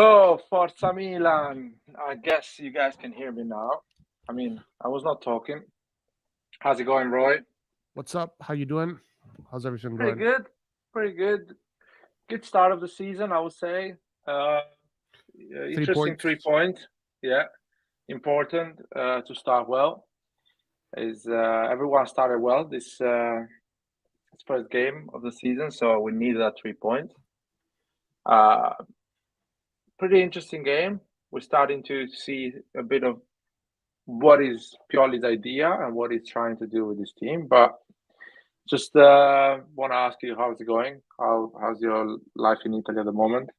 Yo, Forza Milan. I guess you guys can hear me now. I mean, I was not talking. How's it going, Roy? What's up? How you doing? How's everything Pretty going? good. Pretty good. Good start of the season, I would say. Uh, Three Interesting points. 3 point. Yeah, important to start well. Is Everyone started well this first game of the season, so we needed that 3 point. Uh, Pretty interesting game. We're starting to see a bit of what is Pioli's idea and what he's trying to do with his team. But just want to ask you, how's it going? How's your life in Italy at the moment?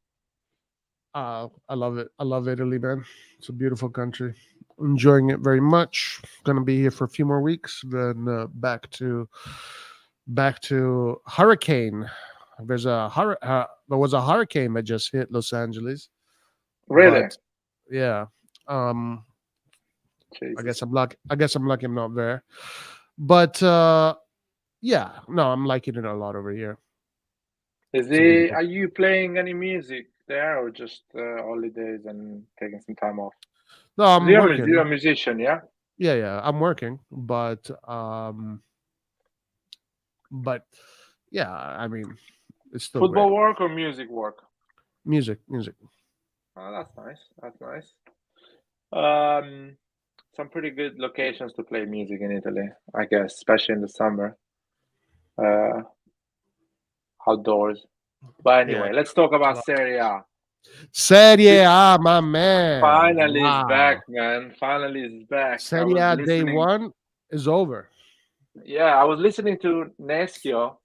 I love it. I love Italy, man. It's a beautiful country. Enjoying it very much. Gonna be here for a few more weeks. Then back to hurricane. There was a hurricane that just hit Los Angeles, Really? but yeah. Um, I Jesus. guess I'm lucky. I guess I'm lucky. I'm not there, but yeah. No, I'm liking it a lot over here. It's a beautiful. Are you playing any music there, or just holidays and taking some time off? No, So I'm you're a working. musician, yeah? Yeah, I'm working, but yeah, I mean, it's still great. Football work or music work? Music. Oh, that's nice. That's nice. Um, some pretty good locations to play music in Italy, I guess, especially in the summer, uh, outdoors. But Yeah, anyway, let's talk it's a about lot. Serie A. Serie We A, my man. finally is back, Wow. man. Finally is back. I Serie was A day listening. one is over. Yeah, I was listening to Neschio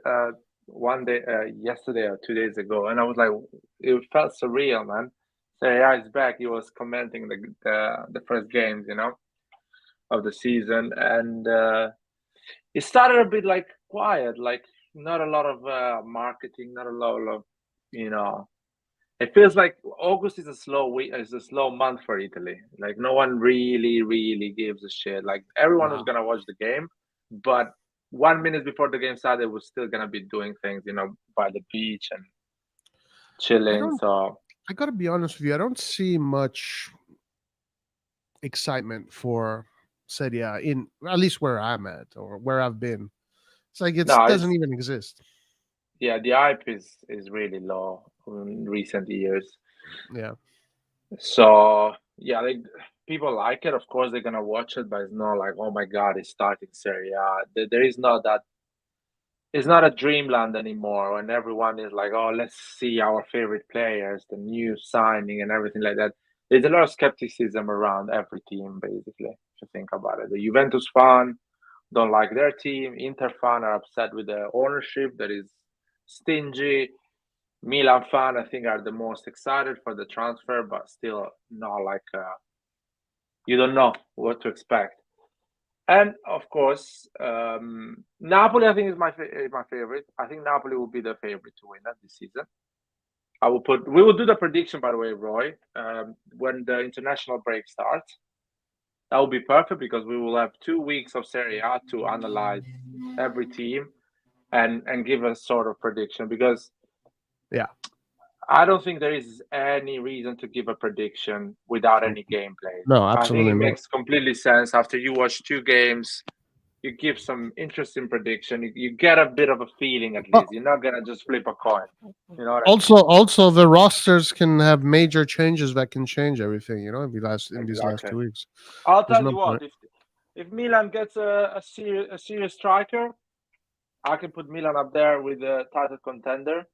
uh, one day, yesterday or 2 days ago, and I was like, it felt surreal, man. Serie A is back. He was commenting the first games, of the season, and it started a bit like quiet, like not a lot of marketing, not a lot of, you know. It feels like August is a slow week, is a slow month for Italy. Like no one really gives a shit. Like everyone was No, gonna watch the game, but 1 minute before the game started, was still gonna be doing things, by the beach and I chilling. don't. So I gotta be honest with you. I don't see much excitement for Serie A in at least where I'm at or where I've been. It's like it no, doesn't it's even exist. yeah, the hype is really low in recent years. Yeah. So yeah, people like it. Of course, they're gonna watch it, but it's not like, oh my god, it's starting Serie A. There is not that. It's not a dreamland anymore, when everyone is like, oh, let's see our favorite players, the new signing, and everything like that. There's a lot of skepticism around every team, basically. If you think about it, the Juventus fan don't like their team. Inter fan are upset with the ownership that is stingy. Milan fan, I think, are the most excited for the transfer, but still not like you don't know what to expect. And of course, Napoli, I think, is my favorite. I think Napoli will be the favorite to win that this season. We will do the prediction, by the way, Roy, when the international break starts. That will be perfect because we will have 2 weeks of Serie A to analyze every team and give a sort of prediction, because Yeah. I don't think there is any reason to give a prediction without any gameplay. No, I think absolutely it not. makes completely sense after you watch 2 games. You give some interesting prediction. You get a bit of a feeling at Well, least. You're not gonna just flip a coin. You know what I mean? also the rosters can have major changes that can change everything. In these last Exactly. 2 weeks, I'll there's tell no you what. point. If Milan gets a serious striker, I can put Milan up there with the title contender.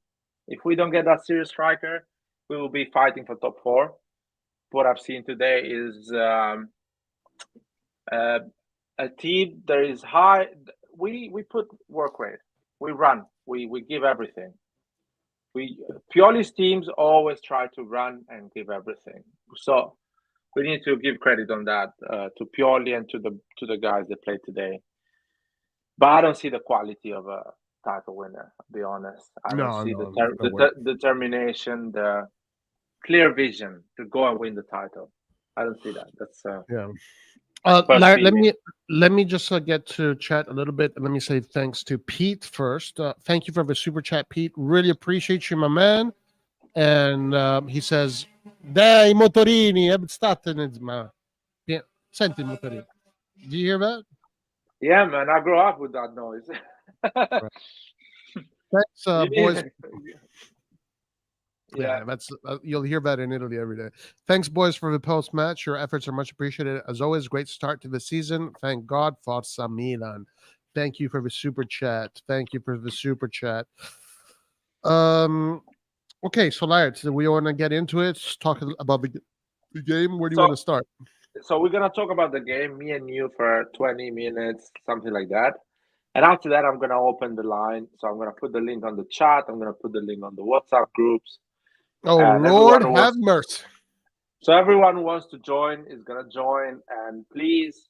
If we don't get that serious striker, we will be fighting for top four. What I've seen today is uh, a team that is high. We put work rate. We run. We give everything. We Pioli's teams always try to run and give everything. So we need to give credit on that to Pioli and to the guys that played today. But I don't see the quality of a title winner. I'll be honest. I don't No, see no, no way. the determination, the clear vision to go and win the title. I don't see that. That's Yeah. first Let feeling. me just get to chat a little bit, and let me say thanks to Pete first. Thank you for the super chat, Pete. Really appreciate you, my man. And he says Dai, i motorini, senti i motorini. Do you hear that? Yeah, man, I grew up with that noise. Right. Thanks, You boys. need, yeah. Yeah, that's you'll hear that in Italy every day. Thanks, boys, for the post match. Your efforts are much appreciated. As always, great start to the season. Thank God, Forza Milan. Thank you for the super chat. Thank you for the super chat. Um. Okay, so lads, we want to get into it. Talk about the game. Where do you want So, to start? so we're gonna talk about the game, me and you, for 20 minutes, something like that. And after that, I'm gonna open the line. So I'm gonna put the link on the chat. I'm gonna put the link on the WhatsApp groups, Oh and Lord, have mercy. everyone who wants to join is gonna join. And please,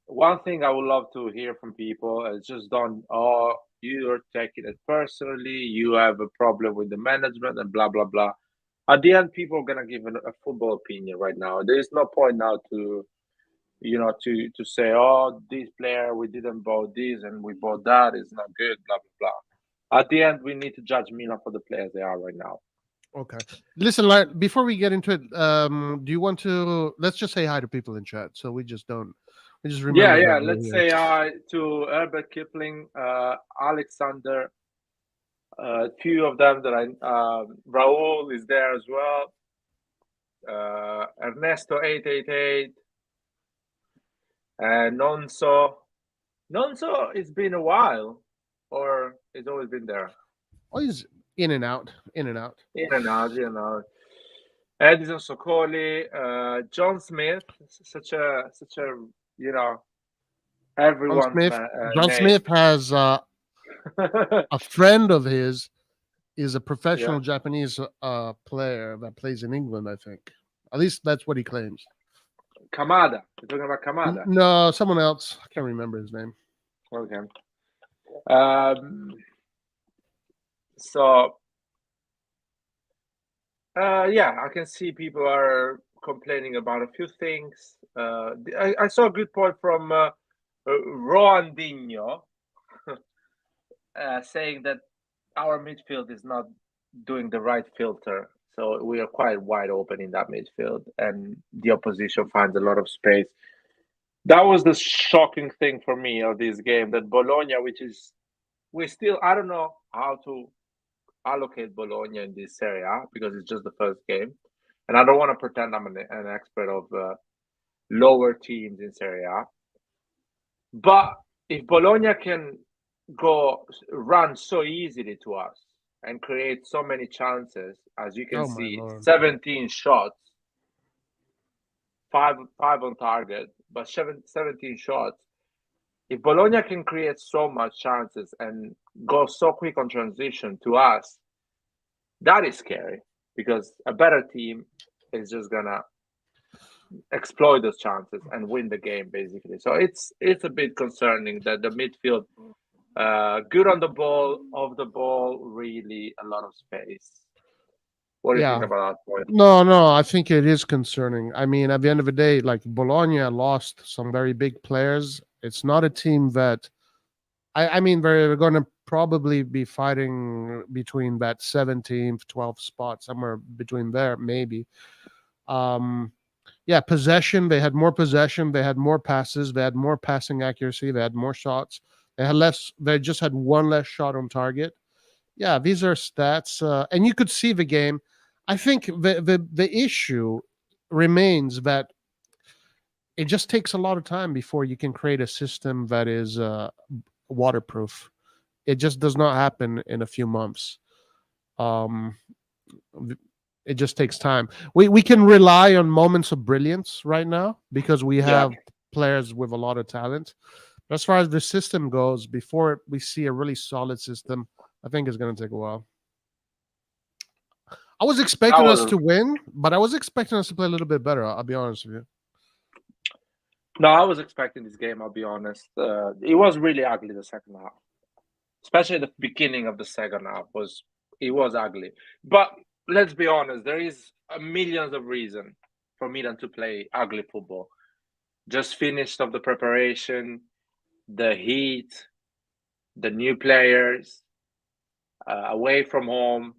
one thing I would love to hear from people is just don't, oh, you're taking it personally, you have a problem with the management and blah blah blah. At the end, people are gonna give a football opinion right now. There is no point now to, to say, oh, this player, we didn't bought this and we bought that, is not good, blah blah blah. At the end, we need to judge Milan for the players they are right now. Okay. Listen, Lard, before we get into it, do you want to let's just say hi to people in chat so we just Yeah, remember yeah. that we're Let's here. say hi to Herbert Kipling, Alexander. A few of them that Raul is there as well. Ernesto 888 and Nonso. Nonso, it's been a while, or it's always been there. Oh, he's in and out, in and out. In and out, you know. Edison Sokoli, John Smith, such a you know John everyone's Smith. John name. Smith has a friend of his is a Yeah, professional Japanese player that plays in England. I think, at least that's what he claims. Kamada. You're talking about Kamada. No, someone else. I can't remember his name. Okay. Um, so yeah, I can see people are complaining about a few things. I saw a good point from Roandinho saying that our midfield is not doing the right filter. So we are quite wide open in that midfield, and the opposition finds a lot of space. That was the shocking thing for me of this game. That Bologna, which is we still, I don't know how to allocate Bologna in this Serie A because it's just the first game, and I don't want to pretend I'm an expert of lower teams in Serie A. But if Bologna can go run so easily to us and create so many chances, as you can Oh my see, lord! 17 shots, five on target, but 17 shots. If Bologna can create so much chances and go so quick on transition to us, that is scary because a better team is just gonna exploit those chances and win the game basically. So it's a bit concerning that the midfield, good on the ball, off the ball, really a lot of space. What do you think Yeah. about that point? No, I think it is concerning. I mean, at the end of the day, like Bologna lost some very big players. It's not a team that I mean, they're going to probably be fighting between that 17th, 12th spot, somewhere between there, maybe. Um, yeah, possession. They had more possession. They had more passes. They had more passing accuracy. They had more shots. They had less. They just had one less shot on target. Yeah, these are stats, and you could see the game. I think the issue remains that it just takes a lot of time before you can create a system that is waterproof. It just does not happen in a few months. Um, it just takes time. We can rely on moments of brilliance right now because we Yeah, have players with a lot of talent. But as far as the system goes, before we see a really solid system, I think it's going to take a while. I was that expecting us was to win, but I was expecting us to play a little bit better. I'll be honest with you. no. I was expecting this game. I'll be honest. It was really ugly the second half, especially the beginning of the second half was ugly. But let's be honest, there is millions of reasons for Milan to play ugly football. Just finished of the preparation, the heat, the new players, away from home.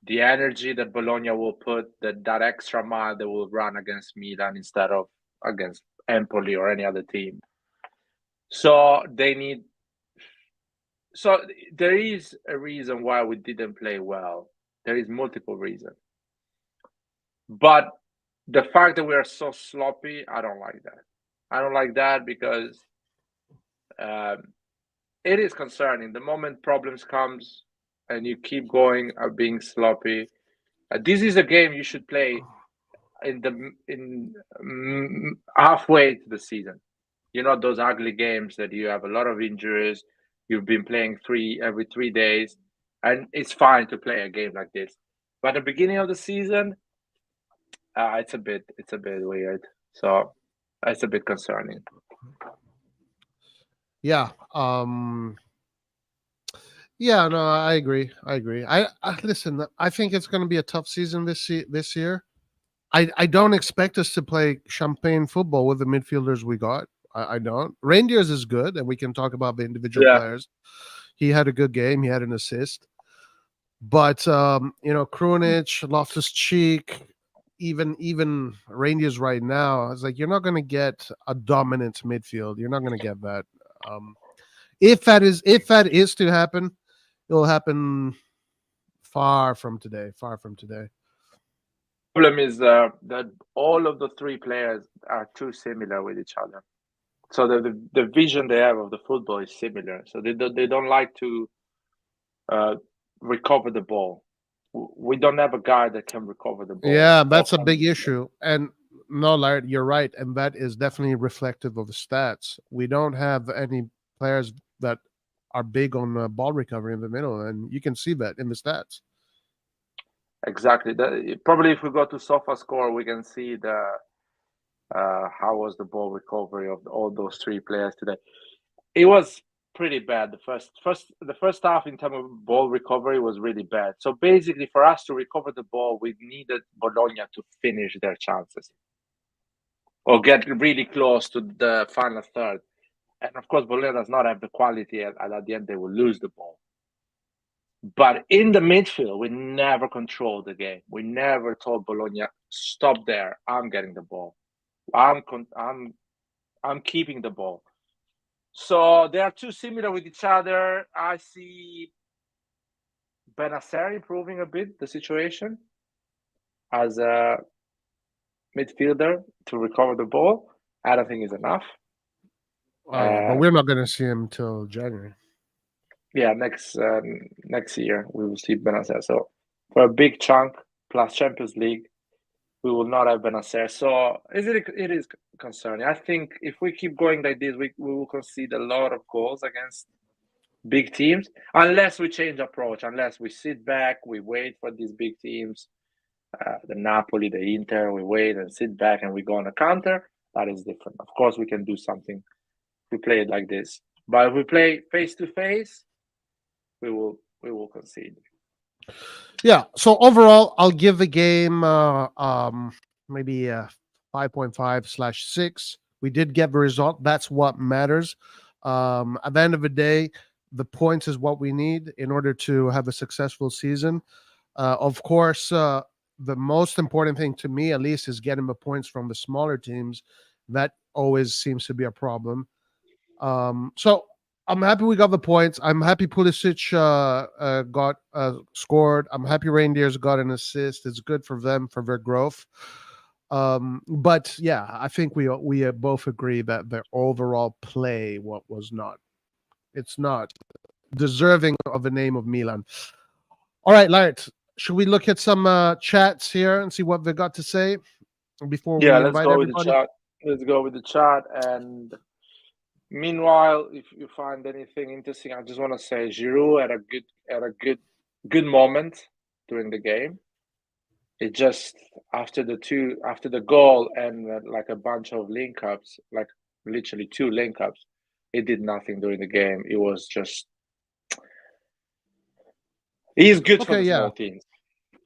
the energy that Bologna will put, that extra mile they will run against Milan instead of against Empoli or any other team. So they need. So there is a reason why we didn't play well. There is multiple reasons, but the fact that we are so sloppy, I don't like that. I don't like that because um, it is concerning. The moment problems comes and you keep going being sloppy, this is a game you should play in halfway to the season. You know those ugly games that you have a lot of injuries. You've been playing every 3 days, and it's fine to play a game like this. But at the beginning of the season, it's a bit weird. So it's a bit concerning. Yeah. Yeah, no, I agree. I agree. I listen. I think it's going to be a tough season this year. I don't expect us to play champagne football with the midfielders we got. I don't. Reindeers is good, and we can talk about the individual Yeah, players. He had a good game. He had an assist. But Krunic, Loftus Cheek, even Rangers right now, it's like you're not going to get a dominant midfield. You're not going to get that. Um, if that is to happen, it'll happen far from today. Far from today. problem is that all of the three players are too similar with each other. So the vision they have of the football is similar. So they don't like to uh, recover the ball. We don't have a guy that can recover the ball Yeah, that's a big offensively. issue. And no, Larry, you're right, and that is definitely reflective of the stats. We don't have any players that are big on ball recovery in the middle, and you can see that in the stats. Exactly. Probably if we go to SofaScore, we can see the how was the ball recovery of all those three players today. It was pretty bad. The first half in terms of ball recovery was really bad. So basically, for us to recover the ball, we needed Bologna to finish their chances or get really close to the final third. And of course, Bologna does not have the quality, and at the end, they will lose the ball. But in the midfield, we never controlled the game. We never told Bologna, "Stop there! I'm getting the ball. I'm keeping the ball." So they are too similar with each other. I see Benacer improving a bit the situation as a midfielder to recover the ball. I don't think is enough. Oh yeah, but Uh, we're not going to see him till January. yeah, next year we will see Benacer. So for a big chunk plus Champions League, we will not have Benacer. So it is concerning. I think if we keep going like this, we will concede a lot of goals against big teams, unless we change approach, unless we sit back, we wait for these big teams, the Napoli, the Inter, we wait and sit back and we go on a counter. That is different. Of course, we can do something. We play it like this, but if we play face to face, we will concede. Yeah. So overall, I'll give the game maybe 5.5/6. We did get the result. That's what matters. At the end of the day, the points is what we need in order to have a successful season. Of course, the most important thing to me, at least, is getting the points from the smaller teams. That always seems to be a problem. So I'm happy we got the points. I'm happy Pulisic got scored. I'm happy Reindeers got an assist. It's good for them for their growth. But yeah, I think we both agree that their overall play what was not. It's not deserving of the name of Milan. All right, Lart, should we look at some chats here and see what they got to say before Yeah, we let's invite go with the everybody? chat. Let's go with the chat. And meanwhile, if you find anything interesting, I just want to say Giroud had a good moment during the game. It just after the goal and like a bunch of link ups, like literally two link ups, it did nothing during the game. It was just he's good for Okay, the yeah. small teams.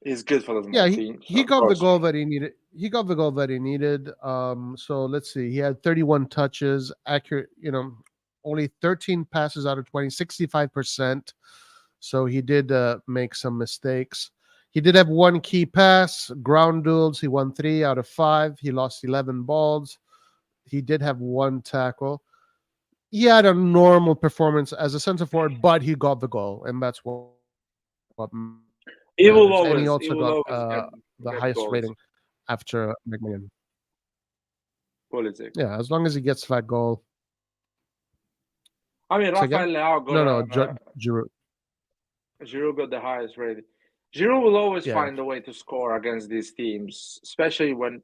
He's good for the Yeah, small he, teams, he of got the course. goal that he needed. He got the goal that he needed. So let's see. He had 31 touches, accurate, only 13 passes out of 20, 65%. So he did make some mistakes. He did have one key pass, ground duels. He won 3 out of 5. He lost 11 balls. He did have one tackle. He had a normal performance as a center forward, but he got the goal, and that's what matters. And he also got He will the always highest rating get goals. after McMahon. Pulisic. Yeah, as long as he gets that goal. I mean, Say again? Rafael Leao got No, a Giroud. Giroud got the highest rating. Giroud will always Yeah, find a way to score against these teams, especially when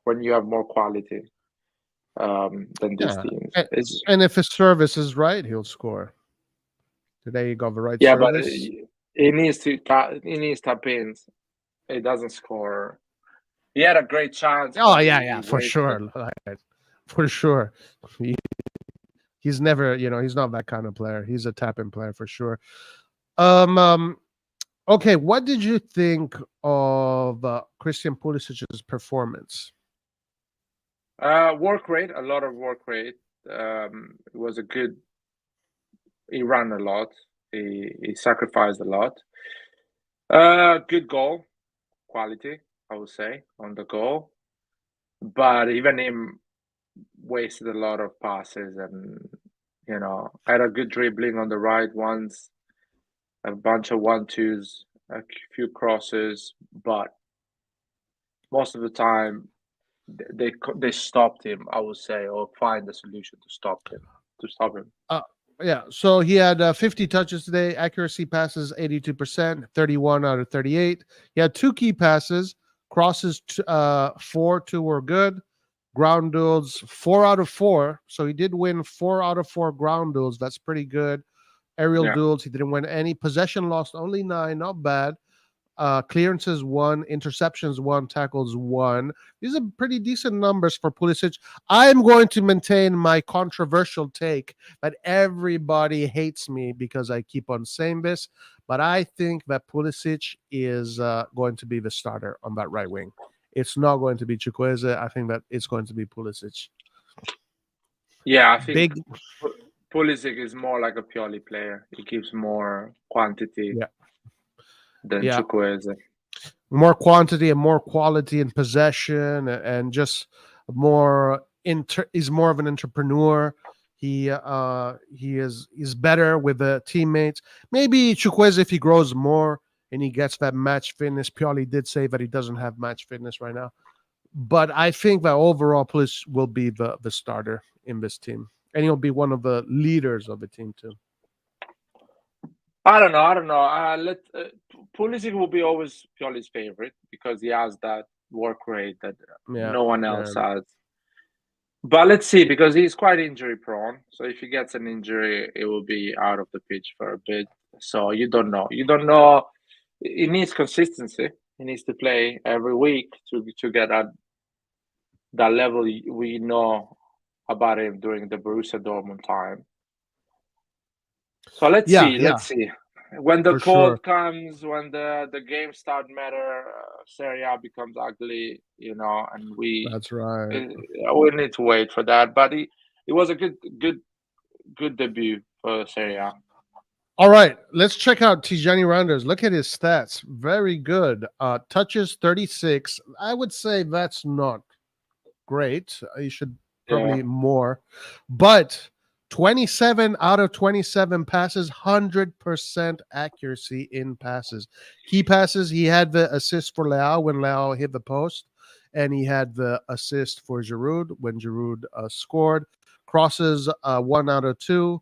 when you have more quality than these yeah. teams. And, It's and if his service is right, he'll score. Today he got the right Yeah, but service. he needs tap ins. He doesn't score. He had a great chance, Oh but yeah, he yeah, for wasted. sure, for sure. He, he's never, he's not that kind of player. He's a tap-in player for sure. Um, um, okay, what did you think of Christian Pulisic's performance? Work rate, a lot of work rate. It was a good. He ran a lot. He sacrificed a lot. Good goal quality, I would say, on the goal. But even him wasted a lot of passes, and had a good dribbling on the right once, a bunch of 1-2s, a few crosses, but most of the time they stopped him, I would say, or find a solution to stop him. Uh, yeah, so he had 50 touches today, accuracy passes 82%, 31 out of 38. He had two key passes, crosses 4, 2 were good. Ground duels 4 out of 4. So he did win 4 out of 4 ground duels. That's pretty good. Aerial Yeah. duels, he didn't win any. Possession lost only 9, not bad. Clearances 1, interceptions 1, tackles 1. These are pretty decent numbers for Pulisic. I'm going to maintain my controversial take that everybody hates me because I keep on saying this, but I think that Pulisic is going to be the starter on that right wing. It's not going to be Chukwueze. I think that it's going to be Pulisic. Yeah, I think Big, Pulisic is more like a purely player. He gives more quantity yeah, than yeah. Chukwueze. More quantity and more quality in possession, and just more he's more of an entrepreneur. He's better with the teammates. Maybe Chukwueze, if he grows more and he gets that match fitness. Pioli did say that he doesn't have match fitness right now, but I think that overall Pulisic will be the starter in this team, and he'll be one of the leaders of the team too. I don't know. I don't know. Pulisic will be always Pioli's favorite because he has that work rate that Yeah, no one yeah, else has. But let's see, because he's quite injury prone. So if he gets an injury, it will be out of the pitch for a bit. So you don't know. You don't know. He needs consistency. He needs to play every week to get at that level we know about him during the Borussia Dortmund time. So let's yeah, see. yeah, Let's see. When the for sure. cold comes, when the games start matter, Serie A becomes ugly, and That's right. we need to wait for that. But it was a good debut for Serie A. All right, let's check out Tijani Randers. Look at his stats. Very good. Touches 36. I would say that's not great. You should Yeah. probably more. But 27 out of 27 passes, 100% accuracy in passes. Key passes, he had the assist for Leao when Leao hit the post, and he had the assist for Giroud when Giroud scored. Crosses, 1 out of 2.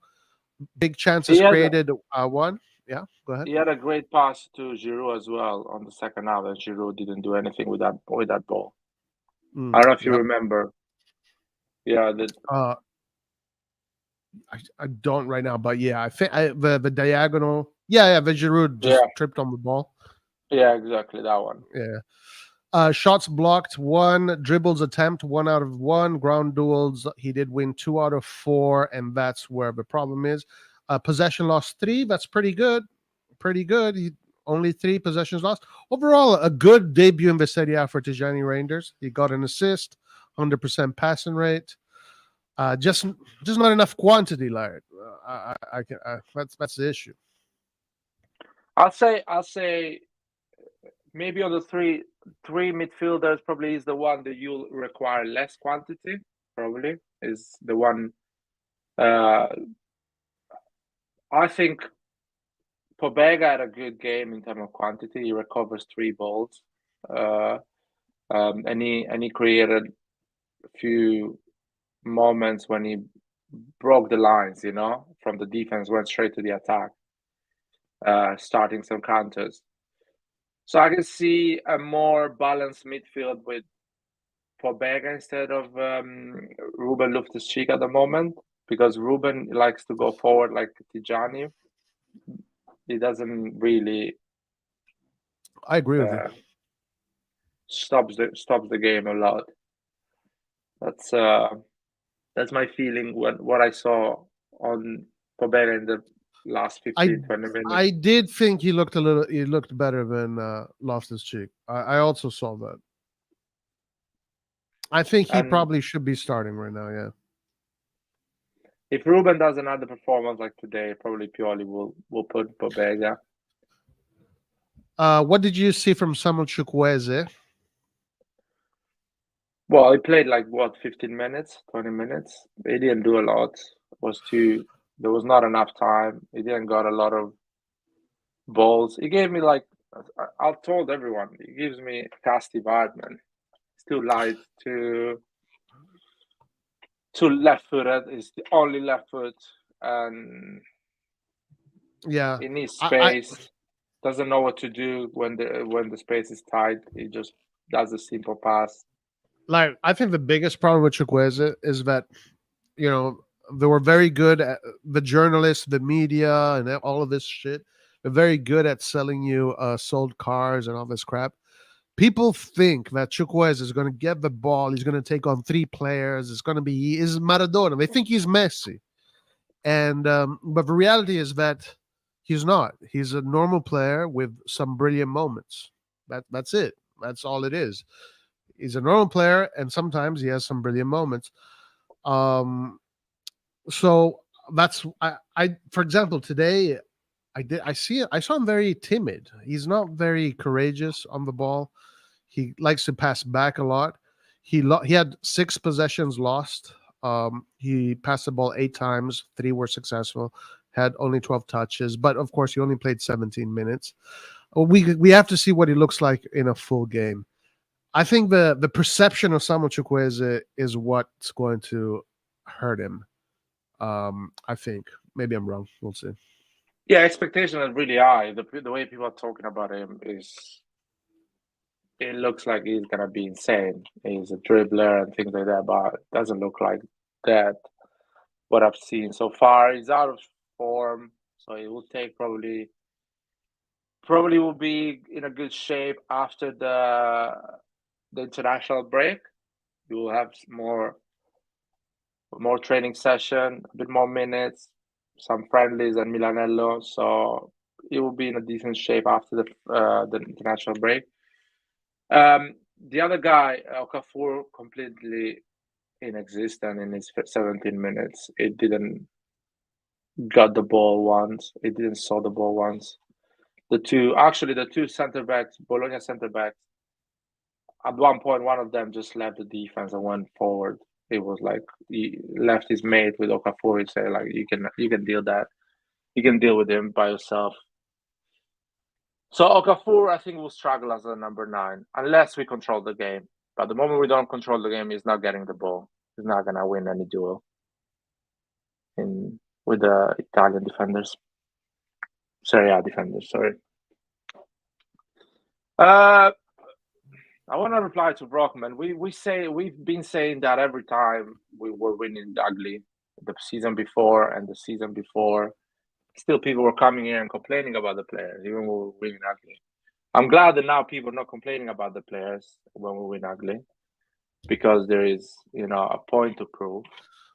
Big He chances had a, created, 1. Yeah, go ahead. he had a great pass to Giroud as well on the second half, and Giroud didn't do anything with that ball. I don't know if you Yep. remember. Yeah, Uh, I don't right now, but yeah, I think the diagonal. Yeah, the Giroud just yeah, tripped on the ball. yeah, exactly that one. Yeah. Shots blocked 1, dribbles attempt 1 out of 1, ground duels he did win 2 out of 4, and that's where the problem is. Possession lost 3. That's pretty good. Pretty good. Only 3 possessions lost. Overall, a good debut in the Serie A for Tijani Rangers. He got an assist, 100% passing rate. Just not enough quantity, like that's the issue. I'll say maybe on the three midfielders, probably is the one that you'll require less quantity. Probably is the one. Uh, I think Pobega had a good game in terms of quantity. He recovers three balls, uh, and he created a few moments when he broke the lines. From the defense went straight to the attack, starting some counters. So I can see a more balanced midfield with Pobega instead of Ruben Loftus-Cheek at the moment, because Ruben likes to go forward like Tijani. He doesn't really I agree with you. Stops the game a lot. That's my feeling what I saw on Pobega in the last I 15-20 I minutes. did think he looked better than Loftus Cheek. I also saw that. I think he And probably should be starting right now. Yeah. if Ruben does another performance like today, probably Pioli will put Pobega. What did you see from Samuel Chukwueze? Well, he played like what, 15 minutes, 20 minutes. He didn't do a lot. There was not enough time. He didn't got a lot of balls. He gave me like I've told everyone, he gives me Casti vibe, man. He's too light, too left footed. He's the only left foot, and Yeah, he needs I space. Doesn't know what to do when the space is tight. He just does a simple pass. like. I think the biggest problem with Chukwueze is that you know they were very good at the journalists, the media, and all of this shit. They're very good at selling you sold cars and all this crap. People think that Chukwueze is going to get the ball. He's going to take on three players. It's going to be he is Maradona. They think he's Messi, and but the reality is that he's not. He's a normal player with some brilliant moments. That's it. That's all it is. He's a normal player, and sometimes he has some brilliant moments. Um, so that's I for example today I saw him very timid. He's not very courageous on the ball. He likes to pass back a lot. He had 6 possessions lost. He passed the ball 8 times. 3 were successful. Had only 12 touches, but of course he only played 17 minutes. We have to see what he looks like in a full game. I think the perception of Samuel Chukwueze is what's going to hurt him. I think maybe I'm wrong. We'll see. Yeah, expectations are really high. The way people are talking about him is, it looks like he's gonna be insane. He's a dribbler and things like that, but it doesn't look like that. What I've seen so far, he's out of form, so it will take probably will be in a good shape after the international break. You will have more training session, a bit more minutes, some friendlies and Milanello, so it will be in a decent shape after the international break. The other guy, Okafor, completely inexistent in his 17 minutes. It didn't got the ball once. It didn't saw the ball once. The two center backs, Bologna center backs, at one point, one of them just left the defense and went forward. It was like he left his mate with Okafor. He said, like, you can deal with him by yourself. So Okafor, I think, will struggle as a number 9 unless we control the game. But the moment we don't control the game, he's not getting the ball. He's not gonna win any duel with the Italian defenders. Serie A defenders. Sorry. I want to reply to Brockman. We've been saying that every time we were winning ugly, the season before and the season before. Still, people were coming here and complaining about the players, even when we were winning ugly. I'm glad that now people are not complaining about the players when we win ugly, because there is, a point to prove.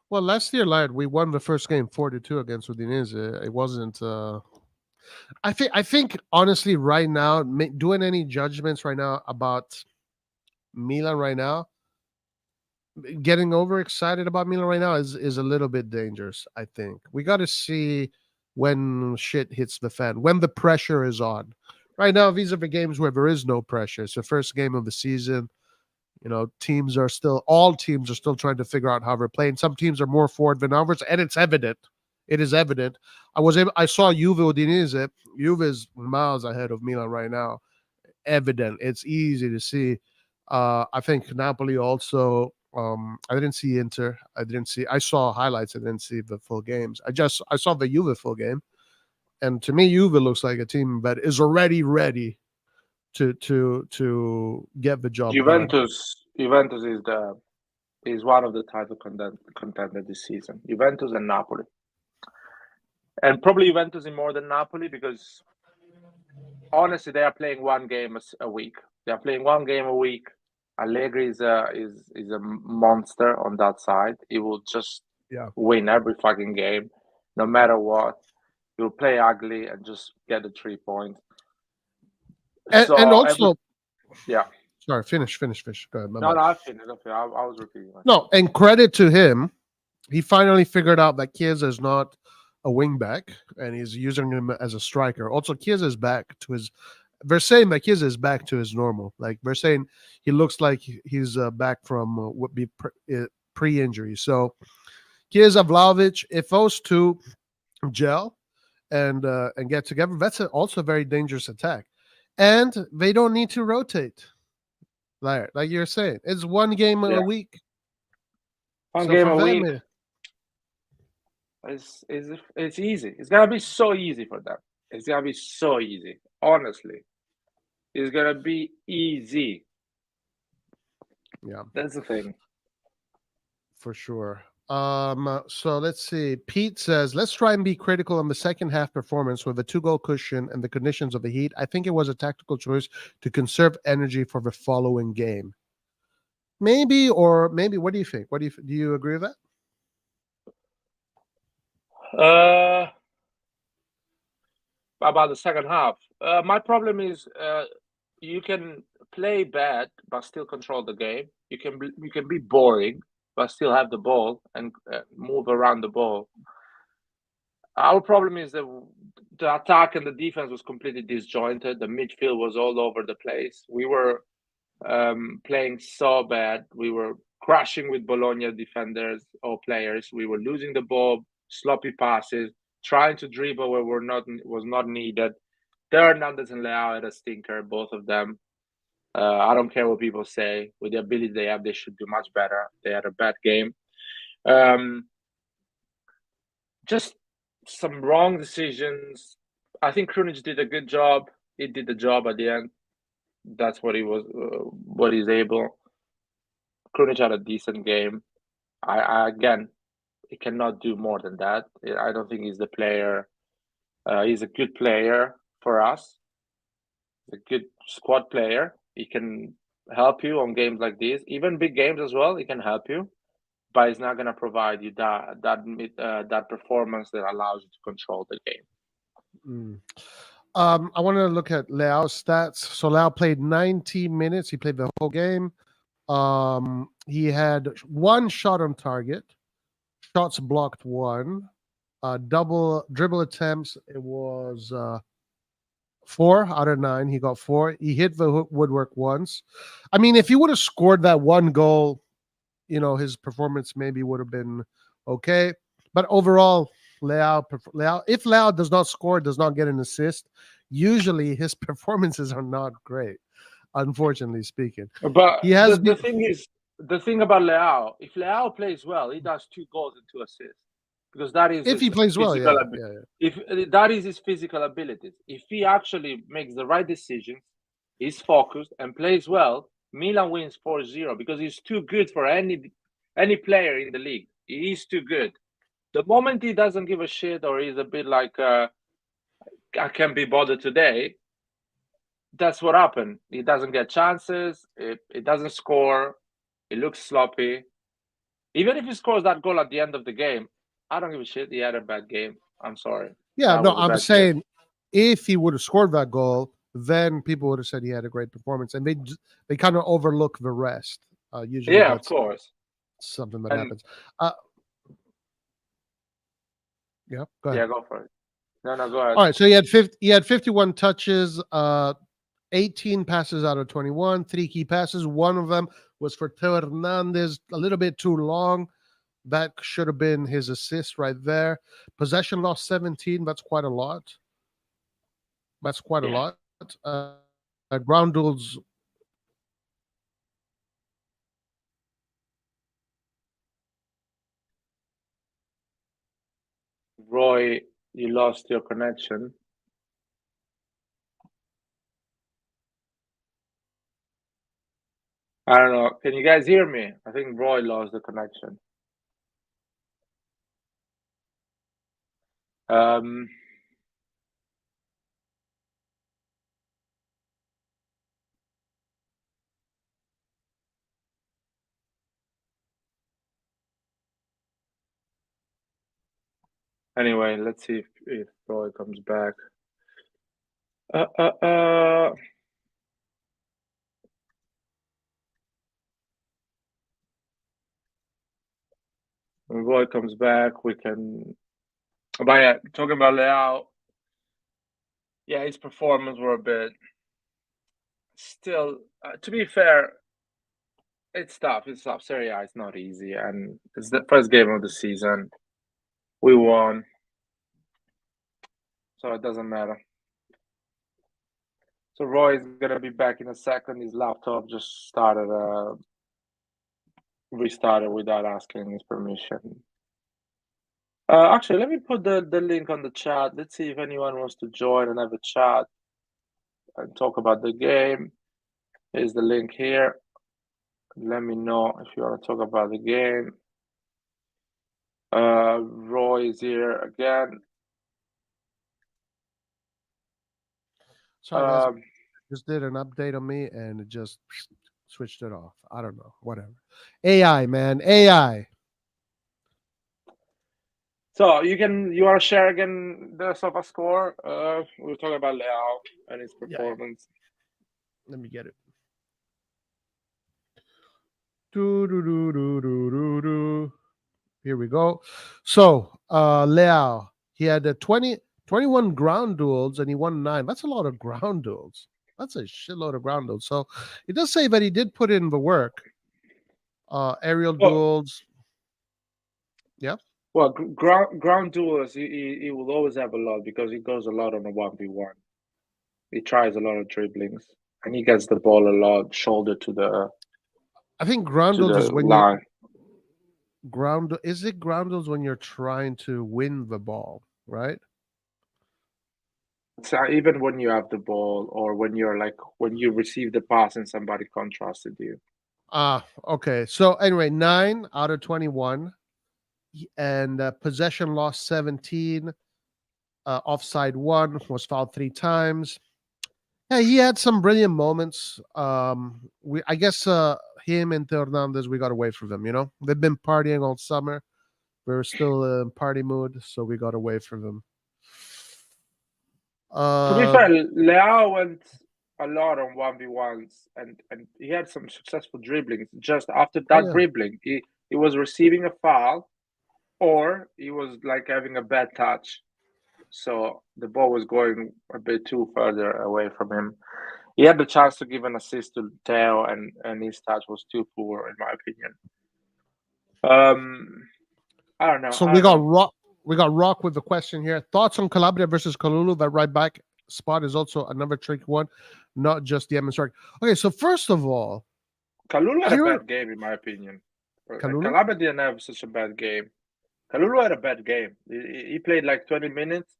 Well, last year, lad, we won the first game 4-2 against Udinese. It wasn't. I think honestly, right now, doing any judgments right now about Milan right now, getting overexcited about Milan right now is a little bit dangerous. I think we got to see when shit hits the fan, when the pressure is on. right now these are the games where there is no pressure. It's the first game of the season. All teams are still trying to figure out how they're playing. Some teams are more forward than others, and it's evident. It is evident. I saw Juve Udinese. Juve is miles ahead of Milan right now. Evident. It's easy to see. I think Napoli also. I didn't see Inter. I saw highlights. I didn't see the full games. I saw the Juve full game, and to me, Juve looks like a team that is already ready to get the job done. Juventus is one of the title contender this season. Juventus and Napoli, and probably Juventus in more than Napoli because honestly, they are playing one game a week. They are playing one game a week. Allegri is a monster on that side. He will just Yeah. win every fucking game, no matter what. He'll play ugly and just get the 3 points. And also, yeah. Sorry, finish. Go ahead. No, I finished. I was repeating myself. No, and credit to him, he finally figured out that Chiesa is not a wing back, and he's using him as a striker. Also, Chiesa is back to his. They're saying that Chiesa is back to his normal. Like they're saying, he looks like he's back from what be pre-injury. So Chiesa, Vlahovic, if those two gel and get together, that's also a very dangerous attack. And they don't need to rotate. Like you're saying, it's one game a week. One game a week. It's easy. It's gonna be so easy for them. It's gonna be so easy. Honestly, it's gonna be easy. Yeah, that's the thing. For sure. So let's see. Pete says, let's try and be critical on the second half performance with a 2-goal cushion and the conditions of the heat. I think it was a tactical choice to conserve energy for the following game. Maybe, what do you think? Do you agree with that? About the second half. My problem is you can play bad but still control the game. You can be boring but still have the ball and move around the ball. Our problem is that the attack and the defense was completely disjointed. The midfield was all over the place. We were playing so bad. We were crashing with Bologna defenders or players. We were losing the ball, sloppy passes, trying to dribble where was not needed. Hernandez and Leao had a stinker, both of them. I don't care what people say. With the ability they have, they should do much better. They had a bad game. Just some wrong decisions. I think Krunic did a good job. He did the job at the end. That's what what he's able. Krunic had a decent game. Again, he cannot do more than that. I don't think he's the player. He's a good player for us. He's a good squad player. He can help you on games like this, even big games as well. He can help you, but he's not going to provide you that performance that allows you to control the game. I want to look at Leao's stats. So Leao played 90 minutes. He played the whole game. He had 1 shot on target, shots blocked 1, double dribble attempts. It was 4 out of 9. He got 4. He hit the woodwork once. I mean, if he would have scored that 1 goal, his performance maybe would have been okay. But overall, Leao, if Leao does not score, does not get an assist, usually his performances are not great, unfortunately speaking. But the thing about Leao, if Leao plays well, he does 2 goals and 2 assists. Because that is if he plays well, yeah. If that is his physical abilities. If he actually makes the right decisions, is focused and plays well, Milan wins 4-0 because he's too good for any player in the league. He is too good. The moment he doesn't give a shit or he's a bit like I can't be bothered today, that's what happened. He doesn't get chances. It doesn't score. It looks sloppy. Even if he scores that goal at the end of the game, I don't give a shit. He had a bad game. I'm sorry. Yeah, no, I'm saying if he would have scored that goal, then people would have said he had a great performance, and they kind of overlook the rest. Usually, yeah, of course, something that happens. Yeah, go ahead. Yeah, go for it. No, no, go ahead. All right, so he had 51 touches, 18 passes out of 21, 3 key passes. One of them was for Theo Hernandez, a little bit too long. That should have been his assist right there. Possession loss 17. That's quite a lot. That's quite a Yeah. lot. Ground duels. Roy, you lost your connection. I don't know. Can you guys hear me? I think Roy lost the connection. Um, anyway, let's see if Roy comes back. Uh, uh, uh. When Roy comes back, we can. But yeah, talking about Leao, yeah, his performance were a bit. Still, to be fair, it's tough. It's tough. Serie A is not easy, and it's the first game of the season. We won, so it doesn't matter. So Roy is gonna be back in a second. His laptop just restarted without asking his permission. Actually, let me put the link on the chat. Let's see if anyone wants to join and have a chat and talk about the game. Here's the link here. Let me know if you want to talk about the game. Roy is here again. Sorry, guys. Just did an update on me and it just switched it off. I don't know. Whatever. AI, man. AI. So you want to share again the sofa score? We were talking about Leao and his performance. Yeah. Let me get it. Do, do, do, do, do, do, do. Here we go. So Leao, he had 21 ground duels and he won 9. That's a lot of ground duels. That's a shitload of ground duels. So it does say that he did put in the work. Aerial duels. Yeah. Well, ground duels, he will always have a lot because he goes a lot on a 1v1. He tries a lot of dribblings and he gets the ball a lot, shoulder to the. I think ground duels is when line. Is it ground duels when you're trying to win the ball, right? So even when you have the ball or when you receive the pass and somebody contrasted you. Okay. So anyway, 9 out of 21 and possession loss 17. Offside 1, was fouled 3 times. Yeah, he had some brilliant moments. I guess him and Theo Hernandez, we got away from them. You know, they've been partying all summer. We're still in party mood, so we got away from them. To be fair, Leao went a lot on 1v1s and he had some successful dribblings. Just after that dribbling, he was receiving a foul or he was like having a bad touch. So the ball was going a bit too further away from him. He had the chance to give an assist to Theo and his touch was too poor in my opinion. I don't know. So we got Rock with the question here. Thoughts on Calabria versus Kalulu? That right back spot is also another tricky one, not just the strike. Okay, so first of all, Kalulu had a bad game in my opinion. Calabria didn't have such a bad game. Kalulu had a bad game. He played like 20 minutes.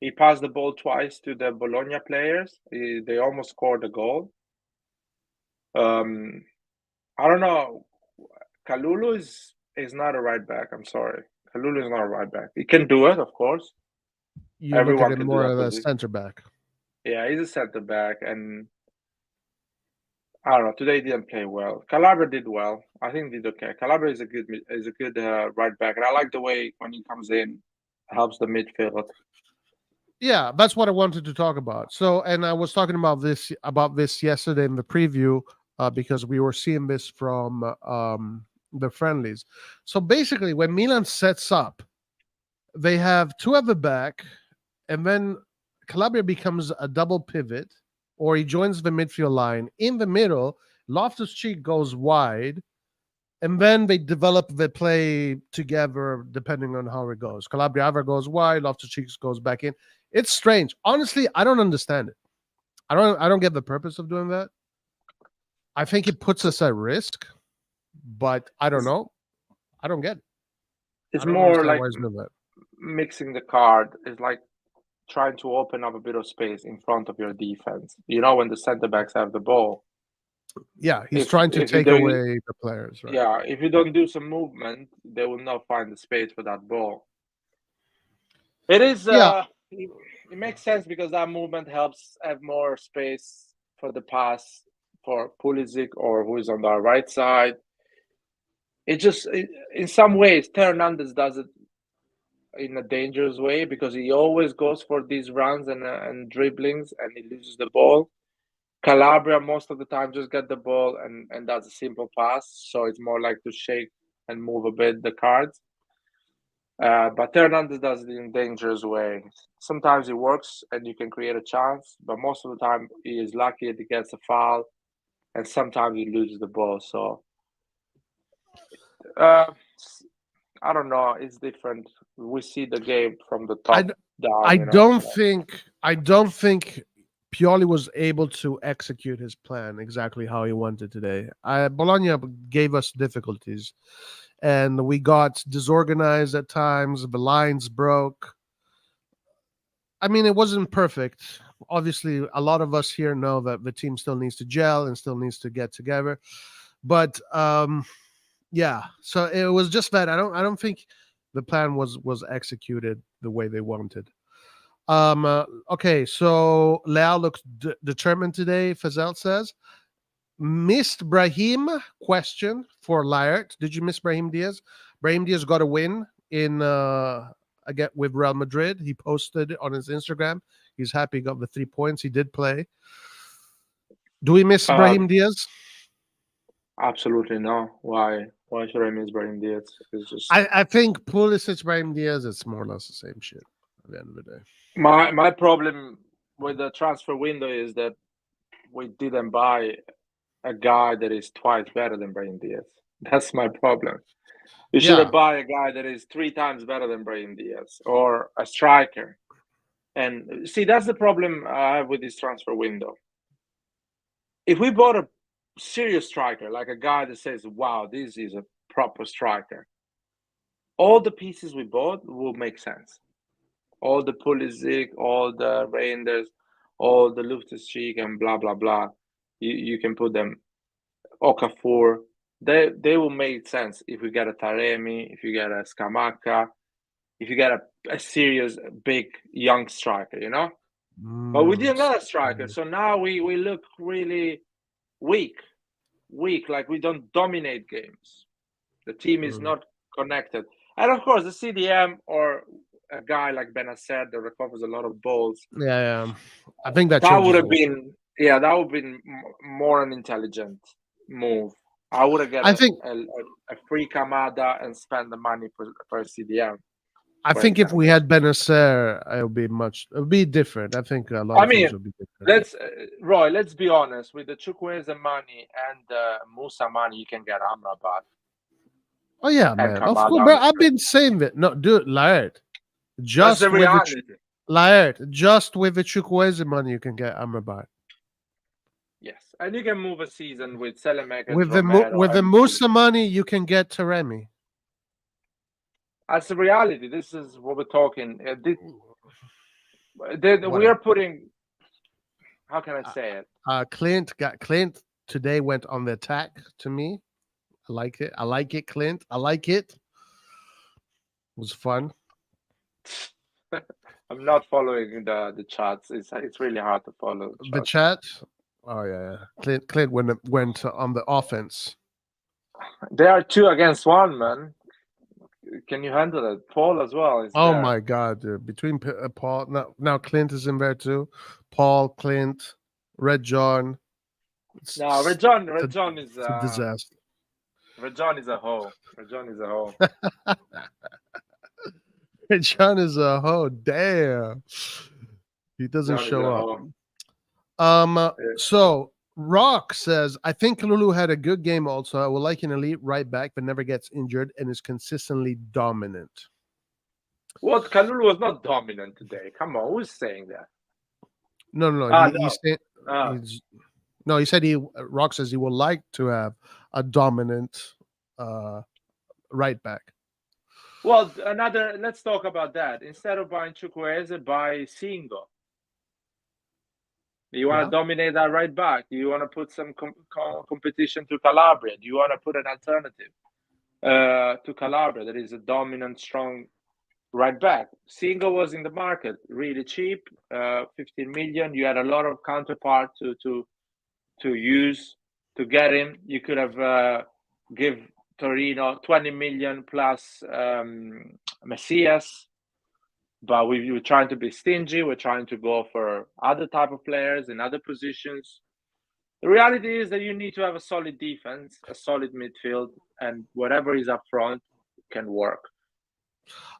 He passed the ball twice to the Bologna players. They almost scored a goal. I don't know. Kalulu is not a right back. I'm sorry. Kalulu is not a right back. He can do it, of course. You look at him more of a center back. Yeah, he's a center back, and I don't know. Today he didn't play well. Calabria did well. I think he did okay. Calabria is a good right back, and I like the way when he comes in, helps the midfield. Yeah, that's what I wanted to talk about. So, and I was talking about this yesterday in the preview because we were seeing this from the friendlies. So basically, when Milan sets up, they have 2 at the back and then Calabria becomes a double pivot, or he joins the midfield line in the middle. Loftus-Cheek goes wide, and then they develop the play together depending on how it goes. Calabria either goes wide, Loftus-Cheek goes back in. It's strange. Honestly, I don't understand it. I don't get the purpose of doing that. I think it puts us at risk, but I don't know. I don't get it. It's I don't more understand like why he's doing that. mixing the card. It's like trying to open up a bit of space in front of your defense. You know, when the center backs have the ball. Yeah, he's If trying to if you take don't, away the players, right? yeah, if you don't do some movement, they will not find the space for that ball. It is Yeah, it makes sense because that movement helps have more space for the pass for Pulisic or who is on the right side. In some ways, Hernandez does it in a dangerous way because he always goes for these runs and dribblings and he loses the ball. Calabria most of the time just get the ball and does a simple pass, so it's more like to shake and move a bit the cards. But Hernandez does it in a dangerous way. Sometimes it works and you can create a chance, but most of the time he is lucky that he gets a foul, and sometimes he loses the ball. So uh, I don't know. It's different. We see the game from the I, top down, I you know. don't So think I don't think Pioli was able to execute his plan exactly how he wanted today. Bologna gave us difficulties, and we got disorganized at times. The lines broke. I mean, it wasn't perfect. Obviously, a lot of us here know that the team still needs to gel and still needs to get together. But yeah, so it was just that I don't think the plan was executed the way they wanted. Okay, so Leao looks determined today. Fazel says, missed Brahim? Question for Laert. Did you miss Brahim Diaz? Brahim Diaz got a win in again with Real Madrid. He posted on his Instagram. He's happy he got the 3 points. He did play. Do we miss uh, Brahim Diaz? absolutely no. Why? Why should I miss Brahim Diaz? It's just I think Pulisic, Brahim Diaz, it's more or less the same shit at the end of the day. my problem with the transfer window is that we didn't buy a guy that is twice better than Brahim Diaz. That's my problem. You should have Yeah, bought a guy that is 3 times better than Brahim Diaz or a striker. And see, that's the problem I have with this transfer window. If we bought a serious striker, like a guy that says, wow, this is a proper striker, all the pieces we bought will make sense. All the Pulisic, all the Reinders, all the Loftus-Cheek and blah, blah, blah. You can put them, Okafor. They will make sense if we get a Taremi, if you get a Scamacca, if you get a serious, big, young striker, you know? But we didn't get a striker, so now we look really weak, like we don't dominate games. The team is not connected. And of course, the CDM or a guy like Benacer that recovers a lot of balls, yeah. I think that that would changes have everything. been, yeah, that would have been more an intelligent move. I would have got I think a free Kamada and spend the money for CDM, I for think if we example. had Benacer, it would be different. I think a lot I of mean, things would be different. Roy, let's be honest. With the Chukwueze money and Musa money, you can get Amrabat Oh yeah, and man. Of course, Kamada on bro. the I've street. been saying that. No, dude, Laird. That's the Just with the reality. Just with the Chukwueze money, you can get Amrabat. Yes, and you can move a season with Selemakers, Romero, With the and Musa money, you can get Taremi. that's the reality. This is what we're talking. We Whatever. are putting. How can I say it? Clint today went on the attack to me. I like it. I like it, Clint. I like it. It was fun. I'm not following the chats. It's really hard to follow the The chats. chat. Oh yeah. Clint went on the offense. There are 2 against 1, man. Can you handle it? Paul as well is Oh there. my god, dude. Between Paul now Clint is in there too. Paul, Clint, Red John. No, It's Red John is a disaster. Red John is a hoe. Red John is a hoe. John is a hoe. Damn. He doesn't John is show a up. home. So Rock says, I think Lulu had a good game also. I would like an elite right back, but never gets injured and is consistently dominant. What, Kalulu was not dominant today. Come on, who's saying that? No. No. He's no. He said Rock says he would like to have a dominant uh, right back. Well, let's talk about that. Instead of buying Chukwueze, buy Singo. Do you want to dominate that right back? Do you want to put some competition to Calabria? Do you want to put an alternative to Calabria that is a dominant, strong right back? Singo was in the market, really cheap, 15 million. You had a lot of counterpart to use to get him. You could have give Torino 20 million plus Messias, but we were trying to be stingy. We're trying to go for other type of players in other positions. The reality is that you need to have a solid defense, a solid midfield, and whatever is up front can work.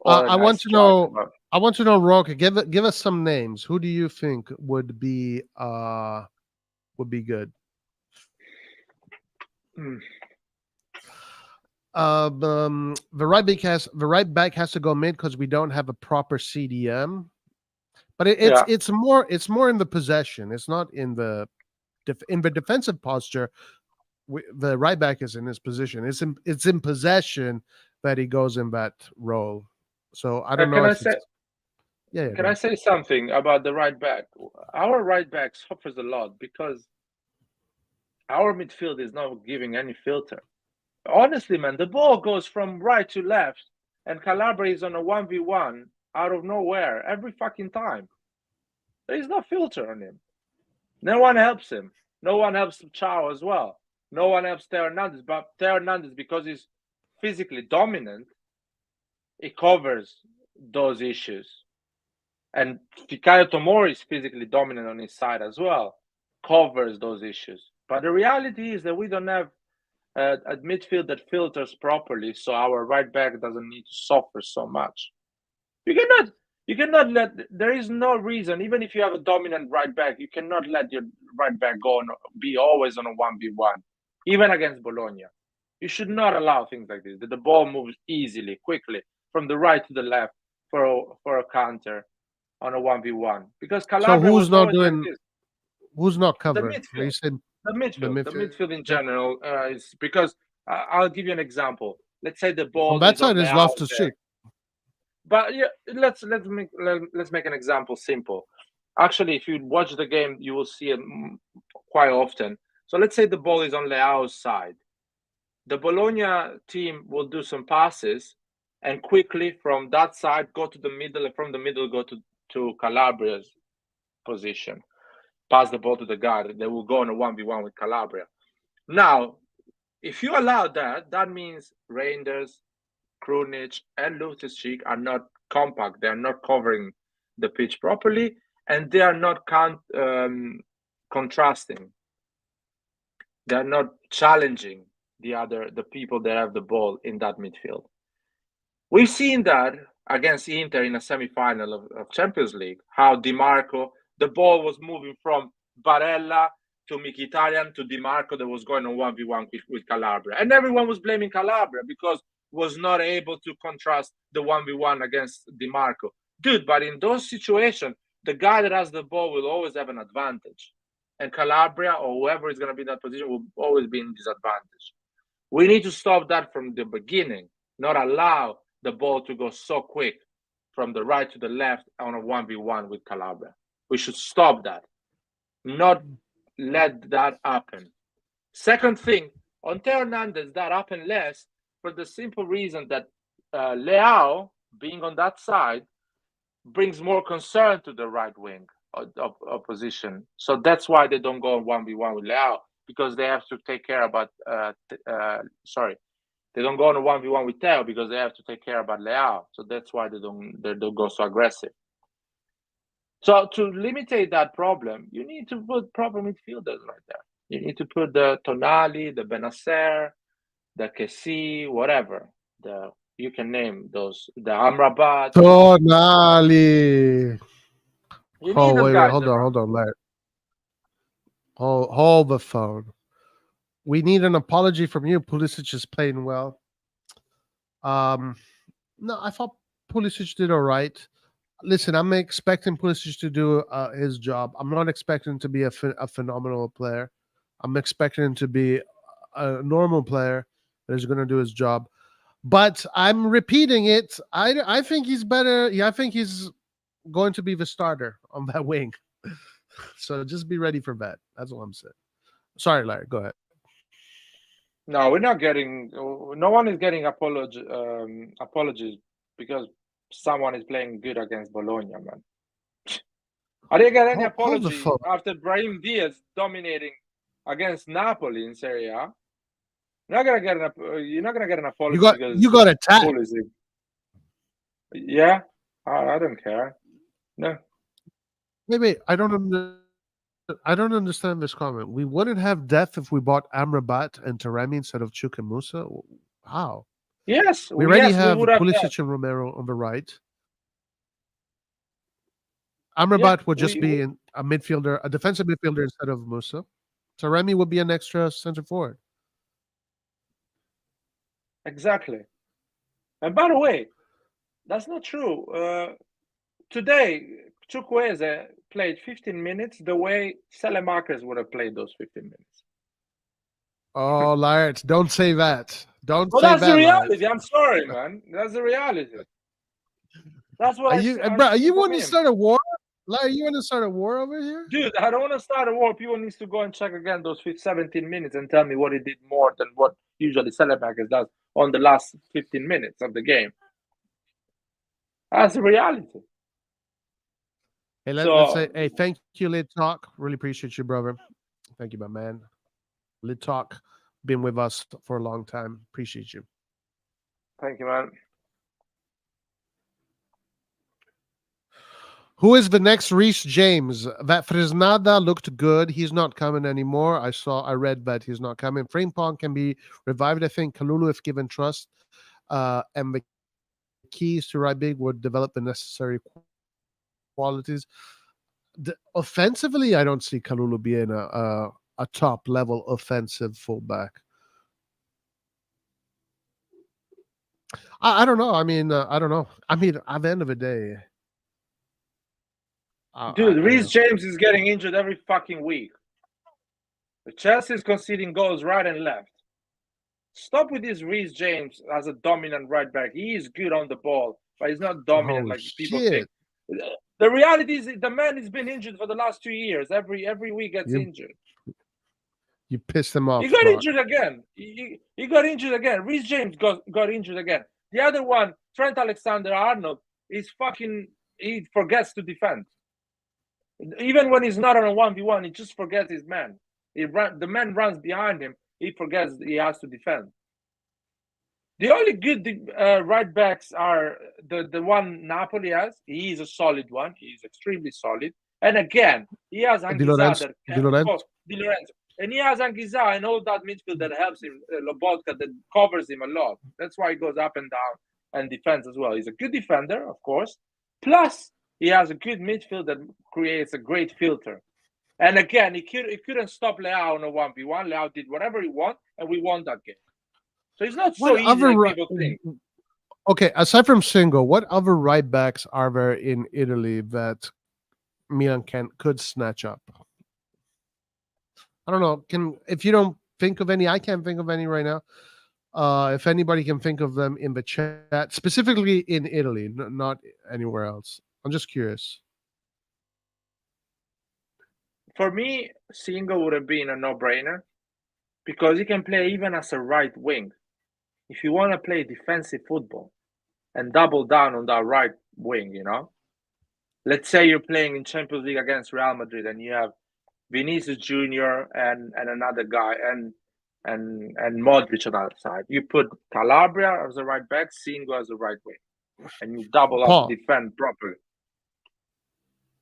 I want to know. I want to know, Rock. Give us some names. Who do you think would be good? The right back has to go mid because we don't have a proper CDM. But it's more in the possession. It's not in the defensive posture. The right back is in his position. It's in possession that he goes in that role. So I don't know. Can I say something about the right back? Our right back suffers a lot because our midfield is not giving any filter. Honestly, man, the ball goes from right to left, and Calabria is on a 1v1 out of nowhere every fucking time. There is no filter on him. No one helps him. No one helps Chow as well. No one helps Theo Hernandez. But Theo Hernandez, because he's physically dominant, it covers those issues. And Fikayo Tomori is physically dominant on his side as well, covers those issues. But the reality is that we don't have a midfield that filters properly, so our right back doesn't need to suffer so much. You cannot let. There is no reason, even if you have a dominant right back, you cannot let your right back be always on a 1v1, even against Bologna. You should not allow things like this. That the ball moves easily, quickly from the right to the left for a counter on a 1v1. Because Calabria who's not covering? The midfield in general is because I'll give you an example. Let's say the ball on that side is Loftus Cheek. But yeah, let's make an example simple. Actually, if you watch the game, you will see it quite often. So let's say the ball is on Leao's side. The Bologna team will do some passes and quickly from that side go to the middle, and from the middle go to Calabria's position. Pass the ball to the guard. They will go on a 1v1 with Calabria. Now, if you allow that, that means Reinders, Krunic, and Loftus Cheek are not compact. They are not covering the pitch properly, and they are not contrasting. They are not challenging the people that have the ball in that midfield. We've seen that against Inter in a semi-final of Champions League, how Di Marco, the ball was moving from Barella to Mkhitaryan to Di Marco that was going on 1v1 with Calabria. And everyone was blaming Calabria because was not able to contrast the 1v1 against Di Marco. Dude, but in those situations, the guy that has the ball will always have an advantage. And Calabria or whoever is going to be in that position will always be in disadvantage. We need to stop that from the beginning, not allow the ball to go so quick from the right to the left on a 1v1 with Calabria. We should stop that. Not let that happen. Second thing, on Theo Hernandez, that happened less for the simple reason that Leao, being on that side, brings more concern to the right wing of opposition. So that's why they don't go on 1v1 with Leao, because they have to take care about they don't go on a 1v1 with Theo because they have to take care about Leao. So that's why they don't go so aggressive. So to limitate that problem, you need to put proper midfielders right there. You need to put the Tonali, the Benacer, the Kessie, whatever, the You can name those. The Amrabat. Tonali. You need Oh, those wait, guys hold on, around. hold on, Larry. Hold the phone. We need an apology from you. Pulisic is playing well. Um, no, I thought Pulisic did all right. Listen, I'm expecting Pulisic to do his job. I'm not expecting him to be a phenomenal player. I'm expecting him to be a normal player that is going to do his job. But I'm repeating it. I think he's better. Yeah, I think he's going to be the starter on that wing. So just be ready for that. That's all I'm saying. Sorry, Larry. Go ahead. No, we're not getting. No one is getting apologies because someone is playing good against Bologna, man. Are they get any Hold the apology phone. after Brahim Diaz dominating against Napoli in Serie A? You're not gonna get you're not gonna get an You apology got because you got attacked. Pulisic. Yeah, I don't care. No. Wait. I don't understand this comment. We wouldn't have depth if we bought Amrabat and Taremi instead of Chuk and Musa. How? Yes, We already yes, we have would have that. Pulisic and Romero on the right. Yeah, Amrabat would just be a midfielder, a defensive midfielder instead of Musa. Taremi would be an extra center forward. exactly. And by the way, that's not true. Today, Chukwueze played 15 minutes the way Selemakers would have played those 15 minutes. Oh, Lart, don't say that. Don't Well, say that's the that, Lart. reality. I'm sorry, man. That's the reality. That's what Bro, I've are seen you from want to him. start a war? Larry, you want to start a war over here? Dude, I don't want to start a war. People needs to go and check again those 17 minutes and tell me what he did more than what usually Selemakers does on the last 15 minutes of the game. That's the reality. Hey, let's say, So, hey, thank you, Lit Talk. Really appreciate you, brother. Thank you, my man. Lit Talk, been with us for a long time. Appreciate you. thank you, man. Who is the next Reese James? That Fresnada looked good. He's not coming anymore. I read that he's not coming. Frimpong can be revived. I think Kalulu, if given trust, and the keys to right big would develop the necessary qualities. Offensively, I don't see Kalulu being a top level offensive fullback. I don't know. I mean, I don't know. I mean, at the end of the day, Dude, I Reece know. James is getting injured every fucking week. The Chelsea is conceding goals right and left. Stop with this Reece James as a dominant right back. He is good on the ball, but he's not dominant Oh like people think. shit! The reality is the man has been injured for the last 2 years. Every week gets You injured. you pissed him He off, got Rock. injured again. He got injured again. Reece James got injured again. The other one, Trent Alexander-Arnold, is fucking. He forgets to defend. Even when he's not on a 1v1, he just forgets his man. The man runs behind him. He forgets he has to defend. The only good right backs are the one Napoli has. He is a solid one. He is extremely solid. And again, he has Di Anguissa Lorenzo. that Di Lorenzo. Di Lorenzo. And he has Anguissa and all that midfield that helps him, Lobotka, that covers him a lot. That's why he goes up and down and defends as well. He's a good defender, of course. Plus, he has a good midfield that creates a great filter. And again, he couldn't stop Leao on a 1v1. Leao did whatever he wanted, and we won that game. So it's not so What easy other like people think. Okay, aside from Singo, what other right backs are there in Italy that Milan could snatch up? I don't know. If you don't think of any, I can't think of any right now. If anybody can think of them in the chat, specifically in Italy, not anywhere else. I'm just curious. For me, Singo would have been a no-brainer because he can play even as a right wing. If you want to play defensive football and double down on that right wing, let's say you're playing in Champions League against Real Madrid and you have Vinicius Junior and another guy and Modric on the other side. You put Calabria as a right back, Singo as a right wing, and you double up defend properly.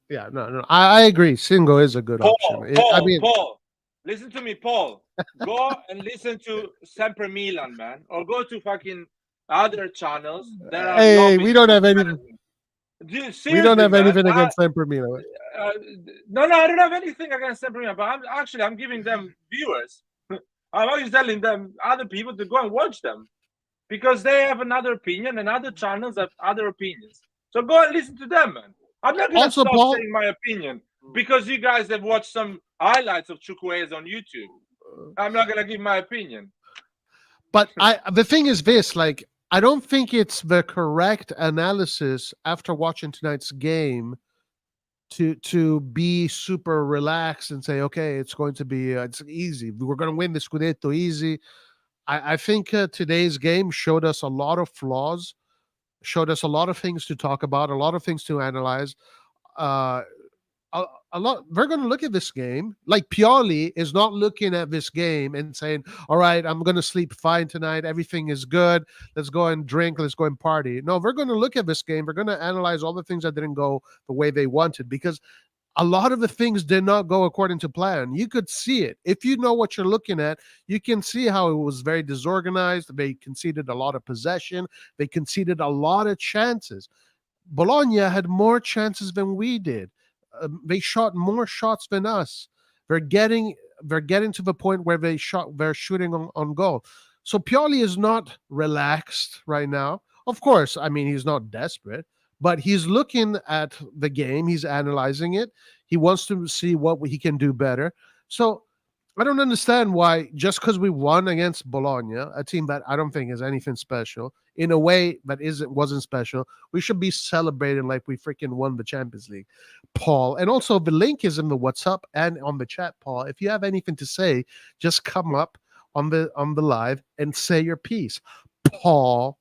Yeah, no. I agree. Singo is a good option. Paul, listen to me, Paul. Go and listen to Sempre Milan, man, or go to fucking other channels that are Hey, we loving don't this have any. management. Dude, We don't seriously, have man. anything against Emperor Milan. Uh, no, I don't have anything against them, but I'm giving them viewers. I'm always telling them other people to go and watch them because they have another opinion and other channels have other opinions. So go and listen to them, man. I'm not gonna Also, stop Paul, saying my opinion because you guys have watched some highlights of Chukwueze on YouTube. I'm not gonna give my opinion. but the thing is this, like, I don't think it's the correct analysis after watching tonight's game to be super relaxed and say, okay, it's going to be it's easy. We're going to win the Scudetto easy. I think today's game showed us a lot of flaws, showed us a lot of things to talk about, a lot of things to analyze. Uh, a lot. We're going to look at this game like Pioli is not looking at this game and saying, "All right, I'm going to sleep fine tonight. Everything is good. Let's go and drink. Let's go and party." No, we're going to look at this game. We're going to analyze all the things that didn't go the way they wanted because a lot of the things did not go according to plan. You could see it. If you know what you're looking at, you can see how it was very disorganized. They conceded a lot of possession. They conceded a lot of chances. Bologna had more chances than we did. They shot more shots than us. They're getting they're getting to the point where they're shooting on goal. So Pioli is not relaxed right now. Of course, I mean he's not desperate, but he's looking at the game, he's analyzing it. He wants to see what he can do better. So I don't understand why just because we won against Bologna, a team that I don't think is anything special, in a way that wasn't special, we should be celebrating like we freaking won the Champions League, Paul. And also the link is in the WhatsApp and on the chat, Paul. If you have anything to say, just come up on the live and say your piece, Paul.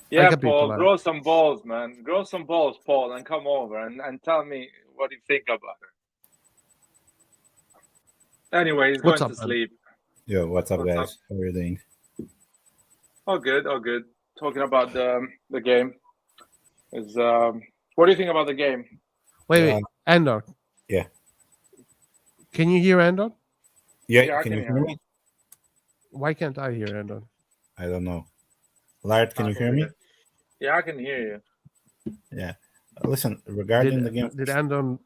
Yeah, Paul, grow some balls, man. Grow some balls, Paul, and come over and tell me what you think about it. Anyway, he's going to sleep. Yo, what's up, guys? How are you doing? All good, all good. Talking about the game. Is what do you think about the game? Wait, Andor. Yeah. Can you hear Andor? Yeah, can you hear me? Why can't I hear Andor? I don't know. Lard, can you hear me? Yeah, I can hear you. Yeah. Listen, regarding the game. Did Andor?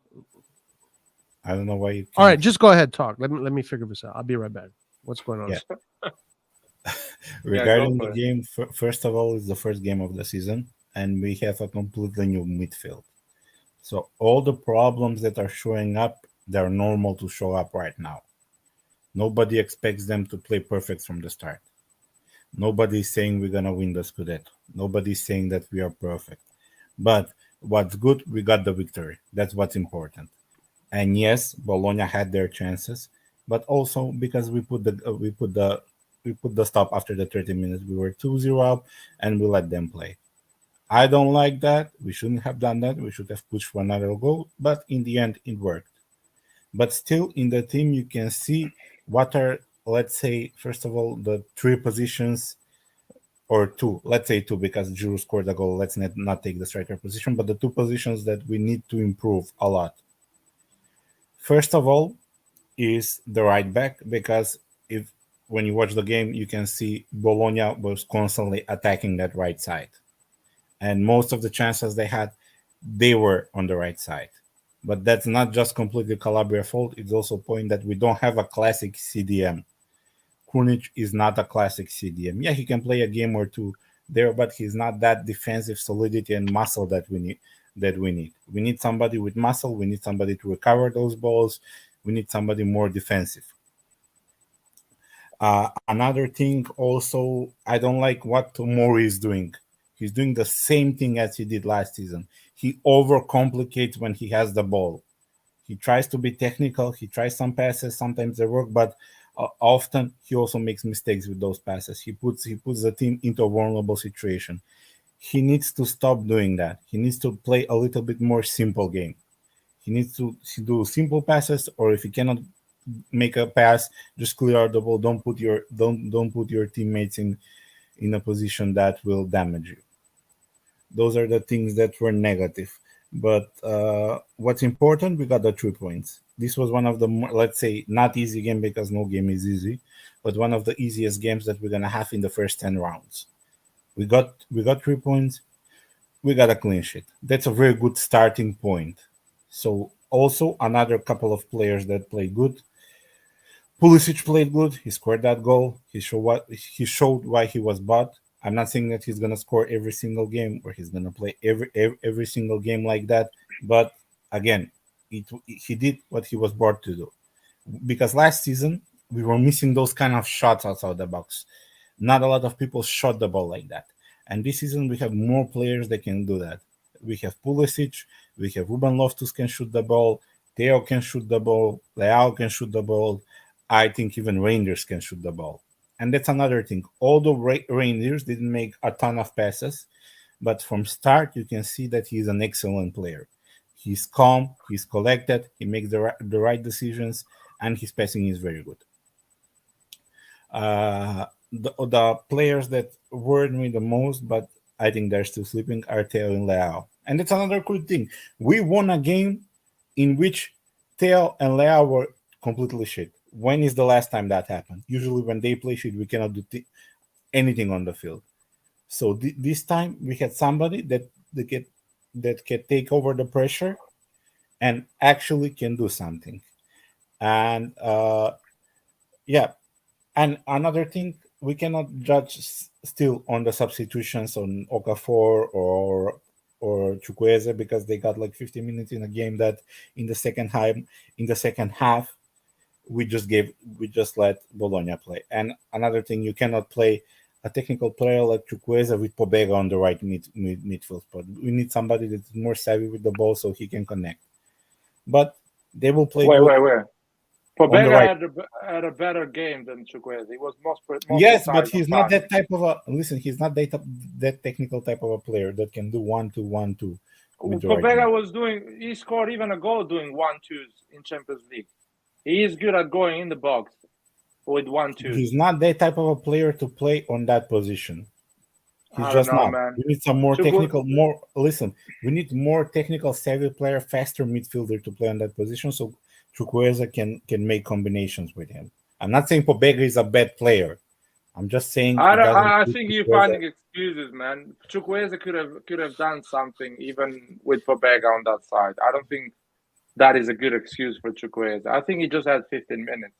I don't know why you can't. All right, just go ahead, talk. Let me figure this out. I'll be right back. What's going on? Yeah. Regarding the game, first of all, it's the first game of the season, and we have a completely new midfield. So all the problems that are showing up, they're normal to show up right now. Nobody expects them to play perfect from the start. Nobody's saying we're going to win the Scudetto. Nobody's saying that we are perfect. But what's good, we got the victory. That's what's important. And yes, Bologna had their chances, but also because we put the stop after the 30 minutes. We were 2-0 up and we let them play. I don't like that. We shouldn't have done that. We should have pushed for another goal, but in the end it worked. But still in the team you can see what are, let's say, first of all, the three positions, or two, let's say two, because Giroud scored a goal. Let's not take the striker position, but the two positions that we need to improve a lot. First of all is the right back, because when you watch the game, you can see Bologna was constantly attacking that right side. And most of the chances they had, they were on the right side. But that's not just completely Calabria's fault. It's also a point that we don't have a classic CDM. Krunic is not a classic CDM. Yeah, he can play a game or two there, but he's not that defensive solidity and muscle that we need. We need somebody with muscle. We need somebody to recover those balls. We need somebody more defensive. Another thing also, I don't like what Tomori is doing. He's doing the same thing as he did last season. He overcomplicates when he has the ball. He tries to be technical. He tries some passes. Sometimes they work, but often he also makes mistakes with those passes. He puts the team into a vulnerable situation. He needs to stop doing that. He needs to play a little bit more simple game. He needs to do simple passes, or if he cannot make a pass, just clear out the ball. Don't put your teammates in a position that will damage you. Those are the things that were negative. But what's important, we got the 3 points. This was one of the more, let's say, not easy game because no game is easy, but one of the easiest games that we're gonna have in the first 10 rounds. We got 3 points. We got a clean sheet. That's a very good starting point. So also another couple of players that played good. Pulisic played good. He scored that goal. He showed why he was bought. I'm not saying that he's gonna score every single game or he's gonna play every single game like that. But again, he did what he was brought to do. Because last season we were missing those kind of shots outside the box. Not a lot of people shot the ball like that. And this season we have more players that can do that. We have Pulisic, we have Ruben Loftus can shoot the ball, Theo can shoot the ball, Leao can shoot the ball. I think even Rangers can shoot the ball. And that's another thing. Although Rangers didn't make a ton of passes, but from start you can see that he's an excellent player. He's calm, he's collected, he makes the right decisions, and his passing is very good. The players that worried me the most, but I think they're still sleeping, are Theo and Leao. And that's another good thing. We won a game in which Theo and Leao were completely shit. When is the last time that happened? Usually when they play shit, we cannot do anything on the field. So this time we had somebody that can take over the pressure and actually can do something. And yeah, and another thing, we cannot judge still on the substitutions on Okafor or Chukwueze because they got like 50 minutes in a game that in the second half we just let Bologna play. And another thing, you cannot play a technical player like Chukwueze with Pobega on the right midfield spot. We need somebody that's more savvy with the ball so he can connect. But they will play. Wait. Pobega had a better game than Chukwueze. He was most yes, but he's not that type of a. Listen, he's not that technical type of a player that can do 1-2-1-2. Pobega was doing. He scored even a goal doing 1-2s in Champions League. He is good at going in the box with 1-2. He's not that type of a player to play on that position. He's just not. Man. We need some more technical. We need more technical savvy player, faster midfielder to play on that position. So Chukwueze can make combinations with him. I'm not saying Pobega is a bad player. I'm just saying. I think you're finding excuses, man. Chukwueze could have done something even with Pobega on that side. I don't think that is a good excuse for Chukwueze. I think he just had 15 minutes.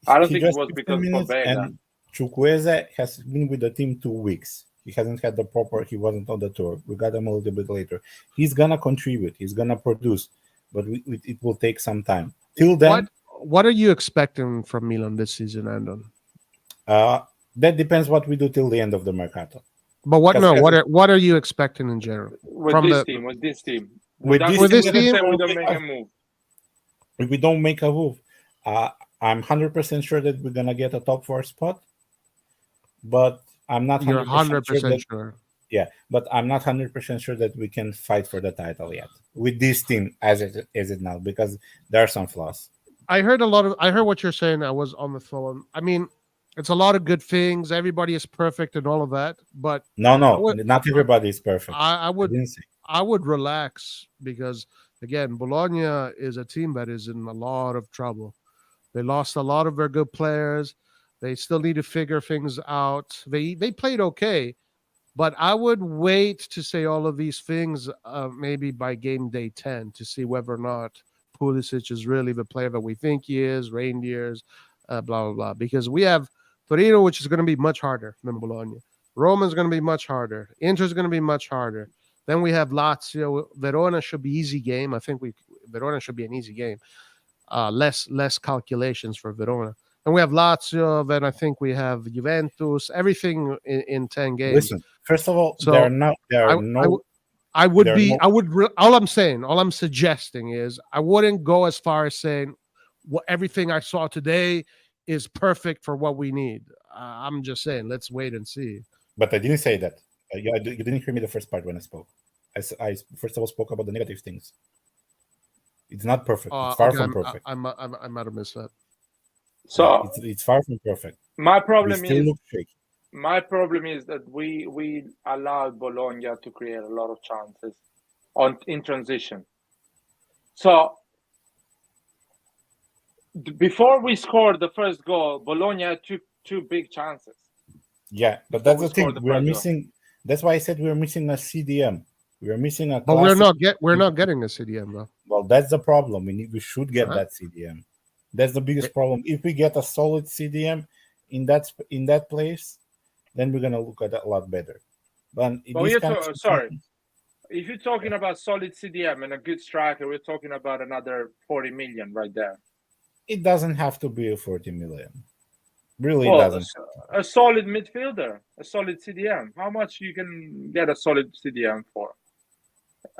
I don't think it was because Pobega. And Chukwueze has been with the team 2 weeks. He hasn't had he wasn't on the tour. We got him a little bit later. He's going to contribute. He's going to produce. But it will take some time. Till then. What are you expecting from Milan this season, Andon? That depends what we do till the end of the Mercato. But what are you expecting in general? With this team. With this team, we don't make a move. If we don't make a move, I'm 100% sure that we're going to get a top 4 spot. But I'm not 100% sure. Yeah, but I'm not 100% sure that we can fight for the title yet with this team as it now, because there are some flaws. I heard what you're saying. I was on the phone. I mean, it's a lot of good things. Everybody is perfect and all of that, but not everybody is perfect. I would relax because again, Bologna is a team that is in a lot of trouble. They lost a lot of their good players. They still need to figure things out. They played okay, but I would wait to say all of these things maybe by game day 10 to see whether or not Pulisic is really the player that we think he is, Rangers, blah, blah, blah. Because we have Torino, which is going to be much harder than Bologna. Roma is going to be much harder. Inter is going to be much harder. Then we have Lazio. Verona should be easy game. I think Verona should be an easy game. Less calculations for Verona. And we have Lazio. Then I think we have Juventus. Everything in 10 games. Listen, first of all, so all I'm suggesting is I wouldn't go as far as saying everything I saw today is perfect for what we need. I'm just saying, let's wait and see. But I didn't say that. You didn't hear me the first part when I spoke. I first of all spoke about the negative things. It's not perfect. It's far from perfect. I might have missed that. So it's far from perfect. My problem is that we allowed Bologna to create a lot of chances. in transition. So before we scored the first goal, Bologna had two big chances. Yeah, but that's the thing. We are missing. That's why I said we're missing a CDM. We are missing a. But we're not getting a CDM though. Well, that's the problem. We should get that CDM. That's the biggest problem. If we get a solid CDM in that place, then we're gonna look at it a lot better. But sorry, if you're talking about solid CDM and a good striker, we're talking about another 40 million right there. It doesn't have to be a 40 million. Really, it doesn't. A solid midfielder, a solid CDM. How much you can get a solid CDM for?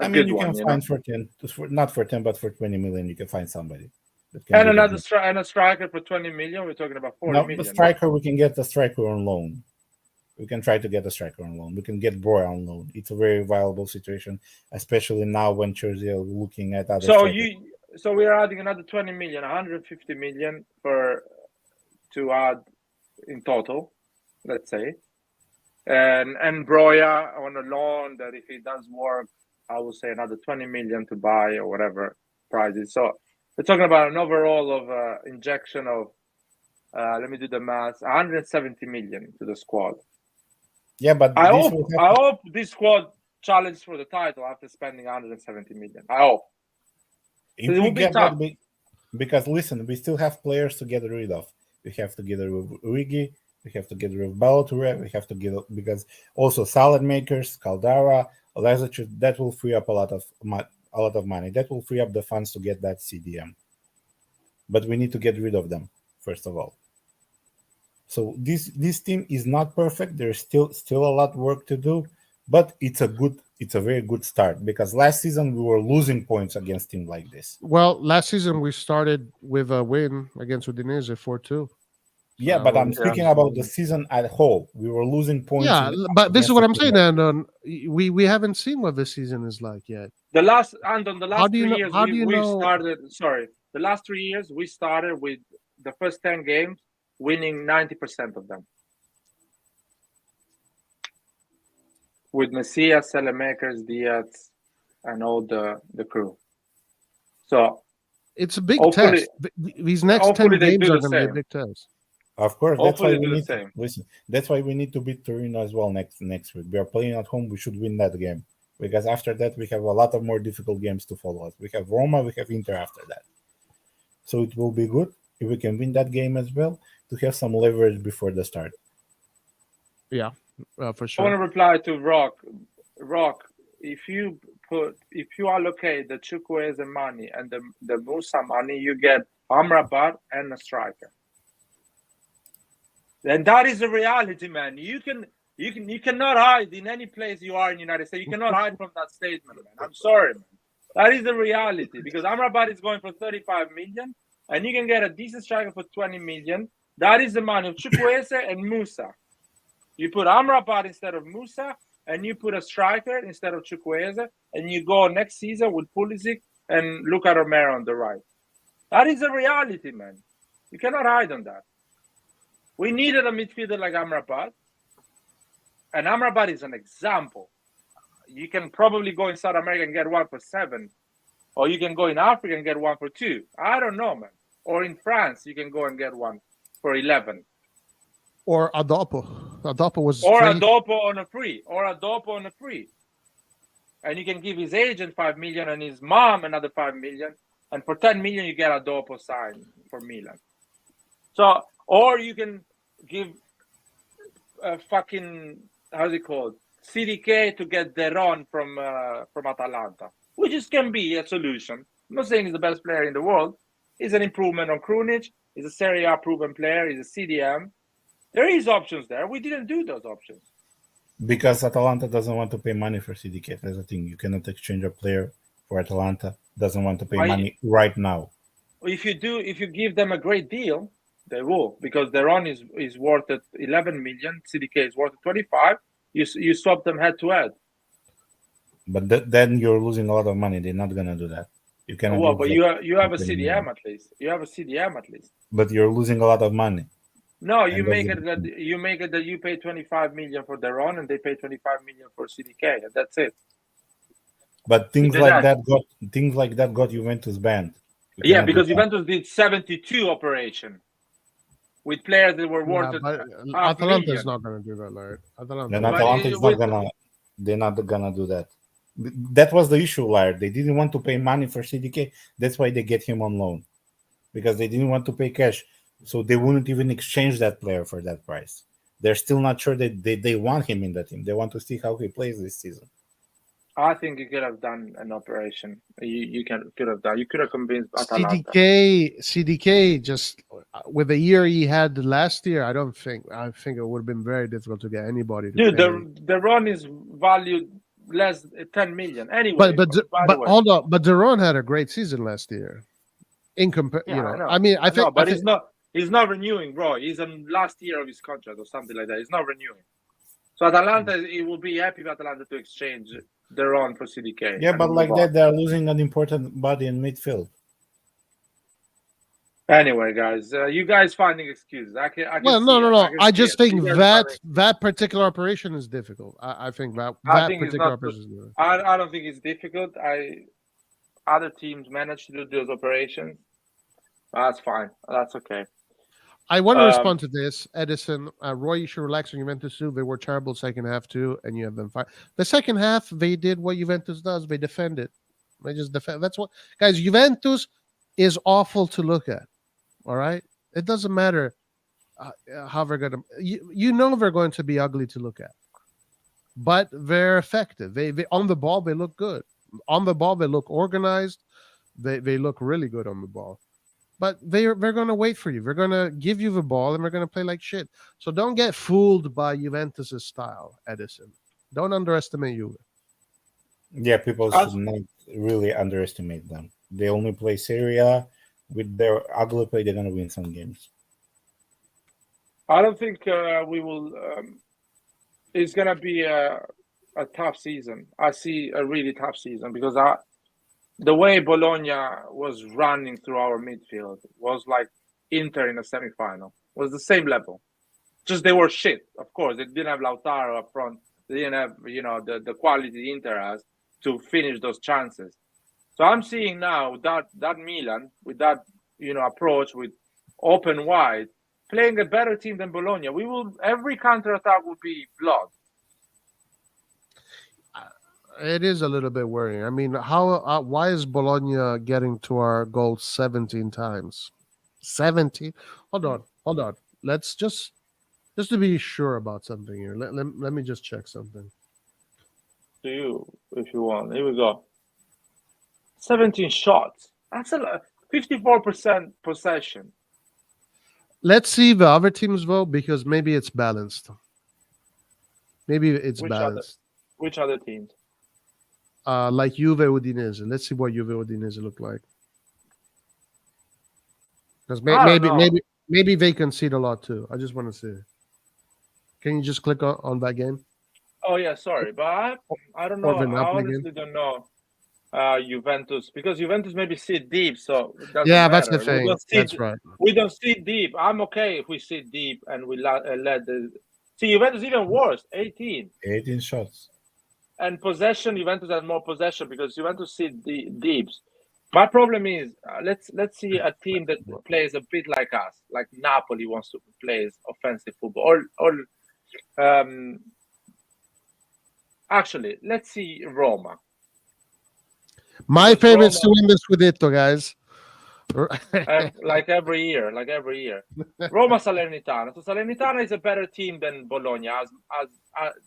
You can find for 10, not for 10, but for 20 million, you can find somebody. And another a striker for 20 million. We're talking about 40 million. The striker, we can get the striker on loan. We can try to get a striker on loan. We can get Broy on loan. It's a very viable situation, especially now when Chelsea are looking at other. So we are adding another 20 million, 150 million to add in total, let's say, and Broya on a loan that if it does work, I will say another 20 million to buy or whatever price is. So we're talking about an overall of injection of let me do the math, 170 million to the squad. Yeah, but I hope this squad challenges for the title after spending 170 million. I hope. If we get that, because listen, we still have players to get rid of. We have to get rid of Rigi. We have to get rid of Balotelli. We have to get because also salad makers, Caldara, Lazacic. That will free up a lot of money. That will free up the funds to get that CDM. But we need to get rid of them first of all. So this team is not perfect. There's still a lot of work to do, but it's a very good start because last season we were losing points against teams like this. Well, last season we started with a win against Udinese 4-2. Yeah, but I'm speaking about the season at whole. We were losing points. Yeah, but this is what I'm saying, and we haven't seen what the season is like yet. The last 3 years the last 3 years we started with the first 10 games winning 90% of them. With Messia, Selemakers, Diaz, and all the crew. So it's a big test. These next 10 games are going to be a big test. Of course, that's why we need to listen. That's why we need to beat Torino as well next week. We are playing at home. We should win that game because after that we have a lot of more difficult games to follow us. We have Roma, we have Inter after that. So it will be good if we can win that game as well to have some leverage before the start. Yeah, for sure. I want to reply to Rock. Rock, if you allocate the Chukwueze money and the Musa money, you get Amrabat and a striker. And that is the reality, man. You cannot hide in any place you are in the United States. You cannot hide from that statement, man. I'm sorry, man. That is the reality because Amrabat is going for 35 million, and you can get a decent striker for 20 million. That is the money of Chukwueze and Musa. You put Amrabat instead of Musa, and you put a striker instead of Chukwueze, and you go next season with Pulisic and Luka Romero on the right. That is the reality, man. You cannot hide on that. We needed a midfielder like Amrabat, and Amrabat is an example. You can probably go in South America and get one for 7, or you can go in Africa and get one for 2. I don't know, man. Or in France, you can go and get one for 11. Or Adopo. Adopo was or free. Adopo on a free. And you can give his agent 5 million and his mom another 5 million. And for 10 million, you get Adopo signed for Milan. So, or you can give a fucking, how's it called? CDK to get Deron from Atalanta, which can be a solution. I'm not saying he's the best player in the world. He's an improvement on Krunic. He's a Serie A proven player. He's a CDM. There is options there. We didn't do those options. Because Atalanta doesn't want to pay money for CDK. That's the thing. You cannot exchange a player for Atalanta. Doesn't want to pay money right now. If you give them a great deal, they will. Because Deron is worth 11 million. CDK is worth 25. You swap them head to head. But then you're losing a lot of money. They're not gonna do that. You cannot. Well, but you have a CDM at least. You have a CDM at least. But you're losing a lot of money. No, you make it that you pay 25 million for Deron and they pay 25 million for CDK, and that's it. But things like that got Juventus banned. Yeah, because Juventus did 72 operation with players that were worth but half Atalanta million. is not going to do that, Laird. Atalanta is not gonna. They're not gonna do that. That was the issue, Laird. They didn't want to pay money for CDK. That's why they get him on loan, because they didn't want to pay cash. So they wouldn't even exchange that player for that price. They're still not sure that they want him in the team. They want to see how he plays this season. I think you could have done an operation. You could have done. You could have convinced Atalanta. CDK just with the year he had last year, I think it would have been very difficult to get anybody to Dude, pay. the run is valued less 10 million anyway. But hold on, but Deron had a great season last year. He's not renewing, bro. He's in last year of his contract or something like that. He's not renewing. So Atalanta, it will be happy with Atalanta to exchange Deron for CDK. Yeah, but like that, they're losing an important body in midfield. Anyway, guys, you guys finding excuses. I can no. I just think that particular operation is difficult. I think that particular operation is difficult. I don't think it's difficult. Other teams manage to do those operations. That's fine. That's okay. I want to respond to this, Edison. Roy, you should relax on Juventus too. They were terrible second half too, and you have them fight. The second half, they did what Juventus does. They defended. They just defend. That's what, guys. Juventus is awful to look at. All right, it doesn't matter how they're going to. You know they're going to be ugly to look at, but they're effective. They on the ball they look good. On the ball they look organized. They look really good on the ball. But they're going to wait for you. They're going to give you the ball, and they're going to play like shit. So don't get fooled by Juventus' style, Edison. Don't underestimate Juve. Yeah, people should not really underestimate them. They only play Serie A. With their ugly play, they're going to win some games. I don't think we will. It's going to be a tough season. I see a really tough season because the way Bologna was running through our midfield was like Inter in a semifinal. Was the same level. Just they were shit. Of course, they didn't have Lautaro up front. They didn't have the quality Inter has to finish those chances. So I'm seeing now that Milan with that approach with open wide, playing a better team than Bologna. Every counter attack will be blood. It is a little bit worrying. I mean, why is Bologna getting to our goal 17 times? 17? Hold on. Let's just to be sure about something here. Let me just check something. To you, if you want. Here we go. 17 shots. That's a 54% possession. Let's see the other teams vote because maybe it's balanced. Maybe it's balanced. Which other teams? Like Juve Udinese. Let's see what Juve Udinese look like. Because maybe they concede a lot too. I just want to see. Can you just click on that game? Oh yeah, sorry, but I don't know. I honestly don't know. Juventus, because Juventus maybe sit deep, so that's the thing. That's right. We don't sit deep. I'm okay if we sit deep and we let the. See, Juventus even worse. 18 shots. And possession, Juventus has more possession because Juventus sit deep. My problem is let's see a team that plays a bit like us, like Napoli wants to play offensive football. Actually, let's see Roma. My favorite is to win the Scudetto, guys. like every year. Roma Salernitana. So Salernitana is a better team than Bologna. As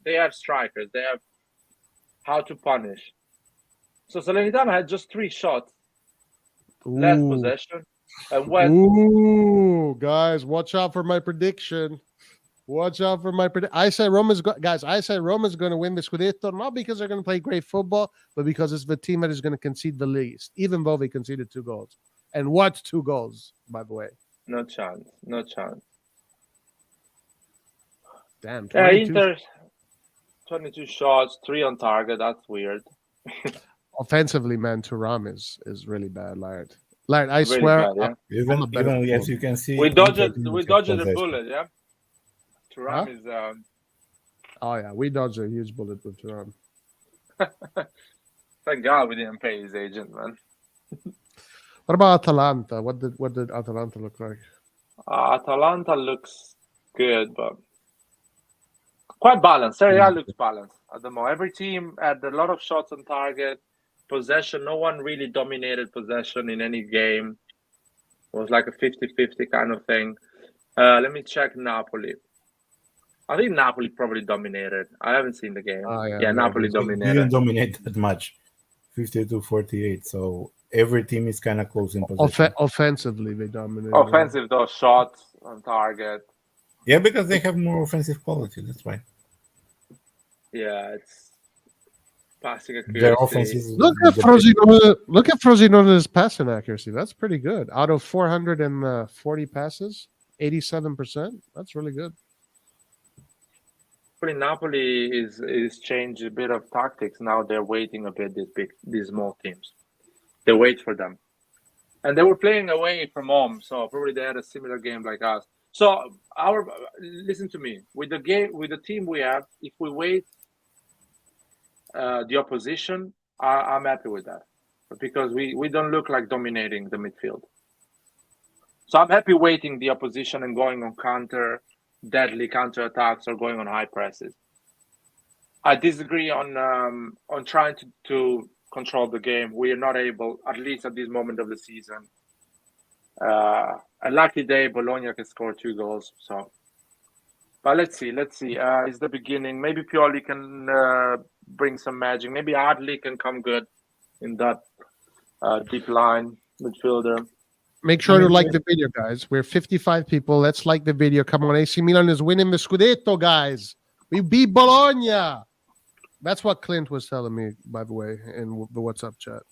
they have strikers, they have how to punish. So Salernitana had just 3 shots, less possession, and went. Guys, watch out for my prediction. Watch out for my prediction. I said Roma's going to win the Scudetto, not because they're going to play great football, but because it's the team that is going to concede the least, even though they conceded 2 goals. And what 2 goals, by the way? No chance. Damn. Inter, 22 shots, 3 on target. That's weird. Offensively, man, Thuram is really bad, Laird. I really swear. Bad, yeah? Even as you can see, we dodged a bullet, yeah. Thuram is. Oh yeah, we dodged a huge bullet with Thuram. Thank God we didn't pay his agent, man. What about Atalanta? What did Atalanta look like? Atalanta looks good, but quite balanced. Serie A looks balanced at the moment. Every team had a lot of shots on target, possession. No one really dominated possession in any game. It was like a 50-50 kind of thing. Let me check Napoli. I think Napoli probably dominated. I haven't seen the game. Yeah, Napoli dominated. Didn't dominate that much, 52-48. So every team is kind of close in possession. Offensively, they dominated. Offensive, those shots on target. Yeah, because they have more offensive quality. That's why. Yeah, it's passing accuracy. Their offense is Look at Frosino's passing accuracy. That's pretty good. Out of 440 passes, 87%. That's really good. Napoli is changed a bit of tactics. Now they're waiting a bit. These small teams, they wait for them, and they were playing away from home, so probably they had a similar game like us. So listen to me. With the team we have, if we wait the opposition, I'm happy with that, because we don't look like dominating the midfield. So I'm happy waiting the opposition and going on deadly counter attacks or going on high presses. I disagree on trying to control the game. We are not able, at least at this moment of the season. A lucky day, Bologna can score 2 goals. So, but let's see. It's the beginning. Maybe Pioli can bring some magic. Maybe Adli can come good in that deep line midfielder. Make sure to like the video, guys. We're 55 people. Let's like the video. Come on, AC Milan is winning the Scudetto, guys. We beat Bologna. That's what Clint was telling me, by the way, in the WhatsApp chat.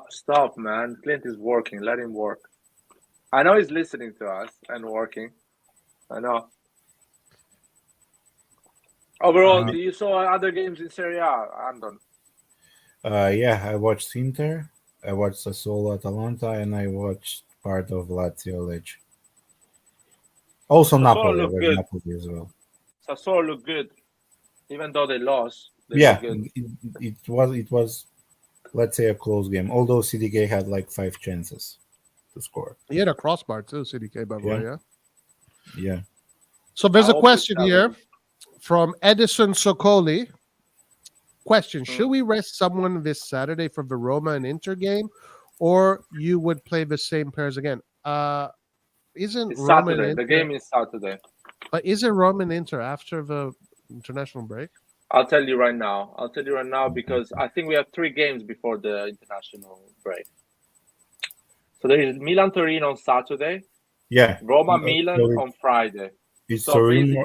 Stop, man. Clint is working. Let him work. I know he's listening to us and working. I know. Overall, do you saw other games in Serie A, Anton? Yeah, I watched Inter. I watched Sassuolo Atalanta, and I watched part of Lazio Lecce. Also Napoli as well. Sassuolo looked good, even though they lost. It was, let's say, a close game. Although CDK had like 5 chances to score. He had a crossbar too, CDK, by the way. Yeah. So there's a question here from Edison Sokoli. Question: should we rest someone this Saturday for the Roma and Inter game, or you would play the same pairs again? Isn't it's Roma Saturday? The game is Saturday. But isn't Roma and Inter after the international break? I'll tell you right now. Because I think we have 3 games before the international break. So there is Milan Torino on Saturday. Yeah. Roma Milan on Friday. It's Torino.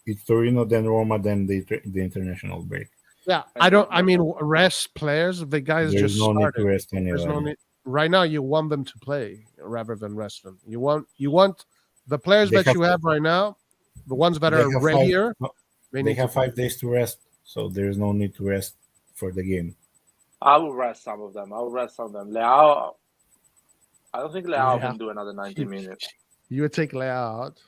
It's Torino, then Roma, then the international break. Yeah, rest players. The guys There's just no started. need to rest anyone. Right now, you want them to play rather than rest them. You want the players that you have right now, the ones that are readier. They have 5 days to rest, so there is no need to rest for the game. I will rest some of them. Leao, I don't think Leao can do another 90 minutes. You would take Leao out?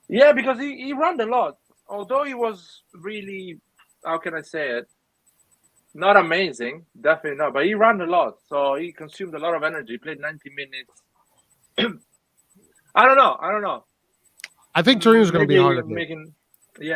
Yeah, because he ran a lot. Although he was really, how can I say it? Not amazing, definitely not. But he ran a lot, so he consumed a lot of energy. He played 90 minutes. I don't know. I think Torino's going to be harder.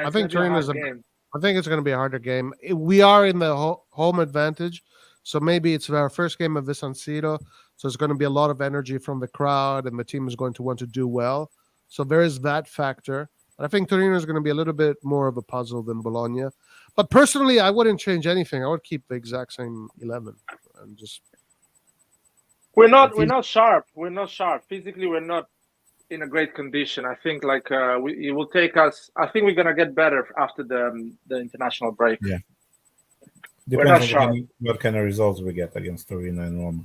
I think Torino's I think it's going to be a harder game. We are in the home advantage, so maybe it's our first game of the San Siro. So it's going to be a lot of energy from the crowd, and the team is going to want to do well. So there is that factor. I think Torino is going to be a little bit more of a puzzle than Bologna. But personally, I wouldn't change anything. I would keep the exact same 11 and just. We're not sharp. We're not sharp. Physically, we're not in a great condition. I think it will take us. I think we're gonna get better after the international break. Yeah. Depends on what kind of results we get against Torino and Roma.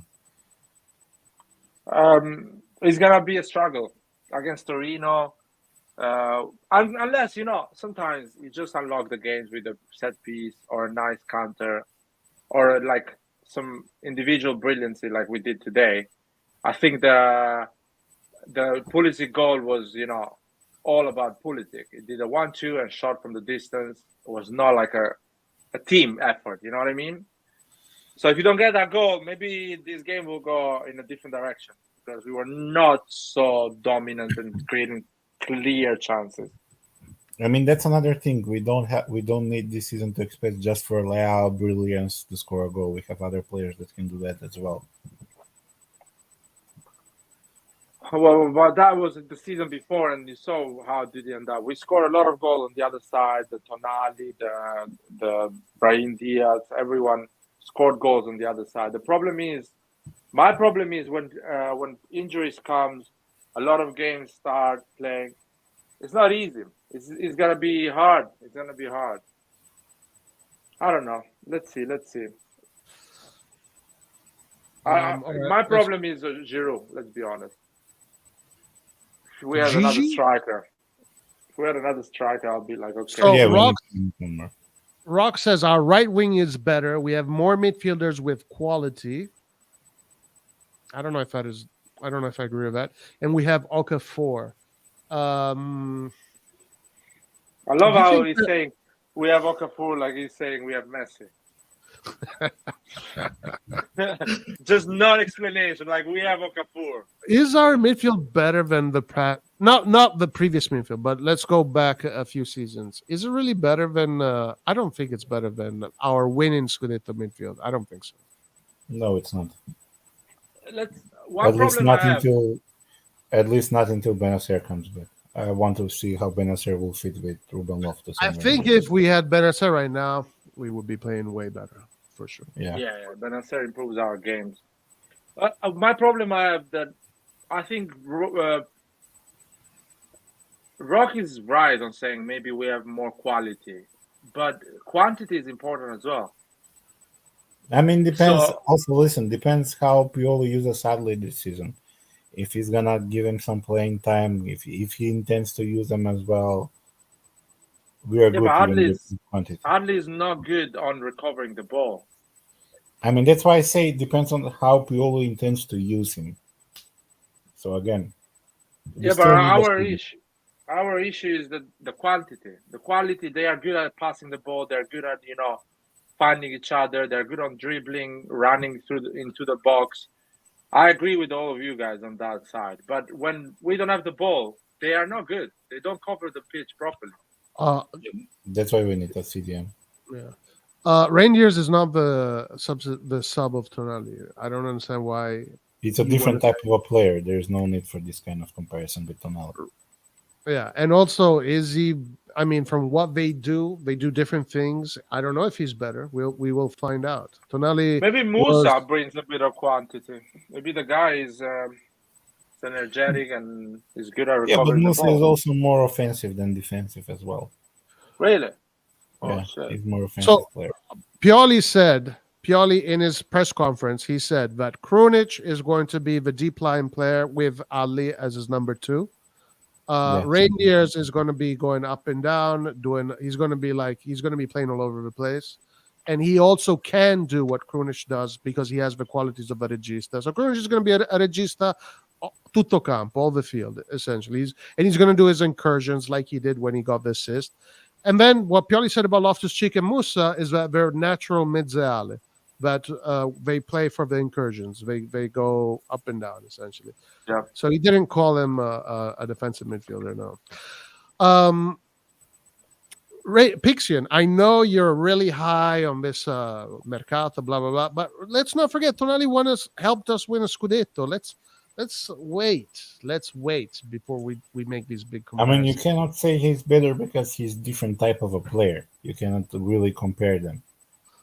It's gonna be a struggle against Torino. Unless, sometimes you just unlock the games with a set piece or a nice counter or like some individual brilliancy like we did today. I think the Pulisic goal was, all about Pulisic. It did a 1-2 and shot from the distance. It was not like a team effort. You know what I mean? So if you don't get that goal, maybe this game will go in a different direction because we were not so dominant and creating clear chances. I mean, that's another thing. We don't need this season to expect just for Leao brilliance to score a goal. We have other players that can do that as well. Well, but that was the season before, and you saw how did it end up. We scored a lot of goals on the other side. The Tonali, the Brahim Diaz, everyone scored goals on the other side. My problem is when injuries comes, a lot of games start playing. It's not easy. It's gonna be hard. It's gonna be hard. I don't know. Let's see. My problem is Giroud. Let's be honest. If we had another striker, I'll be like, okay. So Yeah, Rock says our right wing is better. We have more midfielders with quality. I don't know if I agree with that. And we have Okafor. I love how he's saying we have Okafor like he's saying we have Messi. Just not explanation. Like we have Okafor. Is our midfield better than not the previous midfield, but let's go back a few seasons. Is it really better than? I don't think it's better than our winning Scudetto midfield. I don't think so. No, it's not. At least not until Benacer comes back. I want to see how Benacer will fit with Ruben Loftus. I think if we had Benacer right now, we would be playing way better for sure. Yeah. Benacer improves our games. My problem I have that I think Rock is right on saying maybe we have more quality, but quantity is important as well. I mean, depends. Depends how Pioli uses Sadly this season. If he's gonna give him some playing time, if he intends to use them as well, we are good. Hadley is not good on recovering the ball. I mean, that's why I say it depends on how Pioli intends to use him. So again, but our issue is the quantity. The quality, they are good at passing the ball. They're good at finding each other. They're good on dribbling, running into the box. I agree with all of you guys on that side. But when we don't have the ball, they are not good. They don't cover the pitch properly. That's why we need a CDM. Yeah. Reindeers is not the sub of Tonali. I don't understand why. It's a different type of a player. There's no need for this kind of comparison with Tonali. Yeah, and also is he? I mean, from what they do different things. I don't know if he's better. We will find out. Tonali. Maybe Musa brings a bit of quantity. Maybe the guy is energetic and is good at recovering the ball. But Musa is also more offensive than defensive as well. Really? Yeah, he's more offensive player. Pioli in his press conference, he said that Krunic is going to be the deep line player with Ali as his number 2. Reindeers is going to be going up and down, he's going to be playing all over the place. And he also can do what Krunic does because he has the qualities of a regista. So Krunic is going to be a regista tutto campo, all the field, essentially. He's going to do his incursions like he did when he got the assist. And then what Pioli said about Loftus-Cheek and Musa is that they're natural mezzeale, that they play for the incursions. They go up and down, essentially. Yeah. So he didn't call him a defensive midfielder, no. Pixian, I know you're really high on this Mercato, blah, blah, blah, but let's not forget, Tonali helped us win a Scudetto. Let's wait before we make these big comparisons. I mean, you cannot say he's better because he's different type of a player. You cannot really compare them.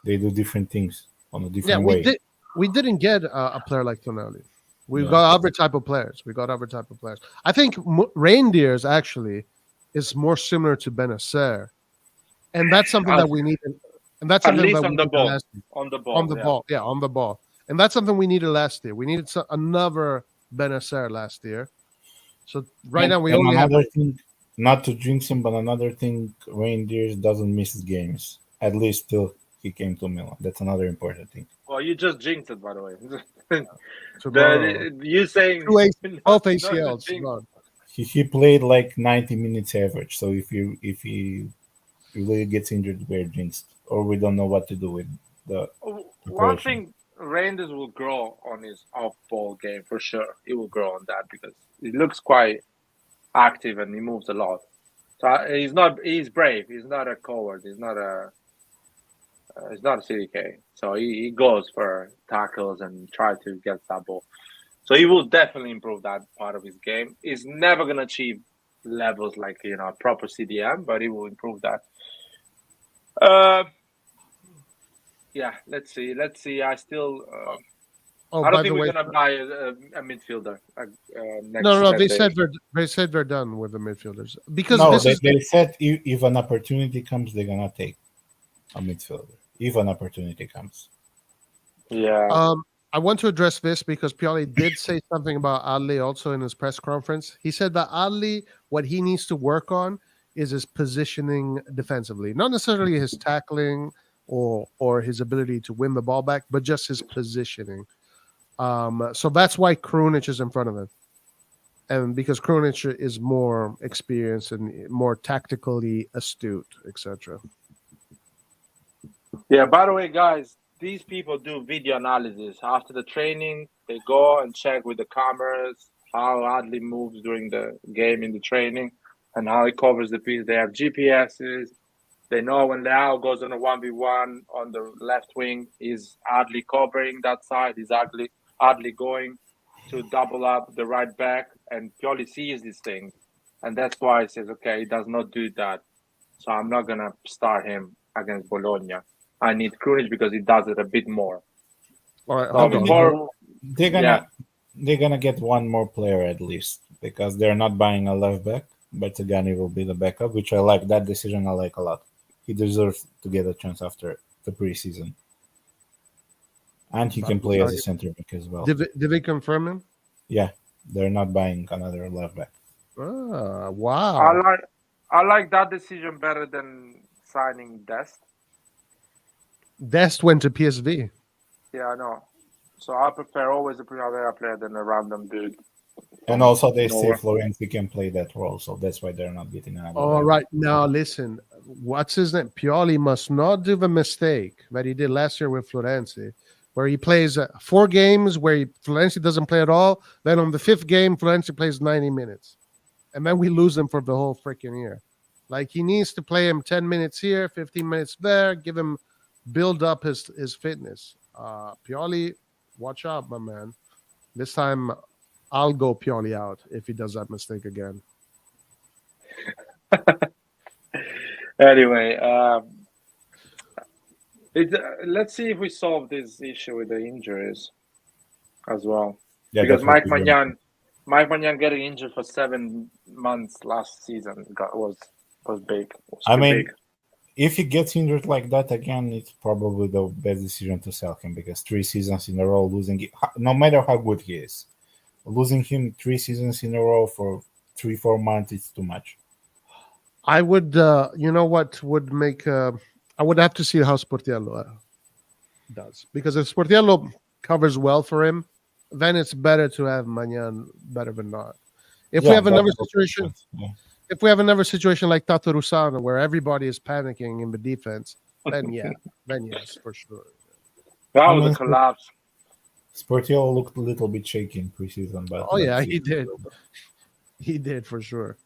They do different things on a different way. We didn't get a player like Tonali. We got other type of players. I think Reindeers actually is more similar to Benacer, and that's something that we need. And that's something that on the ball. And that's something we needed last year. We needed another Benacer last year. So now we only have. Thing, not to jinx him, but another thing, Reindeers doesn't miss games, at least till he came to Milan. That's another important thing. Well, you just jinxed it, by the way. You saying both ACLs. He played like 90 minutes average. So if he really gets injured, we're jinxed, or we don't know what to do with the One equation. thing, Rangers will grow on his off-ball game for sure. He will grow on that because he looks quite active and he moves a lot. So he's not. He's brave. He's not a coward. He's not a. He's not a CDK. So he goes for tackles and try to get that ball. So he will definitely improve that part of his game. He's never gonna achieve levels like a proper CDM, but he will improve that. Yeah, let's see. Let's see. I still. I don't by the think we're way, gonna buy a midfielder next no. 10 They days. said they're done with the midfielders because No, this is they said if an opportunity comes, they're gonna take a midfielder. If an opportunity comes. Yeah. I want to address this because Pioli did say something about Adli also in his press conference. He said that Adli, what he needs to work on is his positioning defensively, not necessarily his tackling or his ability to win the ball back, but just his positioning. So that's why Krunic is in front of him, and because Krunic is more experienced and more tactically astute, etc. Yeah. By the way, guys, these people do video analysis after the training. They go and check with the cameras how Adli moves during the game in the training and how he covers the piece. They have GPSs. They know when Leao goes on a 1v1 on the left wing, is Adli covering that side? Is Adli going to double up the right back? And Pioli sees these things. And that's why he says, okay, he does not do that. So I'm not going to start him against Bologna. I need Krunic because he does it a bit more. All right, So hold on. before, They're gonna get one more player at least because they're not buying a left back, but Tagani will be the backup, which I like. That decision I like a lot. He deserves to get a chance after the preseason, and he can play as a center back as well. Did they confirm him? Yeah, they're not buying another left back. Ah, wow. I like that decision better than signing Dest. Dest went to PSV. Yeah, I know. So I prefer always a Primavera player than a random dude. And also, they say nowhere. Florenzi can play that role, so that's why they're not getting another. All right, now listen. What's his name? Pioli must not do the mistake that he did last year with Florenzi, where he plays 4 games where Florenzi doesn't play at all. Then on the 5th game, Florenzi plays 90 minutes. And then we lose him for the whole freaking year. Like, he needs to play him 10 minutes here, 15 minutes there, build up his fitness. Pioli, watch out, my man. This time, I'll go Pioli out if he does that mistake again. Anyway, let's see if we solve this issue with the injuries as well. Yeah, because that's Mike Magnan getting injured for 7 months last season was big. Big. If he gets injured like that again, it's probably the best decision to sell him because 3 seasons in a row losing, no matter how good he is, losing him 3 seasons in a row for 3-4 months, it's too much. I would, you know what would make, I would have to see how Sportiello does. Because if Sportiello covers well for him, then it's better to have Magnan better than not. If we have another situation, if we have another situation like Tato Rusano where everybody is panicking in the defense, then yes, for sure. That was a collapse. Sportiello looked a little bit shaky in preseason, but he did. He did for sure.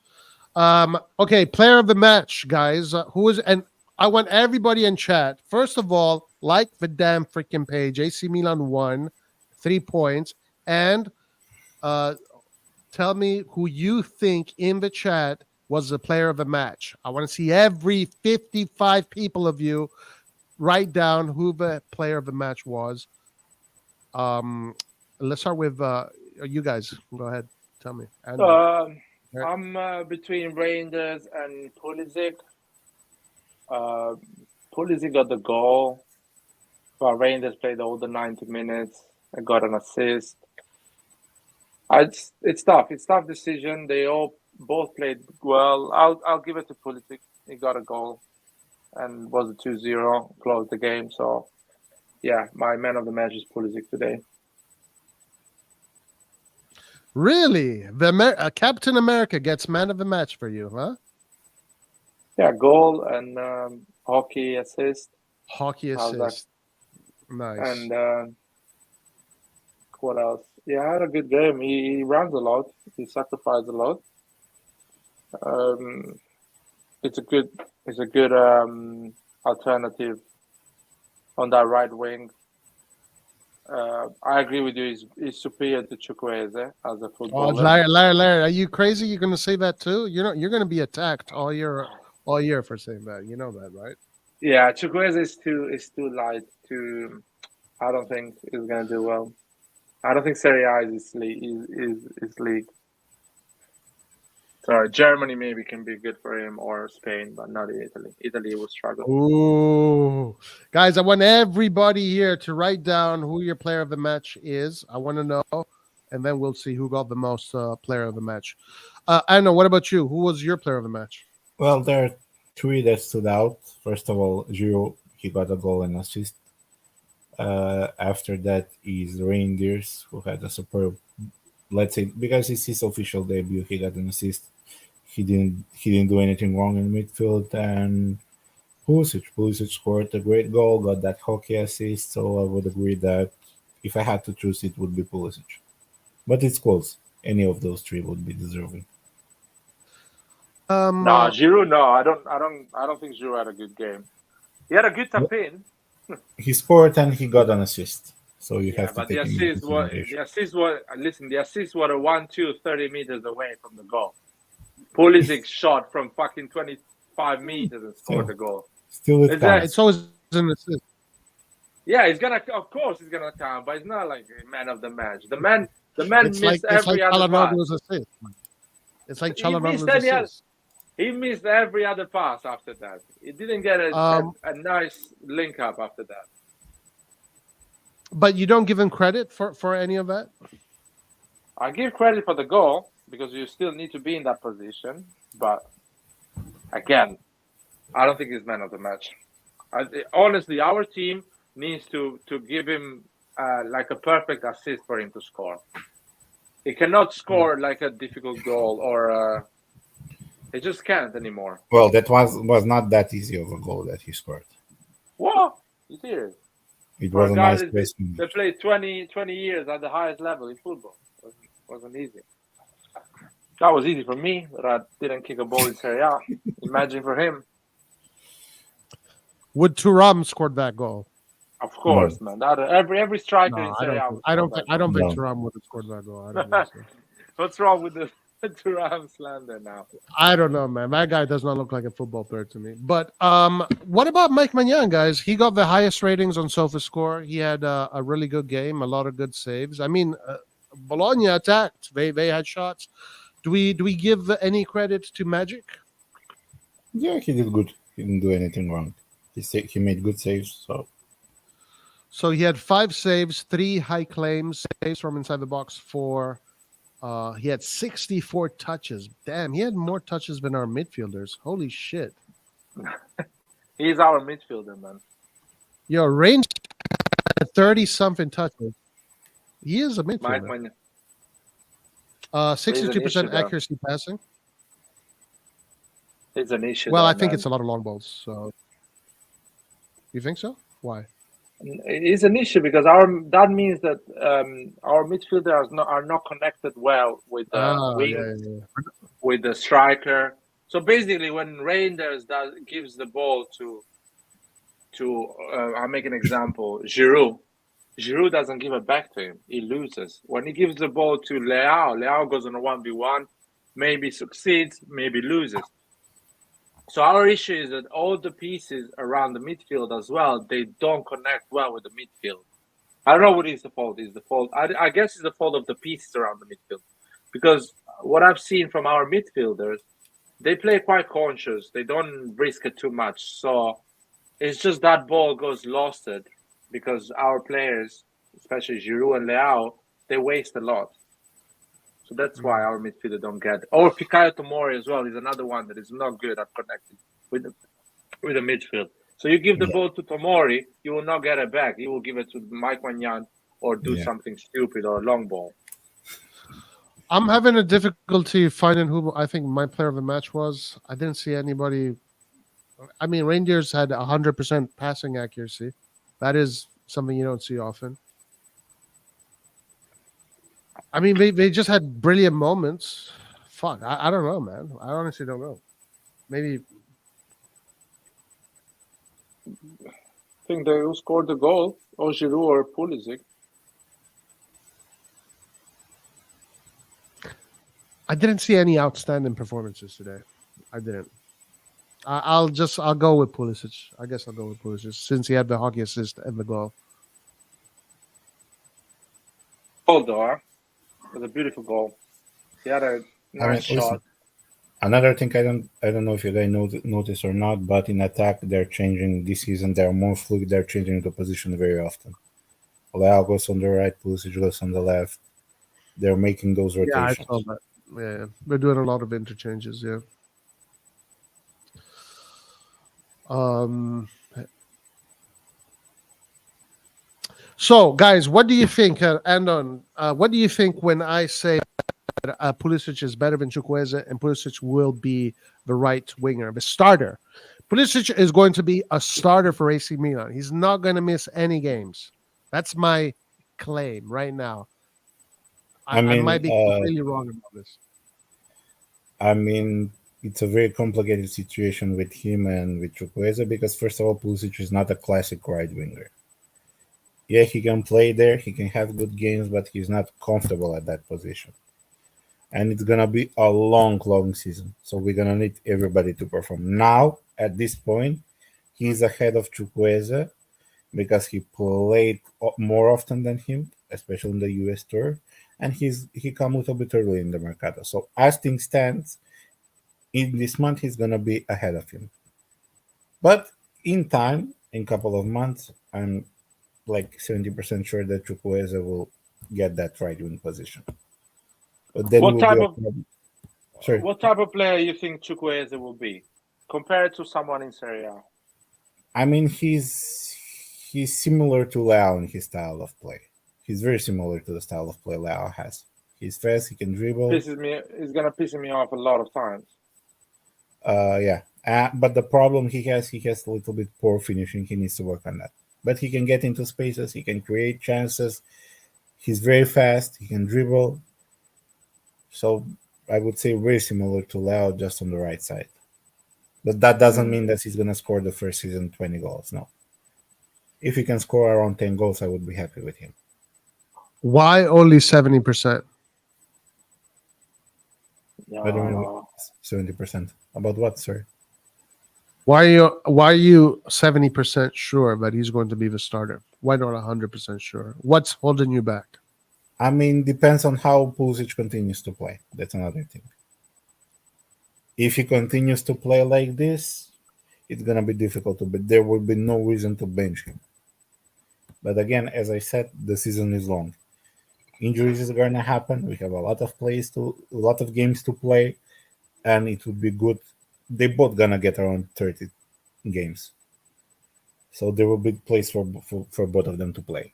Okay, player of the match, guys. And I want everybody in chat. First of all, like the damn freaking page. AC Milan won 3 points, and tell me who you think in the chat was the player of the match. I want to see every 55 people of you write down who the player of the match was. Let's start with you guys. Go ahead. Tell me. I'm between Rangers and Pulisic. Pulisic got the goal, but Rangers played all the 90 minutes and got an assist. It's tough. It's tough decision. They both played well. I'll give it to Pulisic. He got a goal and was a 2-0, closed the game. So, yeah, my man of the match is Pulisic today. Really? Captain America gets man of the match for you, huh? Yeah, goal and hockey assist. Hockey assist. Nice. And what else? Yeah, I had a good game. He runs a lot. He sacrifices a lot. Um, it's a good alternative on that right wing. I agree with you. He's superior to Chukwueze as a Oh, footballer. Larry, are you crazy? You're going to say that too? You're going to be attacked all year for saying that. You know that, right? Yeah, Chukwueze is too light. I don't think he's going to do well. I don't think Serie A is his league. Sorry, Germany maybe can be good for him, or Spain, but not Italy. Italy will struggle. Ooh, guys, I want everybody here to write down who your player of the match is. I want to know, and then we'll see who got the most player of the match. I know. What about you? Who was your player of the match? Well, there are three that stood out. First of all, Giroud, he got a goal and assist. After that is Reindeers, who had a superb, let's say, because it's his official debut, he got an assist. He didn't do anything wrong in midfield. And Pulisic scored a great goal, got that hockey assist. So I would agree that if I had to choose, it would be Pulisic. But it's close. Any of those three would be deserving. No, Giroud. No, I don't think Giroud had a good game. He had a good tap in. He scored and he got an assist. So you have to but take the assist was the assist was a 30 meters away from the goal. Pulisic shot from fucking 25 meters and scored the goal. Still, it's always an assist. Yeah, of course he's gonna count, but it's not like a man of the match. The man missed every other pass. Assist. It's like Çalhanoğlu's assist. He missed every other pass after that. He didn't get a nice link up after that. But you don't give him credit for any of that? I give credit for the goal because you still need to be in that position. But again, I don't think he's man of the match. Honestly, our team needs to give him like a perfect assist for him to score. He cannot score like a difficult goal or he just can't anymore. Well, that was not that easy of a goal that he scored. What? You did. It was a nice placement. They played 20 years at the highest level in football. It wasn't easy. That was easy for me, but I didn't kick a ball in Serie A. Imagine for him. Would Thuram scored that goal? Of course, man. Every striker in Serie A. I don't think Thuram would have scored that goal. I don't think so. What's wrong with the Thuram slander now? I don't know, man. That guy does not look like a football player to me. But what about Mike Maignan, guys? He got the highest ratings on SofaScore. He had a really good game, a lot of good saves. I mean, Bologna attacked. They had shots. Do we give any credit to Magic? Yeah, he did good. He didn't do anything wrong. He made good saves. So he had 5 saves, 3 high claims, saves from inside the box, 4. He had 64 touches. Damn, he had more touches than our midfielders. Holy shit. He's our midfielder, man. Yo, range 30-something touches. He is a midfielder. 62% accuracy passing. It's an issue. Well, I think it's a lot of long balls. So, you think so? Why? It's an issue because that means that our midfielders are not connected well with the with the striker. So basically, when Reinders gives the ball to I'll make an example, Giroud doesn't give it back to him. He loses. When he gives the ball to Leao goes on a 1v1, maybe succeeds, maybe loses. So our issue is that all the pieces around the midfield as well, they don't connect well with the midfield. I don't know what is the fault. I guess it's the fault of the pieces around the midfield. Because what I've seen from our midfielders, they play quite conscious. They don't risk it too much. So it's just that ball goes lost because our players, especially Giroud and Leao, they waste a lot. So that's why our midfielder don't get it. Or Fikayo Tomori as well is another one that is not good at connecting with the midfield. So you give the ball to Tomori, you will not get it back. You will give it to Mike Maignan or do something stupid or a long ball. I'm having a difficulty finding who I think my player of the match was. I didn't see anybody. I mean, Reindeers had 100% passing accuracy. That is something you don't see often. I mean, they just had brilliant moments. Fuck, I don't know, man. I honestly don't know. Maybe I think they who scored the goal, or Giroud or Pulisic. I didn't see any outstanding performances today. I didn't. I'll go with Pulisic. I guess I'll go with Pulisic since he had the hockey assist and the goal. Goal though, huh? It was a beautiful goal. He had a nice shot. Listen, another thing I don't know if you guys notice or not, but in attack they're changing this season. They're more fluid. They're changing the position very often. Leao goes on the right, Pulisic goes on the left. They're making those rotations. Yeah, I saw that. Yeah, they're doing a lot of interchanges. Yeah. So, guys, what do you think? Andon, what do you think when I say that Pulisic is better than Chukwueze and Pulisic will be the right winger, the starter? Pulisic is going to be a starter for AC Milan. He's not going to miss any games. That's my claim right now. I might be completely wrong about this. I mean, it's a very complicated situation with him and with Chukwueze because, first of all, Pulisic is not a classic right winger. Yeah, he can play there, he can have good games, but he's not comfortable at that position. And it's going to be a long, long season. So we're going to need everybody to perform. Now, at this point, he's ahead of Chukwueze because he played more often than him, especially in the US Tour. And he come a little bit early in the Mercato. So as things stands, in this month, he's going to be ahead of him. But in time, in a couple of months, I'm like 70% sure that Chukwueze will get that right wing position. But then what type of player you think Chukwueze will be compared to someone in Serie A? I mean, he's similar to Leao in his style of play. He's very similar to the style of play Leao has. He's fast, he can dribble. He's gonna piss me off a lot of times. Yeah. But the problem he has a little bit poor finishing. He needs to work on that. But he can get into spaces, he can create chances. He's very fast, he can dribble. So I would say very similar to Leao, just on the right side. But that doesn't mean that he's going to score the first season 20 goals. No. If he can score around 10 goals, I would be happy with him. Why only 70%? I don't know. 70%. About what, sir? Why are you 70% sure that he's going to be the starter? Why not 100% sure? What's holding you back? I mean, depends on how Pulisic continues to play. That's another thing. If he continues to play like this, it's going to be difficult but there will be no reason to bench him. But again, as I said, the season is long. Injuries is going to happen. We have a lot of games to play, and it would be good. They both going to get around 30 games. So there will be place for both of them to play.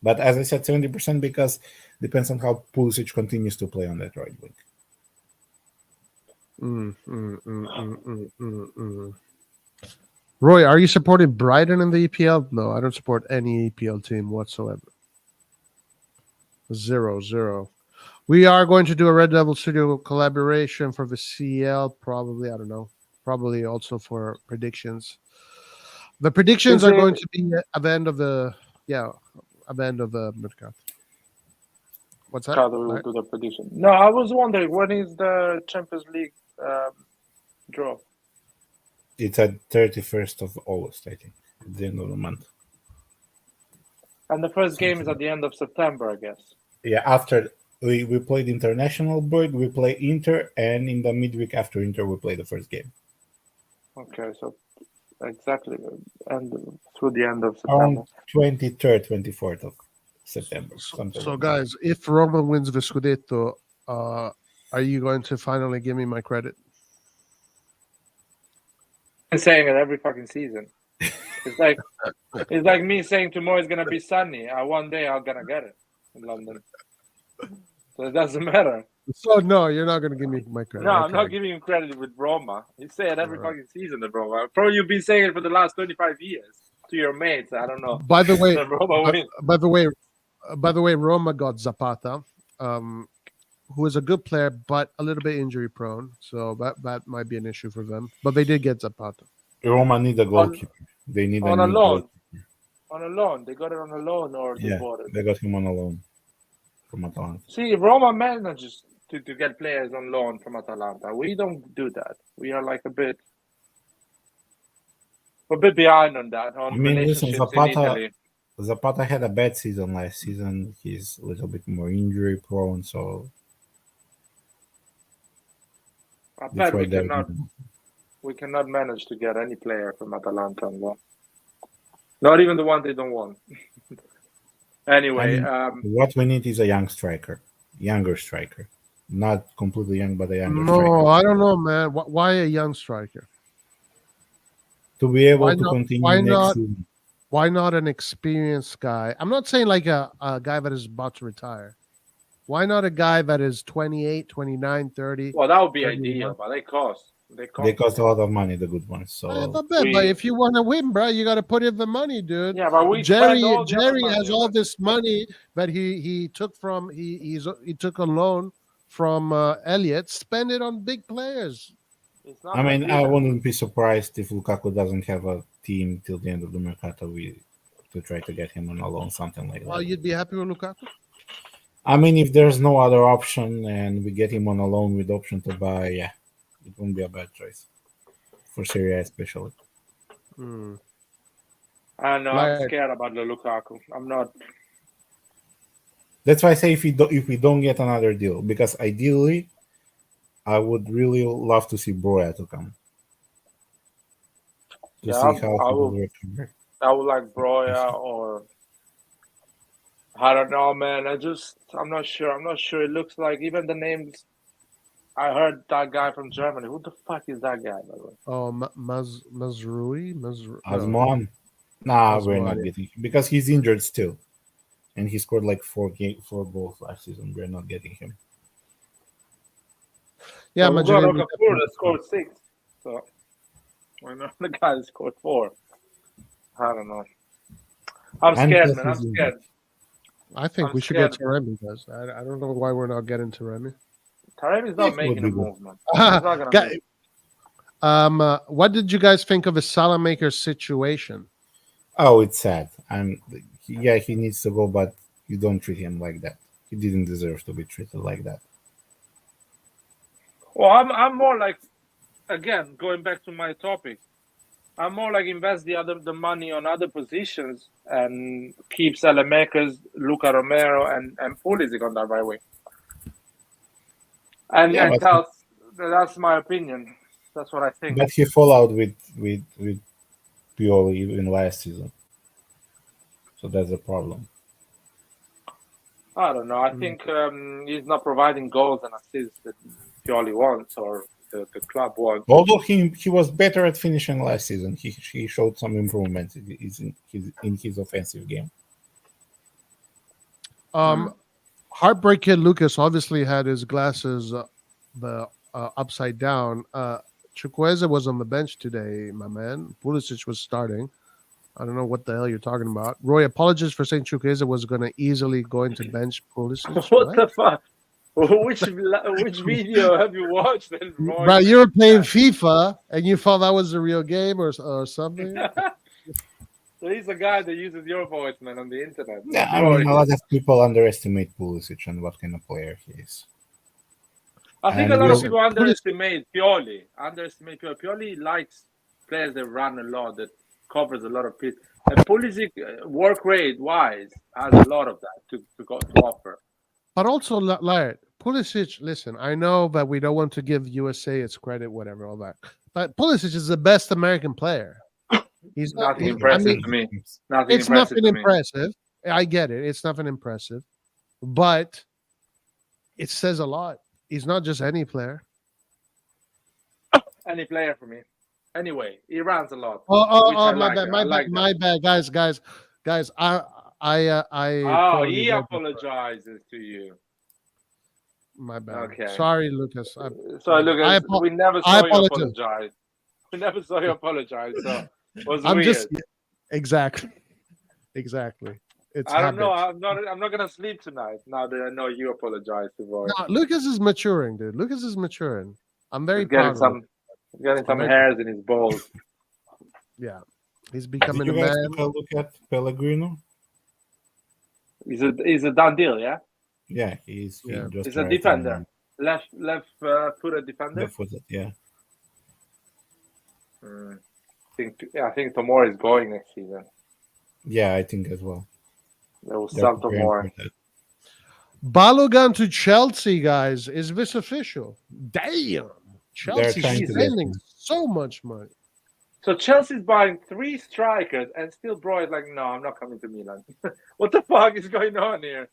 But as I said, 70% because depends on how Pulisic continues to play on that right wing. Roy, are you supporting Brighton in the EPL? No, I don't support any EPL team whatsoever. 0-0. We are going to do a Red Devil Studio collaboration for the CL, probably. I don't know. Probably also for predictions. The predictions are going to be at the end of the Mercato. What's that? We'll do the prediction. No, I was wondering, when is the Champions League draw? It's at 31st of August, I think, at the end of the month. And the first game is at the end of September, I guess. Yeah, after we played international break, we play Inter, and in the midweek after Inter, we play the first game. Okay, so exactly, and through the end of Around September. 23rd, 24th of September. So guys, if Roma wins the Scudetto, are you going to finally give me my credit? I'm saying it every fucking season. It's like me saying tomorrow is gonna be sunny. One day I'm gonna get it in London. So it doesn't matter. So no, you're not gonna give me my credit. No, I'm not giving you credit with Roma. You say it every fucking season, the Roma. Probably you've been saying it for the last 25 years. to your mates. I don't know. By the way, Then Roma wins. by the way, Roma got Zapata, who is a good player, but a little bit injury prone. So that might be an issue for them. But they did get Zapata. Roma need a goalkeeper. They need on a a new loan. goalkeeper. On a loan. They got it on a loan, or they bought it. They got him on a loan from Atalanta. See, Roma manages to get players on loan from Atalanta. We don't do that. We are like a bit behind on that. On listen, relationships in Italy. Zapata had a bad season last season. He's a little bit more injury prone, so I bet we cannot manage to get any player from Atalanta on loan. Not even the one they don't want. Anyway, what we need is a younger striker, not completely young, but a younger striker. No, I don't know, man. Why a young striker? To be able to continue next season. Why not an experienced guy? I'm not saying like a guy that is about to retire. Why not a guy that is 28, 29, 30? Well, that would be ideal, but they cost. They cost a lot of money, the good ones. So but if you want to win, bro, you got to put in the money, dude. Yeah, but Jerry has all this money that he took from he took a loan from Elliott. Spend it on big players. I mean, I wouldn't be surprised if Lukaku doesn't have a team till the end of the Mercato to try to get him on a loan, something like that. Well, you'd be happy with Lukaku? I mean, if there's no other option and we get him on a loan with option to buy, yeah, it wouldn't be a bad choice for Serie A especially. I know, I'm scared about the Lukaku. I'm not. That's why I say if we don't get another deal, because ideally, I would really love to see Broya to come. See how he will recover. I would like Broya, or I don't know, man. I'm not sure. I'm not sure. It looks like even the names. I heard that guy from Germany. Who the fuck is that guy, by the way? Oh, Mazrui? Azmoun? Nah, we're not getting him because he's injured still. And he scored like 4 goals last season. We're not getting him. Yeah, we got Okafor that scored 6. So we're not the guy that scored 4. I don't know. I'm scared, man. I'm scared. I think we should get Taremi, guys. I don't know why we're not getting Taremi. Taremi's not making a movement. What did you guys think of a Salamaker situation? Oh, it's sad. He needs to go, but you don't treat him like that. He didn't deserve to be treated like that. Well, I'm more like, again, going back to my topic, I'm more like invest the money on other positions and keep Salamakers, Luca Romero, and Pulisic on that right wing. And that's my opinion. That's what I think. But he fell out with Pioli even last season, so that's a problem. I don't know. I think he's not providing goals and assists that Pioli wants or the club wants. Although he was better at finishing last season, he showed some improvements in his offensive game. Heartbreak Kid Lucas obviously had his glasses upside down. Chukwueze was on the bench today, my man. Pulisic was starting. I don't know what the hell you're talking about. Roy, apologies for saying Chukwueze was going to easily go into bench Pulisic. What the fuck? Which video have you watched? Then, Roy? Bro, you were playing FIFA and you thought that was a real game or something? So he's a guy that uses your voice, man, on the internet. Yeah, I mean, a lot of people underestimate Pulisic and what kind of player he is. I think a lot of people underestimate Pioli. Pioli likes players that run a lot, that covers a lot of people. And Pulisic, work rate wise, has a lot of that to offer. But also, like Pulisic, listen, I know that we don't want to give USA its credit, whatever, all that. But Pulisic is the best American player. He's nothing impressive to me. It's nothing impressive. I get it. It's nothing impressive. But it says a lot. He's not just any player. Any player for me. Anyway, he runs a lot. My bad, guys. He apologizes to you. My bad. Okay. Sorry, Lucas. Sorry, Lucas. We never saw you apologize. We never saw you apologize. So it was weird. Exactly. Exactly. It's I don't know. habits. I'm not gonna sleep tonight. Now that I know you apologize to Roy. No, Lucas is maturing, dude. Lucas is maturing. I'm very He's getting proud of him. I'm some very proud. hairs in his balls. Yeah. He's Did becoming a you guys man. take a look at Pellegrino? He's a done deal, yeah. Yeah, he Yeah. just He's a arrived defender, on left footed defender. left footed. Yeah, Mm. I think Tomori is going next season. yeah, I think as well. They will They're sell preparing for Tomori. that. Balogun to Chelsea, guys. Is this official? Damn. They're Chelsea trying to get spending him. so much money. So Chelsea's buying 3 strikers, and still Bro is like, no, I'm not coming to Milan. What the fuck is going on here?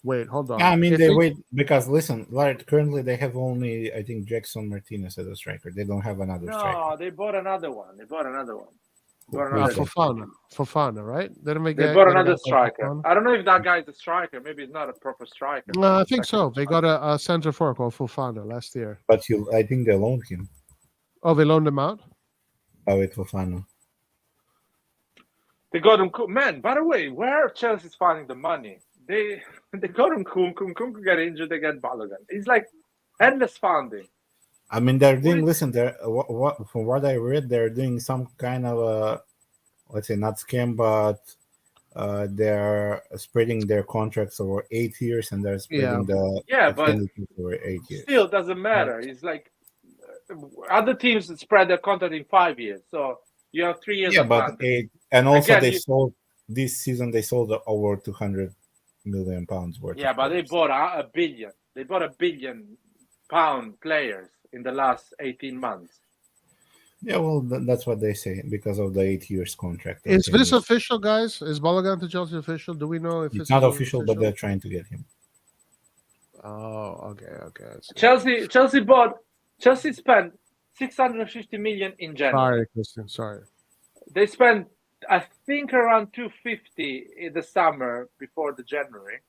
Wait, hold on. I mean, If they we- wait because listen, like currently they have only I think Jackson Martinez as a striker. They don't have another striker. No, they bought another one. Bought another Fofana, right? Didn't we They get bought get a another guy striker. called Fofana? I don't know if that guy is a striker. Maybe he's not a proper striker. No, I think so. They got a center forward called Fofana last year. But I think they loaned him. Oh, they loaned him out? Oh, it Fofana. They got him. Man, by the way, where Chelsea's finding the money? They got him. Kunku get injured. They get Balogun. It's like endless funding. I mean, they're doing. Listen, they're from what I read, they're doing some kind of a, let's say, not scam, but they're spreading their contracts over 8 years, and they're spreading the but expenditures over 8 years. Still doesn't matter. It's like other teams spread their contract in 5 years, so you have 3 years. Yeah, of but funding. and also Again, sold this season. They sold over 200 million pounds worth. Yeah, but they bought a billion. They bought £1 billion players in the last 18 months. Yeah, well, that's what they say because of the 8 years contract. Is this official, guys? Is Balogun to Chelsea official? Do we know if it's not official, but they're trying to get him. Oh, okay. Chelsea spent 650 million in January. Sorry, Christian. Sorry. They spent, I think, around 250 in the summer before the January.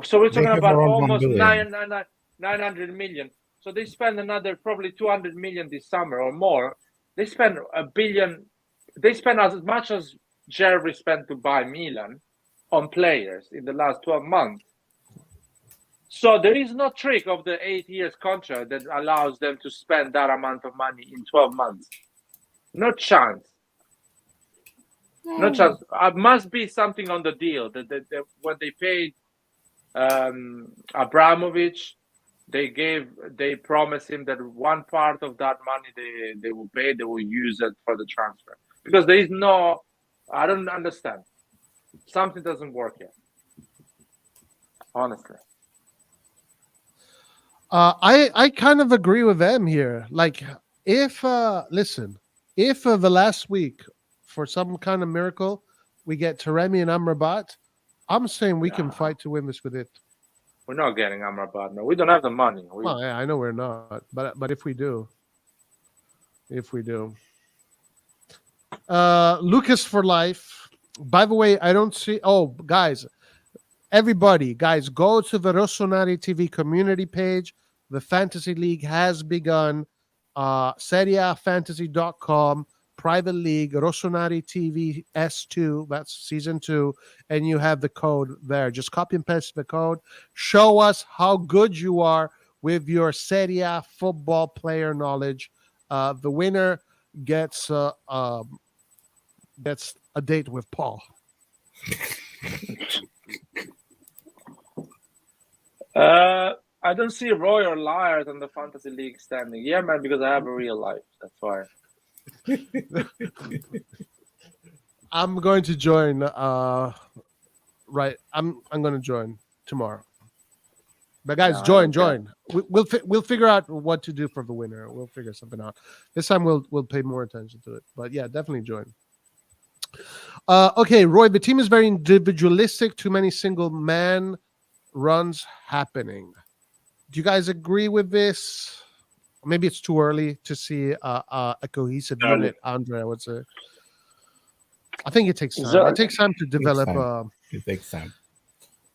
So we're talking about almost 900 million. So they spend another probably 200 million this summer or more. They spend $1 billion. They spend as much as Jerry spent to buy Milan on players in the last 12 months. So there is no trick of the 8 years contract that allows them to spend that amount of money in 12 months. No chance. No chance. Must be something on the deal that when they paid Abramovich, they promised him that one part of that money they will pay, they will use it for the transfer. Because there is no, I don't understand. Something doesn't work here. Honestly. I kind of agree with them here. Like, if the last week, for some kind of miracle, we get Taremi and Amrabat, I'm saying we can fight to win this with it. We're not getting Amrabat. No, we don't have the money. Well, yeah, I know we're not, but if we do, Lucas for life. By the way, I don't see. Oh, guys, everybody, go to the RossonARI TV community page. The Fantasy League has begun. SerieAFantasy.com, private league, RossonARI TV S2, that's season 2, and you have the code there. Just copy and paste the code. Show us how good you are with your Serie A football player knowledge. The winner gets a date with Paul. I don't see Roy or Liars on the Fantasy League standing. Yeah, man, because I have a real life. That's why. I'm going to join. Right, I'm going to join tomorrow. But guys, join. We'll figure out what to do for the winner. We'll figure something out. This time we'll pay more attention to it. But yeah, definitely join. Okay, Roy. The team is very individualistic. Too many single man runs happening. Do you guys agree with this? Maybe it's too early to see a cohesive unit, Andre, I would say. I think it takes time. It takes time to develop. It takes time.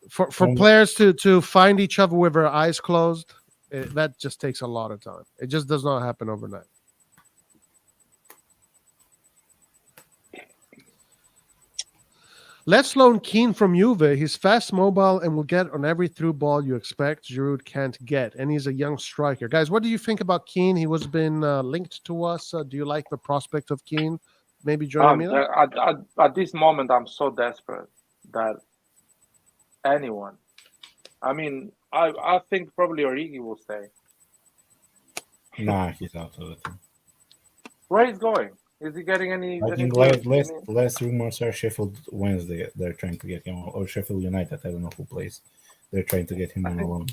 For players to find each other with their eyes closed, that just takes a lot of time. It just does not happen overnight. Let's loan Keane from Juve. He's fast, mobile, and will get on every through ball you expect Giroud can't get. And he's a young striker. Guys, what do you think about Keane? He was been linked to us. Do you like the prospect of Keane maybe joining Milan? At this moment, I'm so desperate that anyone. I mean, I think probably Origi will stay. Nah, he's out of it. Where he's going? Is he getting any? I any think deals? last rumors are Sheffield Wednesday. They're trying to get him, or Sheffield United. I don't know who plays. They're trying to get him on a loan.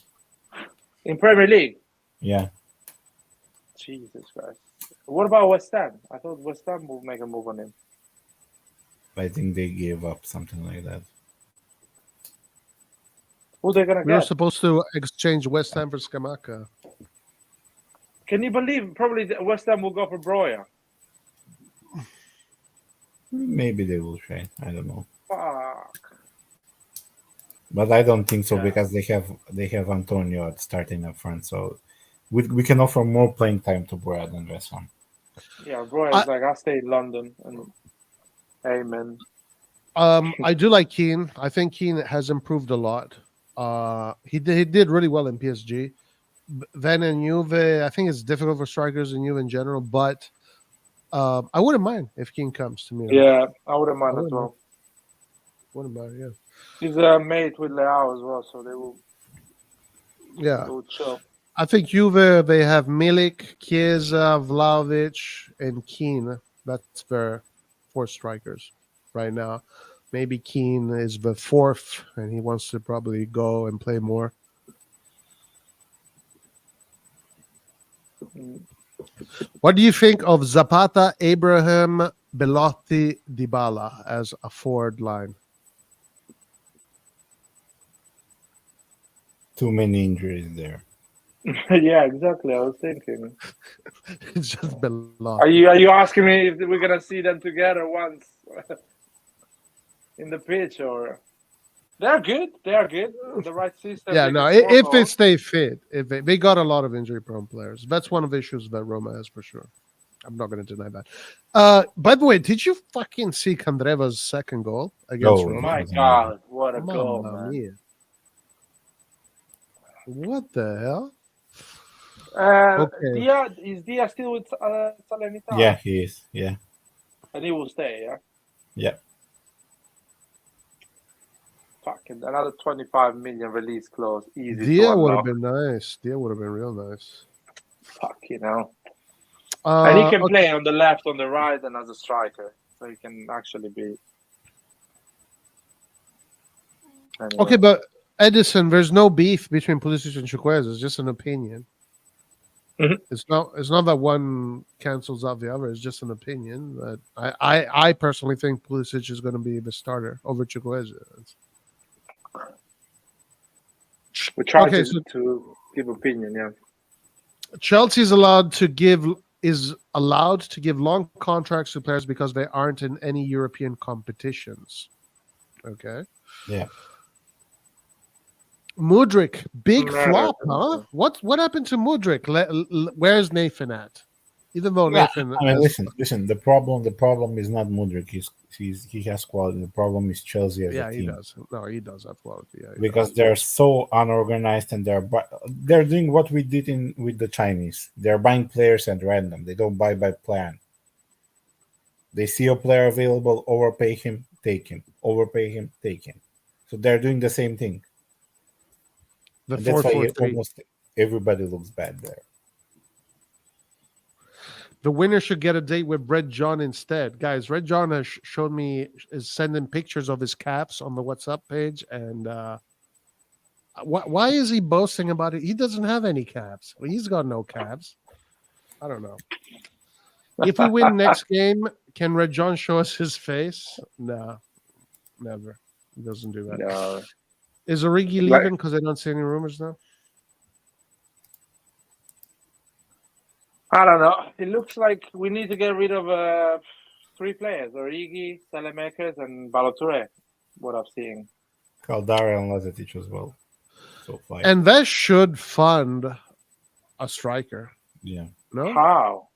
In Premier League? Yeah. Jesus Christ. What about West Ham? I thought West Ham would make a move on him. I think they gave up something like that. Who they gonna We were get? supposed to exchange West Ham for Scamacca. Can you believe? Probably West Ham will go for Broya. Maybe they will try. I don't know. Fuck. But I don't think so Yeah. because they have Antonio starting up front. So we can offer more playing time to Broya than West Ham. Yeah, Broya is like, I stay in London and amen. I do like Keane. I think Keane has improved a lot. He did really well in PSG. Then in Juve, I think it's difficult for strikers in Juve in general, but I wouldn't mind if Keane comes to me. Yeah, I wouldn't mind as well. Wouldn't mind, yeah. He's a mate with Leao as well, so they will chill. I think Juve, they have Milik, Chiesa, Vlahovic, and Keane. That's their 4 strikers right now. Maybe Keane is the 4th, and he wants to probably go and play more. What do you think of Zapata, Abraham, Belotti, Dybala as a forward line? Too many injuries there. Yeah, exactly. I was thinking. It's just Belotti. Are you asking me if we're gonna see them together once in the pitch, or they're good? They are good. In the right system. Yeah, they no. can score If they goals. stay fit, if they got a lot of injury-prone players, that's one of the issues that Roma has for sure. I'm not going to deny that. By the way, did you fucking see Candreva's second goal against Roma? My God, what a goal, Mamma man! mia. What the hell? Okay. Is Dia still with Salernitana? Yeah, he is. Yeah. And he will stay, yeah? Yeah. Fucking another 25 million release clause. Easy. Dia would have been nice. Dia would have been real nice. Fuck, and he can play on the left, on the right, and as a striker. So he can actually be. Anyway. Okay, but Edison, there's no beef between Pulisic and Chukwueze. It's just an opinion. Mm-hmm. It's not that one cancels out the other. It's just an opinion. That I personally think Pulisic is going to be the starter over Chukwueze. We try to give opinion, yeah. Chelsea is allowed to give long contracts to players because they aren't in any European competitions. Okay. Yeah. Mudryk, big flop, huh? What happened to Mudryk? Where's Nathan at? Even though Nathan, listen. The problem is not Mudryk. He has quality. The problem is Chelsea as a team. He does. No, he does have quality. Yeah, because they're so unorganized and they're doing what we did with the Chinese. They're buying players at random. They don't buy by plan. They see a player available, overpay him, take him. Overpay him, take him. So they're doing the same thing. That's why almost everybody looks bad there. The winner should get a date with Red John instead. Guys, Red John has is sending pictures of his caps on the WhatsApp page. And why is he boasting about it? He doesn't have any caps. Well, he's got no caps. I don't know. If we win next game, can Red John show us his face? No, never. He doesn't do that. No. Is Origi leaving because I don't see any rumors now? I don't know. It looks like we need to get rid of 3 players: Origi, Saelemaekers, and Balotore. What I'm seeing. Caldara and Lazetic as well. So 5. And that should fund a striker. Yeah. No? How?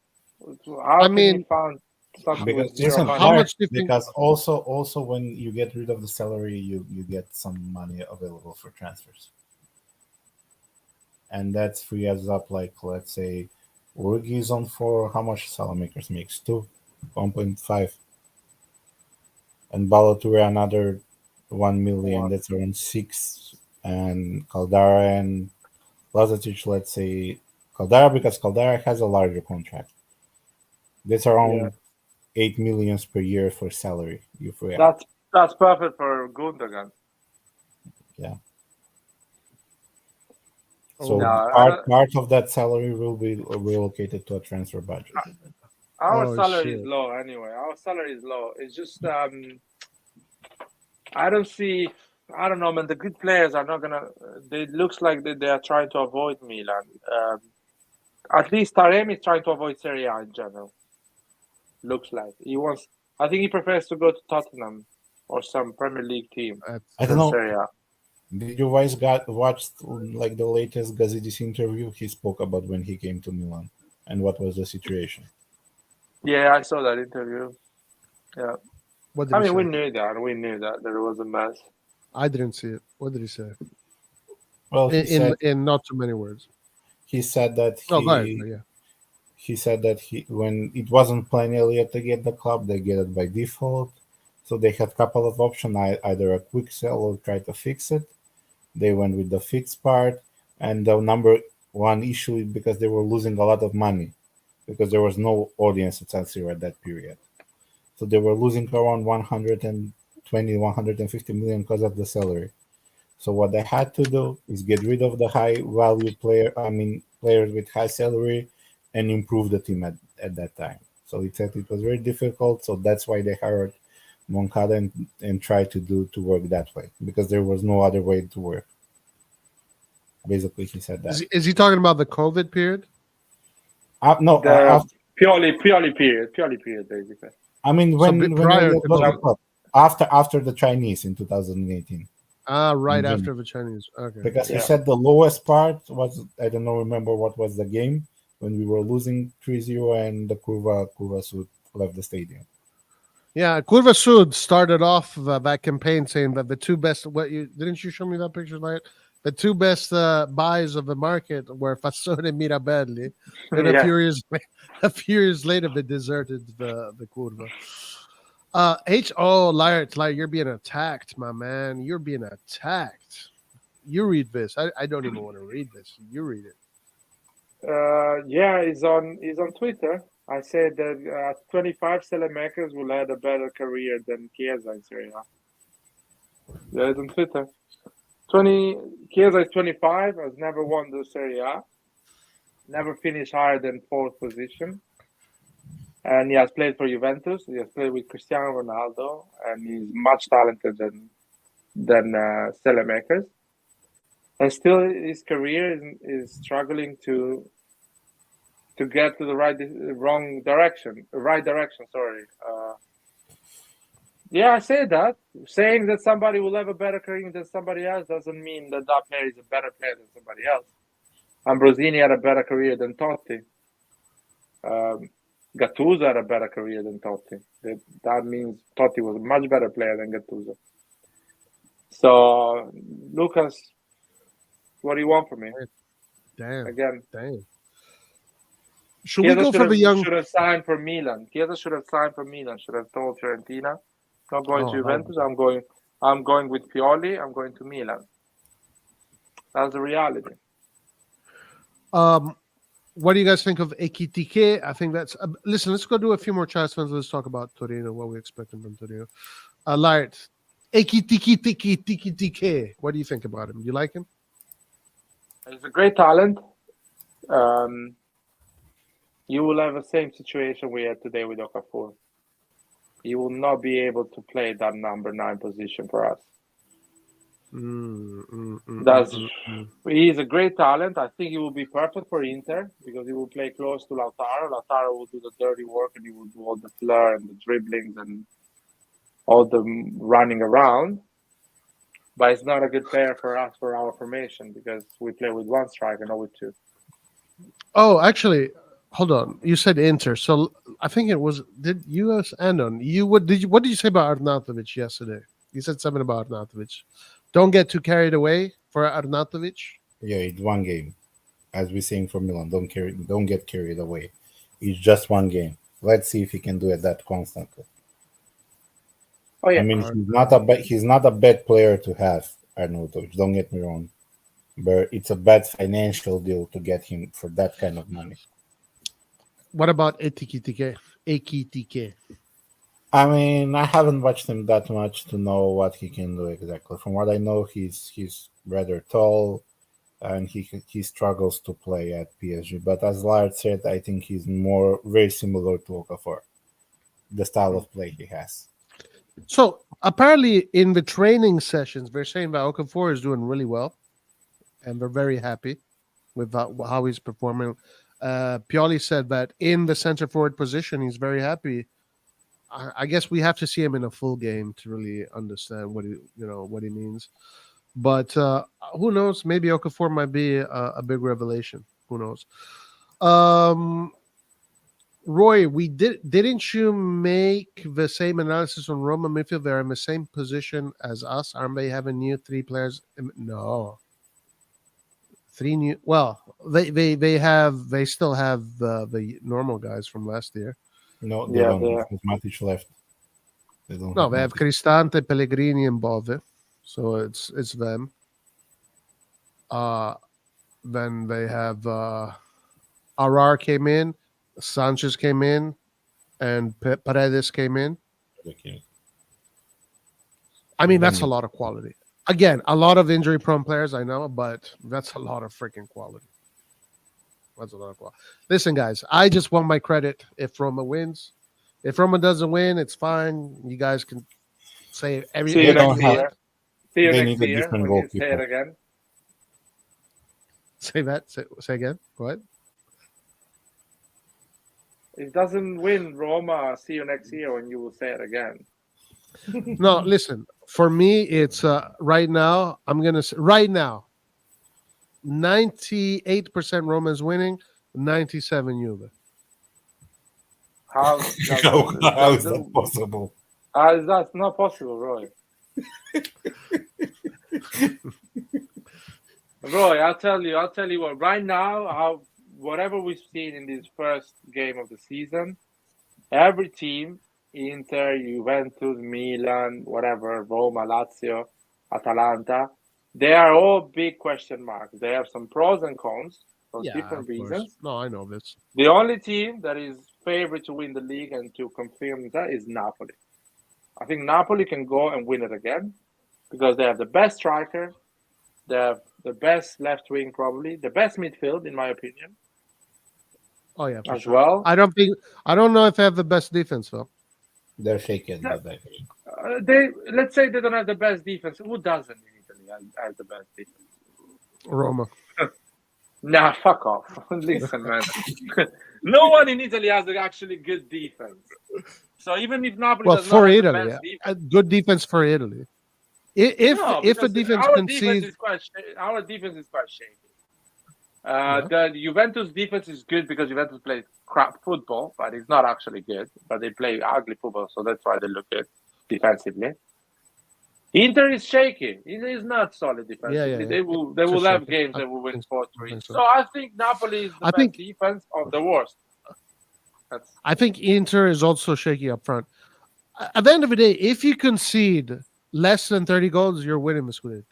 I mean, fund something Because with zero listen, money. How much do you think? because also when you get rid of the salary, you get some money available for transfers, and that frees up, like, let's say Urgi is on 4. How much Salamakers makes? 2, 1.5, and Balotelli another 1 million. One. That's around 6, and Caldara and Lazatic, let's say Caldara, because Caldara has a larger contract. That's Yeah, around 8 millions per year for salary. You free up. that's perfect for Gundogan. Yeah. Oh, So No, part of that salary will be relocated to a transfer budget. our oh salary is shit. low anyway. Our salary is low. It's just I don't see. I don't know, man. The good players are not gonna. It looks like they are trying to avoid Milan. At least Taremi is trying to avoid Serie A in general. Looks like he wants. I think he prefers to go to Tottenham or some Premier League team That's I don't than know. Serie A. Did you guys watched like the latest Gazidis interview? He spoke about when he came to Milan and what was the situation. Yeah, I saw that interview. Yeah, what did I he mean, we say? knew that. We knew that there was a mess. I didn't see it. What did he say? Well, In not too many words. he said that Oh, go ahead. Yeah. he said that when it wasn't planned Elliott to get the club, they get it by default. So they had a couple of options, either a quick sell or try to fix it. They went with the fixed part, and the number one issue is because they were losing a lot of money because there was no audience at San Siro at that period. So they were losing around 120, 150 million because of the salary. So what they had to do is get rid of the high value players with high salary and improve the team at that time. So he said it was very difficult. So that's why they hired Moncada and tried to work that way because there was no other way to work. Basically, he said that. Is he talking about the COVID period? No, The after, purely period, basically. I mean So when prior Elliott to got the COVID. club, after the Chinese in 2018. Right in June. after the Chinese. Okay. Because he Yeah. said the lowest part was, I don't know, remember what was the game when we were losing 3-0 and the Curva Sud left the stadium. Yeah, Curva Sud started off that campaign saying that the two best. What you didn't you show me that picture, like the two best buys of the market were Fassone and Mirabelli, and Yeah. a few years later they deserted the Curva. Liar, you're being attacked, my man. You're being attacked. You read this. I don't even want to read this. You read it. Yeah, he's on Twitter. I said that 25 Selemakers will have a better career than Chiesa in Serie A. Yeah, it's on Twitter. 20 Chiesa is 25, has never won the Serie A, never finished higher than fourth position, and he has played for Juventus. He has played with Cristiano Ronaldo, and he's much talented than Selemakers. And still, his career is struggling to get to the right direction. Sorry. Yeah, I say that. Saying that somebody will have a better career than somebody else doesn't mean that that player is a better player than somebody else. Ambrosini had a better career than Totti. Gattuso had a better career than Totti. That means Totti was a much better player than Gattuso. So, Lucas, what do you want from me? Damn. Again, should we go for the young? Should have signed for Milan. Chiesa should have signed for Milan. Should have told Fiorentina, not going to Juventus. I'm going with Pioli. I'm going to Milan. That's the reality. What do you guys think of Ekitike? I think that's. Listen, let's go do a few more transfers. Let's talk about Torino. What we're expecting from Torino. Lart, Ekitike. What do you think about him? You like him? He's a great talent. You will have the same situation we had today with Okafor. He will not be able to play that number 9 position for us. He's a great talent. I think he will be perfect for Inter because he will play close to Lautaro. Lautaro will do the dirty work and he will do all the flair and the dribblings and all the running around. But it's not a good player for us for our formation because we play with one striker, not with 2. Oh, actually, hold on. You said Inter, so I think it was. Did US end on you? What did you? What did you say about Arnautovic yesterday? You said something about Arnautovic. Don't get too carried away for Arnautovic. Yeah, it's one game. As we're saying for Milan, don't get carried away. It's just one game. Let's see if he can do it that constantly. Oh yeah, I mean, he's not a bad player to have, Arnautovic. Don't get me wrong, but it's a bad financial deal to get him for that kind of money. What about Ekitike? Ekitike. I mean, I haven't watched him that much to know what he can do exactly. From what I know, he's rather tall, and he struggles to play at PSG. But as Lard said, I think he's very similar to Okafor, the style of play he has. So apparently, in the training sessions, they're saying that Okafor is doing really well, and they're very happy with how he's performing. Pioli said that in the center forward position, he's very happy. I guess we have to see him in a full game to really understand what he means. But who knows? Maybe Okafor might be a big revelation. Who knows? Roy, didn't you make the same analysis on Roma midfield? They're in the same position as us. Aren't they having new 3 players? No. 3 new. Well, they still have the normal guys from last year. No, they don't. Because Matic left. They have Cristante, Pellegrini, and Bove, so it's them. Then they have Arar came in, Sanchez came in, and Paredes came in. Okay. I mean, that's a lot of quality. Again, a lot of injury-prone players, I know, but that's a lot of freaking quality. That's a lot of quality. Listen, guys, I just want my credit if Roma wins. If Roma doesn't win, it's fine. You guys can say everything. See you next year. Say it again. Say that. Say again. What? If it doesn't win, Roma, see you next year when you will say it again. No, listen. For me, it's right now. I'm gonna say right now. 98% Roma's winning, 97 Juve. How is that possible? That's not possible, Roy. Roy, I'll tell you what. Right now, whatever we've seen in this first game of the season, every team, Inter, Juventus, Milan, whatever, Roma, Lazio, Atalanta, they are all big question marks. They have some pros and cons for different reasons. No, I know this. The only team that is favorite to win the league and to confirm that is Napoli. I think Napoli can go and win it again because they have the best striker, they have the best left wing, probably the best midfield, in my opinion. Oh yeah, as well. I don't know if they have the best defense though. They're shaken. Let's say they don't have the best defense. Who doesn't in Italy have the best defense? Roma. Nah, fuck off. Listen, man. No one in Italy has actually good defense. So even if Napoli does not have the best defense, good defense for Italy. If a defense concedes, our defense is quite shaky. The Juventus defense is good because Juventus plays crap football, but it's not actually good. But they play ugly football, so that's why they look good defensively. Inter is shaky. Inter is not solid defensively. They will have games that will win 4-3. So I think Napoli is the best defense of the worst. I think Inter is also shaky up front. At the end of the day, if you concede less than 30 goals, you're winning the Scudetto.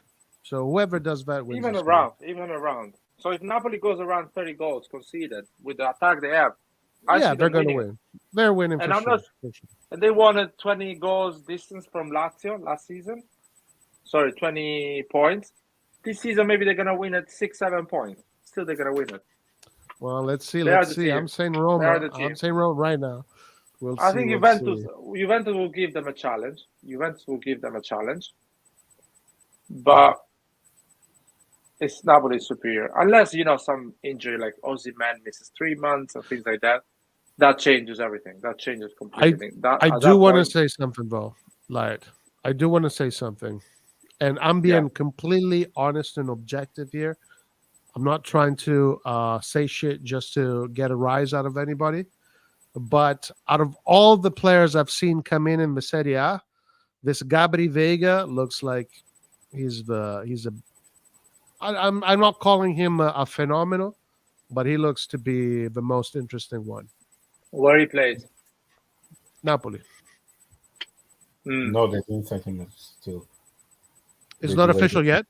So whoever does that wins. Even around. So if Napoli goes around 30 goals conceded with the attack they have, they're going to win. They're winning for sure. And they won at 20 goals distance from Lazio last season. Sorry, 20 points. This season, maybe they're going to win at 6-7 points. Still, they're going to win it. Well, let's see. I'm saying Roma. I'm saying Roma right now. I think Juventus will give them a challenge. But it's Napoli superior. Unless, some injury like Osimhen misses 3 months and things like that. That changes everything. That changes completely. I do want to say something, though. I do want to say something. And I'm being completely honest and objective here. I'm not trying to say shit just to get a rise out of anybody, but out of all the players I've seen come in the Serie A, this Gabri Vega looks like he's a. I'm not calling him a phenomenal, but he looks to be the most interesting one. Where he plays? Napoli. No, they didn't sign him still. It's not official yet?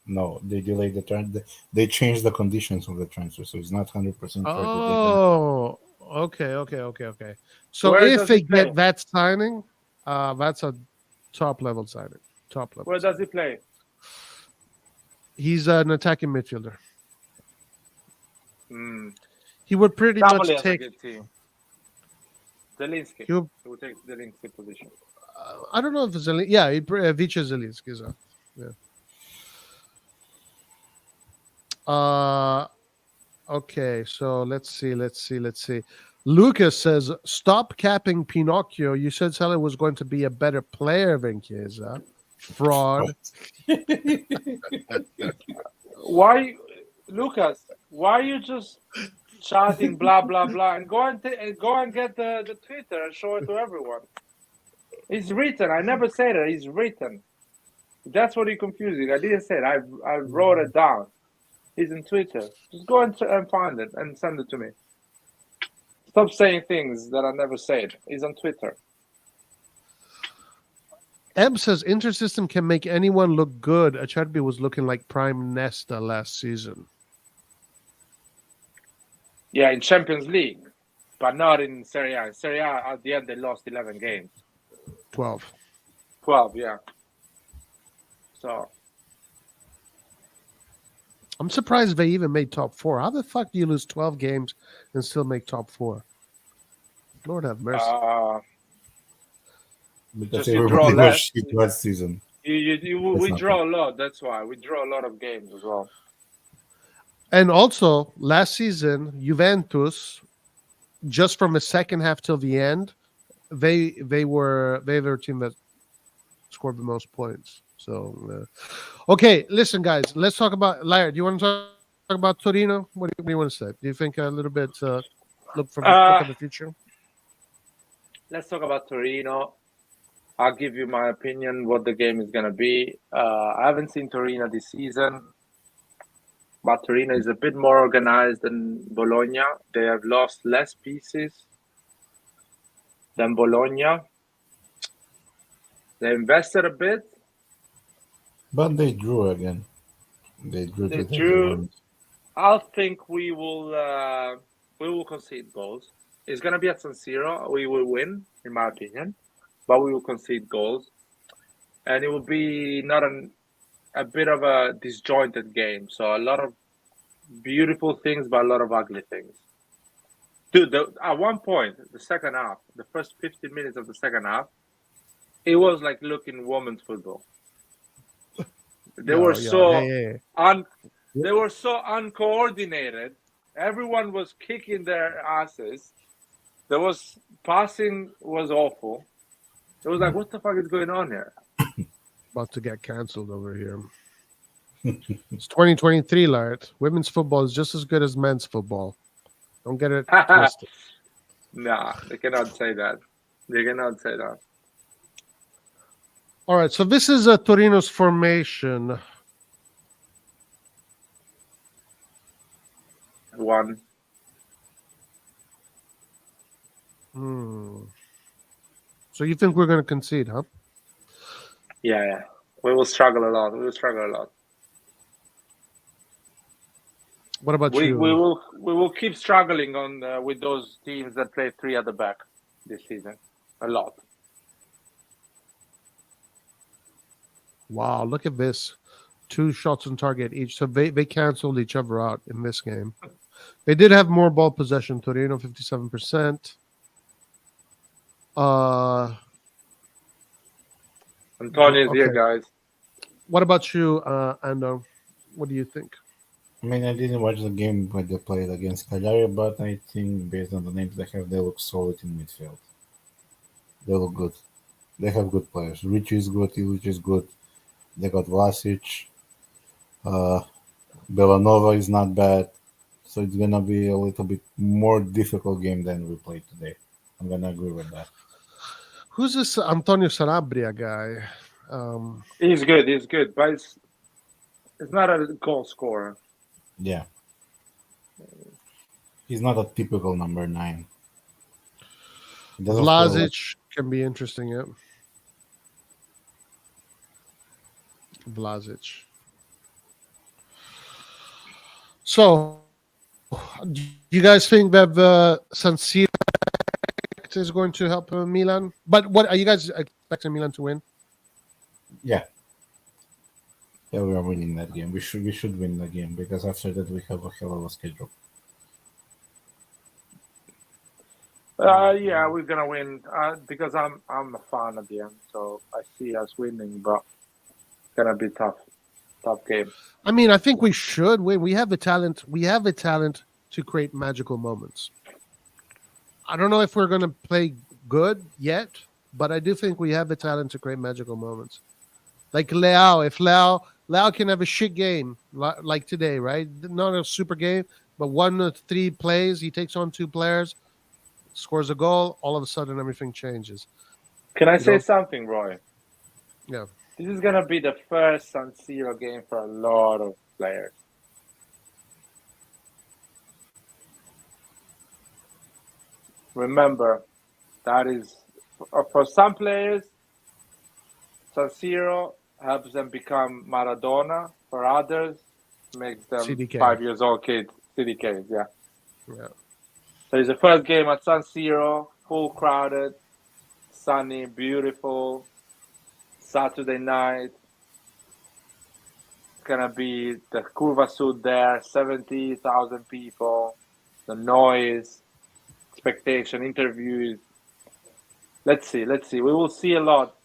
No, they delayed the transfer. They changed the conditions of the transfer, so it's not 100%. Oh, okay. So Where if does they he play? get that signing, that's a top level signing. Top level. Where does he play? He's an attacking midfielder. Mm. He would pretty Napoli much has a take. good team. Zielinski. He would, He will take Zielinski position. I don't know if it's Zielinski. Yeah, Vice Zielinski. So, yeah. Okay, so let's see. Lucas says, "Stop capping Pinocchio. You said Salah was going to be a better player than Chiesa. Fraud." Why, Lucas? Why are you just chatting blah blah blah and go and get the Twitter and show it to everyone? It's written. I never said it. It's written. That's what you're confusing. I didn't say it. I wrote it down. It's in Twitter. Just go and find it and send it to me. Stop saying things that I never said. It's on Twitter. Eb says Intersystem can make anyone look good. Acerbi was looking like Prime Nesta last season. Yeah, in Champions League, but not in Serie A. In Serie A, at the end, they lost 11 games. 12, yeah. So I'm surprised they even made top 4. How the fuck do you lose 12 games and still make top 4? Lord have mercy. Because everybody was shit last season. We draw a lot. That's why we draw a lot of games as well. And also, last season, Juventus, just from the second half till the end, they were a team that scored the most points. So, okay, listen, guys, let's talk about Lair. Do you want to talk about Torino? What do you want to say? Do you think a little bit look at the future? Let's talk about Torino. I'll give you my opinion what the game is going to be. I haven't seen Torino this season, but Torino is a bit more organized than Bologna. They have lost less pieces than Bologna. They invested a bit. But they drew again. They drew. I think we will concede goals. It's going to be at San Siro. We will win, in my opinion, but we will concede goals. And it will be not a bit of a disjointed game. So a lot of beautiful things, but a lot of ugly things. Dude, at one point, the second half, the first 15 minutes of the second half, it was like looking women's football. They were so uncoordinated. Everyone was kicking their asses. There was passing was awful. It was like, what the fuck is going on here? About to get cancelled over here. It's 2023, Lart. Women's football is just as good as men's football. Don't get it twisted. Nah, they cannot say that. They cannot say that. All right, so this is Torino's formation. One. So you think we're going to concede, huh? Yeah. We will struggle a lot. What about you? We will keep struggling on with those teams that play 3 at the back this season. A lot. Wow, look at this. 2 shots on target each. So they canceled each other out in this game. They did have more ball possession. Torino, 57%. Antonio's here, guys. What about you, Ando? What do you think? I mean, I didn't watch the game when they played against Cagliari, but I think based on the names they have, they look solid in midfield. They look good. They have good players. Ricci is good. Ilic is good. They got Vlasic. Villanova is not bad. So it's gonna be a little bit more difficult game than we played today. I'm gonna agree with that. Who's this Antonio Sanabria guy? He's good, but it's not a goal scorer. Yeah. He's not a typical number 9. He doesn't score a lot. Vlasic can be interesting, yeah. Vlasic. So, do you guys think that San Siro is going to help Milan? But what are you guys expecting Milan to win? Yeah. Yeah, we are winning that game. We should win the game because after that we have a hell of a schedule. Yeah, we're gonna win because I'm a fan at the end, so I see us winning, but it's gonna be tough game. I mean, I think we should win. We have the talent. We have the talent to create magical moments. I don't know if we're going to play good yet, but I do think we have the talent to create magical moments. Like Leao, if Leao can have a shit game like today, right? Not a super game, but 1 or 3 plays, he takes on 2 players, scores a goal, all of a sudden everything changes. Can I say something, Roy? Yeah. This is gonna be the first San Siro game for a lot of players. Remember, that is for some players, San Siro helps them become Maradona. For others, makes them CDK. 5 years old kids, CDKs. Yeah. Yeah. So it's the first game at San Siro, full crowded, sunny, beautiful. Saturday night. It's gonna be the Curva Sud there, 70,000 people, the noise, expectation, interviews. Let's see. We will see a lot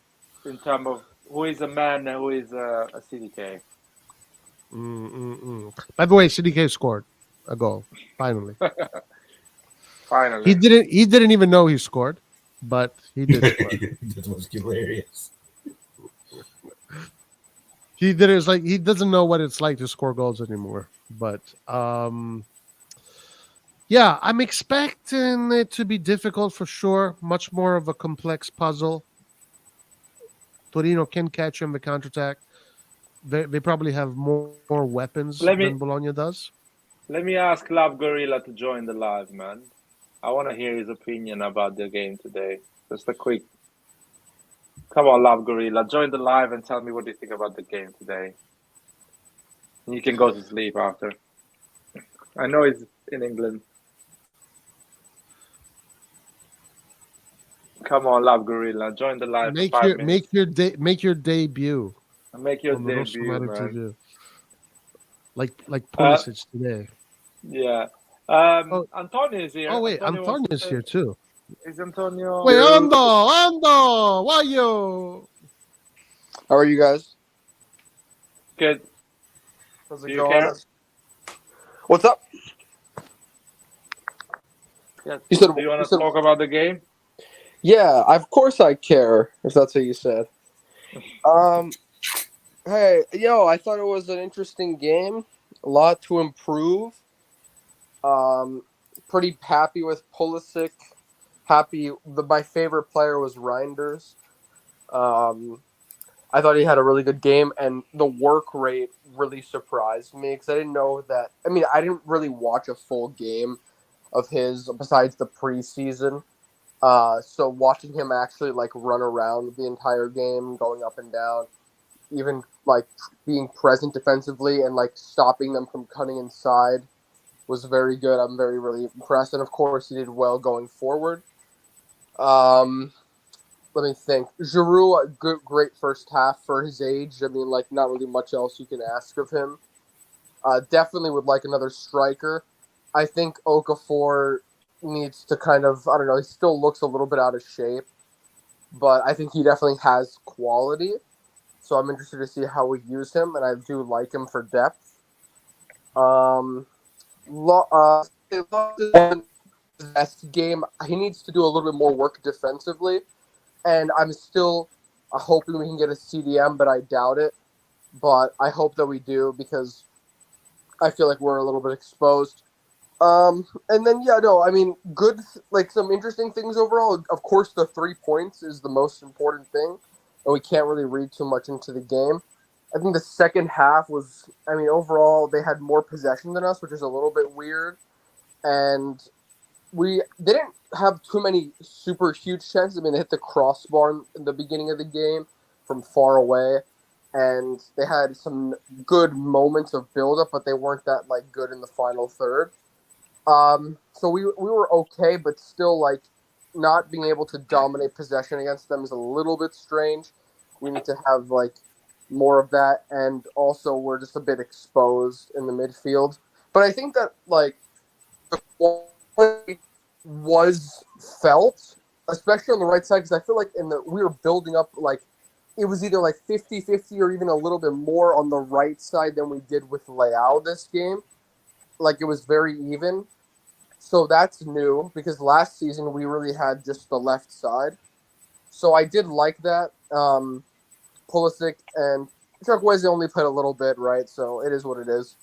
in terms of who is a man and who is a CDK. By the way, CDK scored a goal finally. Finally, he didn't even know he scored, but he did score. That was hilarious. He did it. It's like he doesn't know what it's like to score goals anymore. But yeah, I'm expecting it to be difficult for sure. Much more of a complex puzzle. Torino can catch him the counterattack. They probably have more weapons than Bologna does. Let me ask Love Gorilla to join the live, man. I want to hear his opinion about the game today. Just a quick. Come on, Love Gorilla, join the live and tell me what you think about the game today. You can go to sleep after. I know he's in England. Come on, Love Gorilla, join the live. Make your debut. Make your debut, RossonARI man. TV. Like Pulisic today. Yeah. Antonio is here. Oh wait, Antonio is here too. Is Antonio? Wait, Ando, why you? How are you guys? Good. How's it going? What's up? Yes. You said, do you want to talk about the game? Yeah, of course I care, if that's what you said. Hey, I thought it was an interesting game. A lot to improve. Pretty happy with Pulisic. My favorite player was Reinders. I thought he had a really good game, and the work rate really surprised me because I didn't know that. I mean, I didn't really watch a full game of his besides the preseason. So watching him actually run around the entire game, going up and down, even being present defensively and stopping them from cutting inside was very good. I'm really impressed, and of course he did well going forward. Let me think. Giroud, great first half for his age. I mean, not really much else you can ask of him. Definitely would like another striker. I think Okafor needs to kind of, I don't know, he still looks a little bit out of shape, but I think he definitely has quality. So I'm interested to see how we use him, and I do like him for depth. Best game, he needs to do a little bit more work defensively, and I'm still hoping we can get a CDM, but I doubt it. But I hope that we do because I feel like we're a little bit exposed. And then I mean, good, like some interesting things overall. Of course, the 3 points is the most important thing, and we can't really read too much into the game. I think the second half was, I mean, overall they had more possession than us, which is a little bit weird, and we didn't have too many super huge chances. I mean, they hit the crossbar in the beginning of the game from far away, and they had some good moments of buildup, but they weren't that like good in the final third. So we were okay, but still like not being able to dominate possession against them is a little bit strange. We need to have like more of that, and also we're just a bit exposed in the midfield. But I think that like the quality was felt, especially on the right side, because I feel like we were building up like it was either like 50-50 or even a little bit more on the right side than we did with Leao this game. Like it was very even. So that's new because last season we really had just the left side. So I did like that. Pulisic and Chukwueze only played a little bit, right? So it is what it is.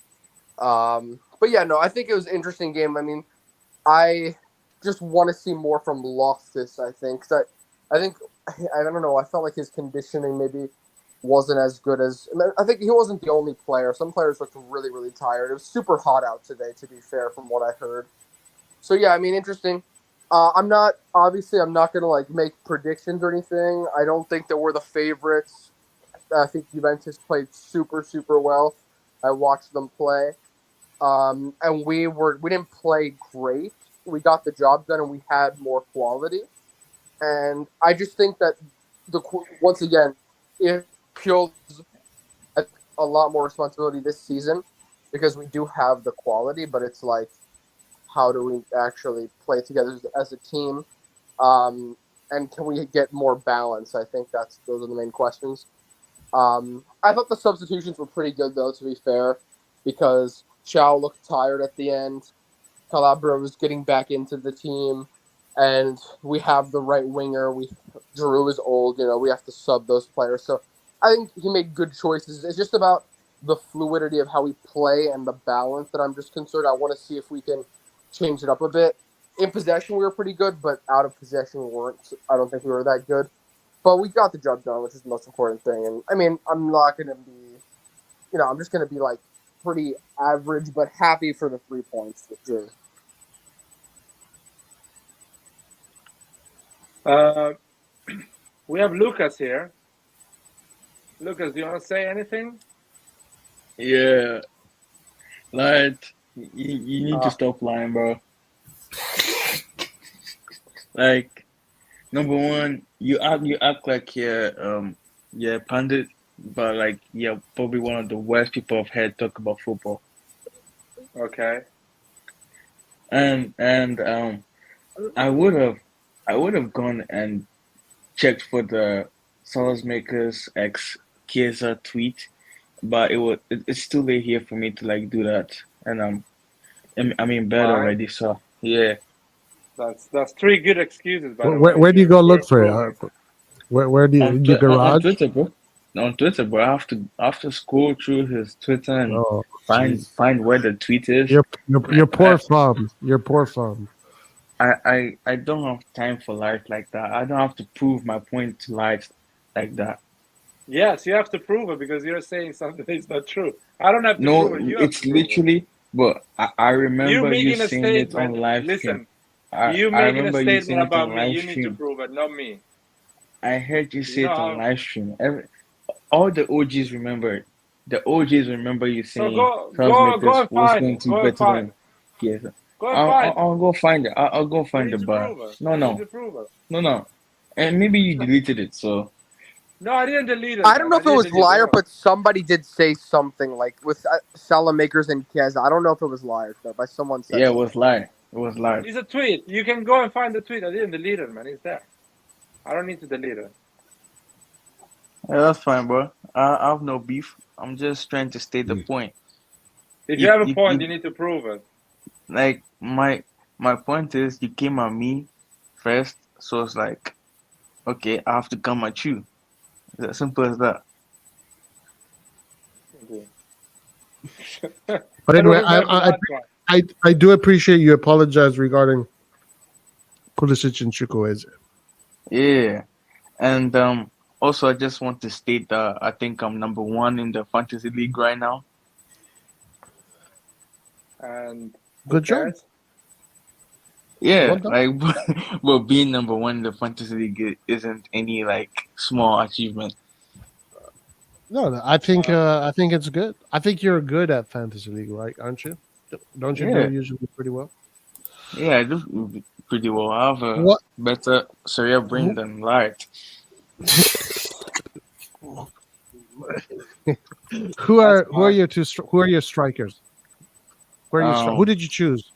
But yeah, no, I think it was an interesting game. I mean, I just want to see more from Loftus, I think. I think, I don't know, I felt like his conditioning maybe wasn't as good as. I think he wasn't the only player. Some players looked really, really tired. It was super hot out today, to be fair, from what I heard. So yeah, I mean, interesting. I'm not gonna like make predictions or anything. I don't think that we're the favorites. I think Juventus played super super well. I watched them play, and we didn't play great. We got the job done, and we had more quality. And I just think that once again, if Pioli's a lot more responsibility this season because we do have the quality, but it's like, how do we actually play together as a team? And can we get more balance? I think those are the main questions. I thought the substitutions were pretty good, though, to be fair, because Chow looked tired at the end. Calabria was getting back into the team, and we have the right winger. Giroud is old, we have to sub those players. So I think he made good choices. It's just about the fluidity of how we play and the balance that I'm just concerned. I want to see if we can change it up a bit. In possession, we were pretty good, but out of possession, we weren't. I don't think we were that good. But we got the job done, which is the most important thing. And I mean, I'm not going to be, I'm just going to be like pretty average, but happy for the 3 points for sure. We have Lucas here. Lucas, do you want to say anything? Yeah. Like, you need to stop lying, bro. Like, number one, you act like you're pundit, but like you're probably one of the worst people I've heard talk about football. Okay. And I would have gone and checked for the Salesmakers ex Chiesa tweet, but it's too late here for me to like do that, and I'm in bed already, so yeah. That's 3 good excuses. By the way, where do you go look for it? Where do you in your garage? On Twitter, bro. On Twitter, bro. I have to scroll through his Twitter and find where the tweet is. Your poor thumb. Your poor thumb. I don't have time for life like that. I don't have to prove my point to life like that. Yes, you have to prove it because you're saying something that's not true. I don't have to prove it. It's literally. But I remember you saying it on live stream. Listen, you making a statement about me. You need to prove it, not me. I heard you say it on live stream. All the OGs remember it. The OGs remember you saying go and find it. Go and find it. I'll go find it. I'll go find it, but no. And maybe you deleted it, so. No, I didn't delete it. I don't know if it was liar, but somebody did say something like with Salamakers and Chiesa. I don't know if it was liar though, by someone said. Yeah, it was liar. It was liar. It's a tweet. You can go and find the tweet. I didn't delete it, man. It's there. I don't need to delete it. Yeah, that's fine, bro. I have no beef. I'm just trying to state the point. If you have a point, you need to prove it. Like my point is, you came at me first, so it's like, okay, I have to come at you. It's as simple as that. Okay. But anyway, remember that one. I do appreciate you apologize regarding Pulisic and Chukwueze. Yeah, and also I just want to state that I think I'm number one in the fantasy league right now. And who Good job. cares? Yeah, Well done. like, well, being number one in the fantasy league isn't any like small achievement. No, I think it's good. I think you're good at fantasy league, right? Aren't you? Don't you do Yeah, usually pretty well? yeah, I do pretty well. I have a What? better cerebral brain Who, than Light. who That's are fine. your who are your strikers? Who Um, did you choose?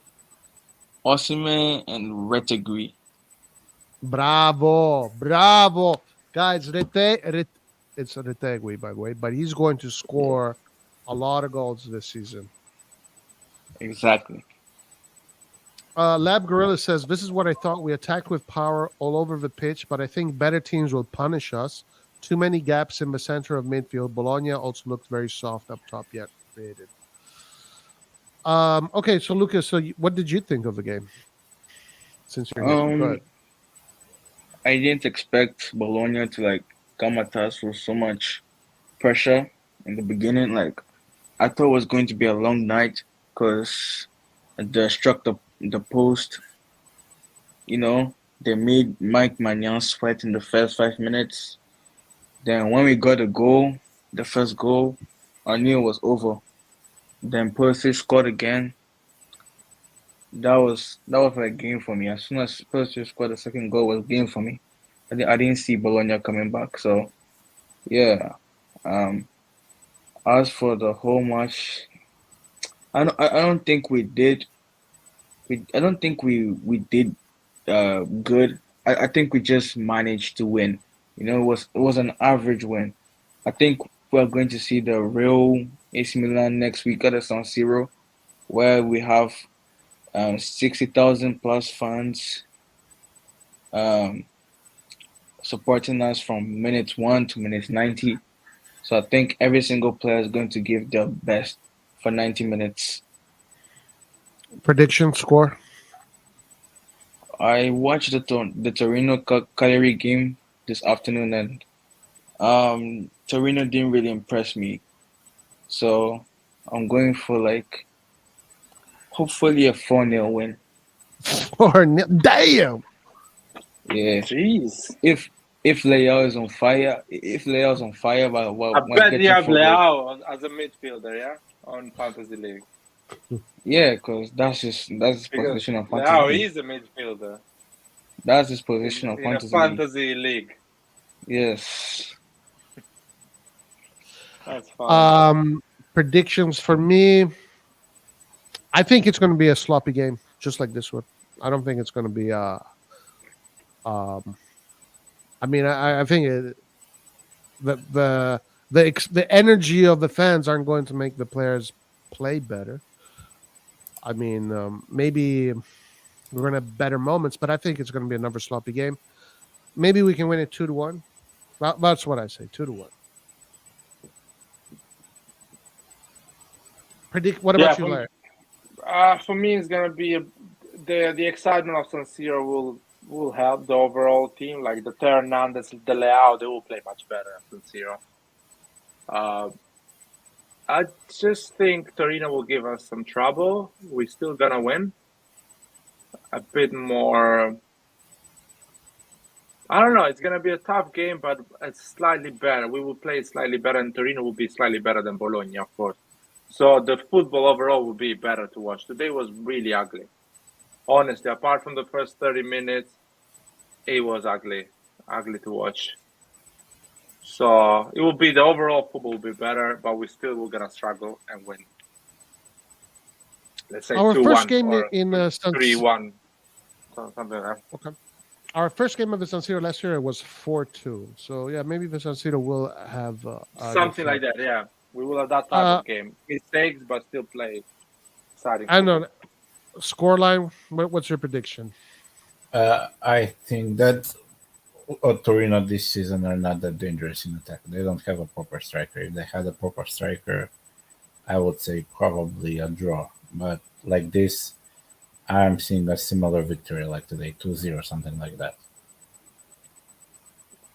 Osimhen and Retegui. Bravo, bravo, guys! It's Retegui, by the way, but he's going to Yeah, score a lot of goals this season. exactly. Lab Gorilla says, "This is what I thought. We attacked with power all over the pitch, but I think better teams will punish us. Too many gaps in the center of midfield. Bologna also looked very soft up top, yet created." Okay, so Lucas, what did you think of the game? Since you're here, go ahead. Um, I didn't expect Bologna to like come at us with so much pressure in the beginning. Like I thought it was going to be a long night because they struck the post. You know, they made Mike Magnan sweat in the first 5 minutes. Then when we got a goal, the first goal, I knew it was over. Then Percy scored again. That was like game for me. As soon as Percy scored the second goal, was game for me. I didn't see Bologna coming back. So yeah. Um, as for the whole match, I don't think we did. I don't think we did good. I think we just managed to win. You know, it was an average win. I think we're going to see the real AC Milan next week at the San Siro, where we have 60,000 plus fans um, supporting us from minute 1 to minute 90. So I think every single player is going to give their best for 90 minutes. Prediction score. I watched the Torino Cagliari game this afternoon, and Torino didn't really impress me. So I'm going for like hopefully a 4-0 win. Damn. Yeah. Jeez. If Leao is on fire, but I might bet get you to have 4 goals. Leao as a midfielder, yeah, on fantasy league. Yeah, because that's his Because position on fantasy Leao league. is a midfielder That's his position on in a fantasy league. fantasy league. Yes. That's fine. Predictions for me. I think it's going to be a sloppy game, just like this one. I don't think it's going to be. I mean, I think the energy of the fans aren't going to make the players play better. I mean, maybe we're going to have better moments, but I think it's going to be another sloppy game. Maybe we can win it 2-1. That's what I say, 2-1. Predict. What about you, Larry? For me, it's gonna be the excitement of San Siro will help the overall team. Like the Teo Hernandez, the Leao, they will play much better at San Siro. I just think Torino will give us some trouble. We're still gonna win. A bit more. I don't know. It's gonna be a tough game, but it's slightly better. We will play slightly better, and Torino will be slightly better than Bologna, of course. So the football overall will be better to watch. Today was really ugly. Honestly, apart from the first 30 minutes, it was ugly to watch. So it will be the overall football will be better, but we still will gonna struggle and win. Let's say Our 2-1 first game or in 3-1, something like that. Okay. Our first game of the San Siro last year was 4-2. So yeah, maybe the San Siro will have Something like that. Yeah, we will have that type of game. Mistakes, but still play exciting. I know. Scoreline. What's your prediction? I think that Torino this season are not that dangerous in attack. They don't have a proper striker. If they had a proper striker, I would say probably a draw. But like this, I'm seeing a similar victory like today, 2-0, something like that.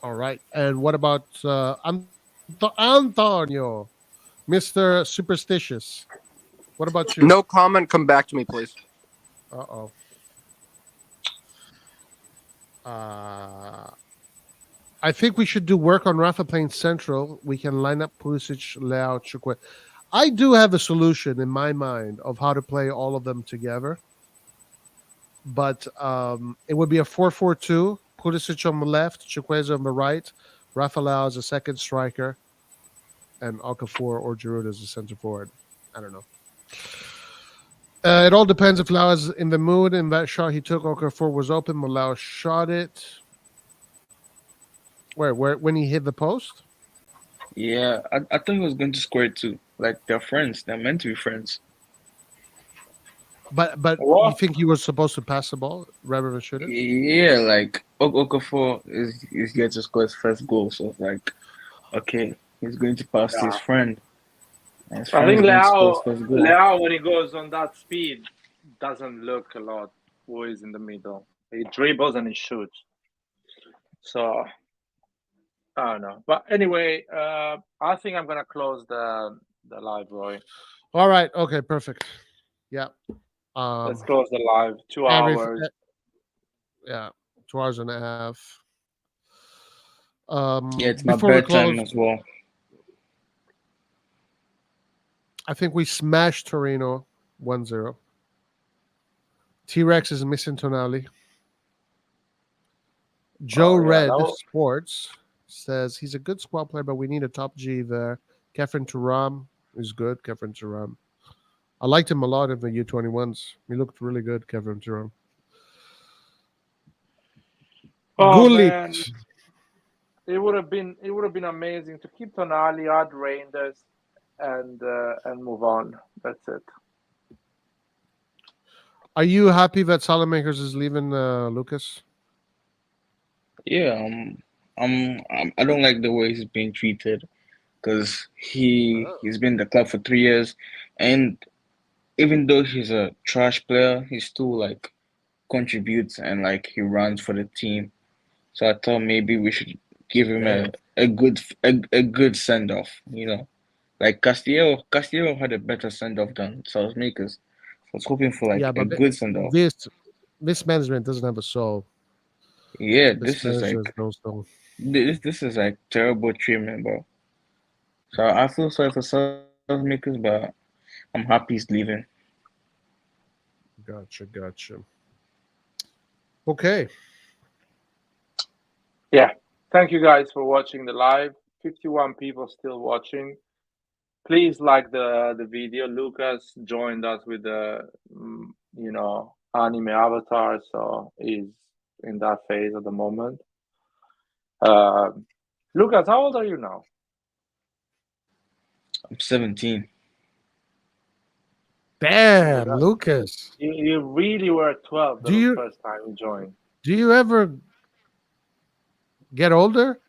All right. And what about Antonio, Mr. Superstitious? What about you? No comment. Come back to me, please. Uh-oh. Uh, I think we should do work on Rafa playing central. We can line up Pulisic, Leao, Chukwe. I do have a solution in my mind of how to play all of them together. But it would be a 4-4-2. Pulisic on the left, Chukwueze on the right, Rafa Leao as a second striker, and Okafor or Giroud as a center forward. I don't know. It all depends if Lau is in the mood. In that shot he took, Okafor was open, but Lau shot it. Where when he hit the post? Yeah, I thought he was going to score it too. Like they're friends. They're meant to be friends. But you What? think he was supposed to pass the ball rather than shoot it? Yeah, like Okafor is going to score his first goal, so it's like, okay, he's going to pass to his Yeah. friend, and his I friend think is going to score his first goal. Leao, when he goes on that speed, doesn't look a lot who is in the middle. He dribbles and he shoots. So I don't know. But anyway, I think I'm gonna close the live, Roy. All right. Okay. Perfect. Yeah. Let's close the live. 2 hours. Yeah. 2 hours and a half. Yeah, it's my Before we bedtime close, as well. I think we smashed Torino 1-0. T-Rex is missing Tonali. Joe Oh, yeah, Red that was- Sports says he's a good squad player, but we need a top G there. Kefren Turam is good. Kefren Turam. I liked him a lot in the U21s. He looked really good, Kefren Turam. Oh Gullit. man, it would have been amazing to keep Tonali, add Reinders, and move on. That's it. Are you happy that Salamakers is leaving, Lucas? Yeah, I don't like the way he's being treated because he's been in the club for 3 years, and even though he's a trash player, he still like contributes and like he runs for the team. So I thought maybe we should give him a good send off. You know, like Castillo had a better send off than Salesmakers. I was hoping for like Yeah, a but good send off. this management doesn't have a soul. Yeah, This this is management like has no soul. this is like terrible treatment, bro. So I feel sorry for Salesmakers, but I'm happy he's leaving. Gotcha. Okay. Yeah. Thank you guys for watching the live. 51 people still watching. Please like the video. Lucas joined us with the anime avatar, so he's in that phase at the moment. Lucas, how old are you now? I'm 17. Damn, Lucas. You really were 12 the first time you joined. Do you ever get older?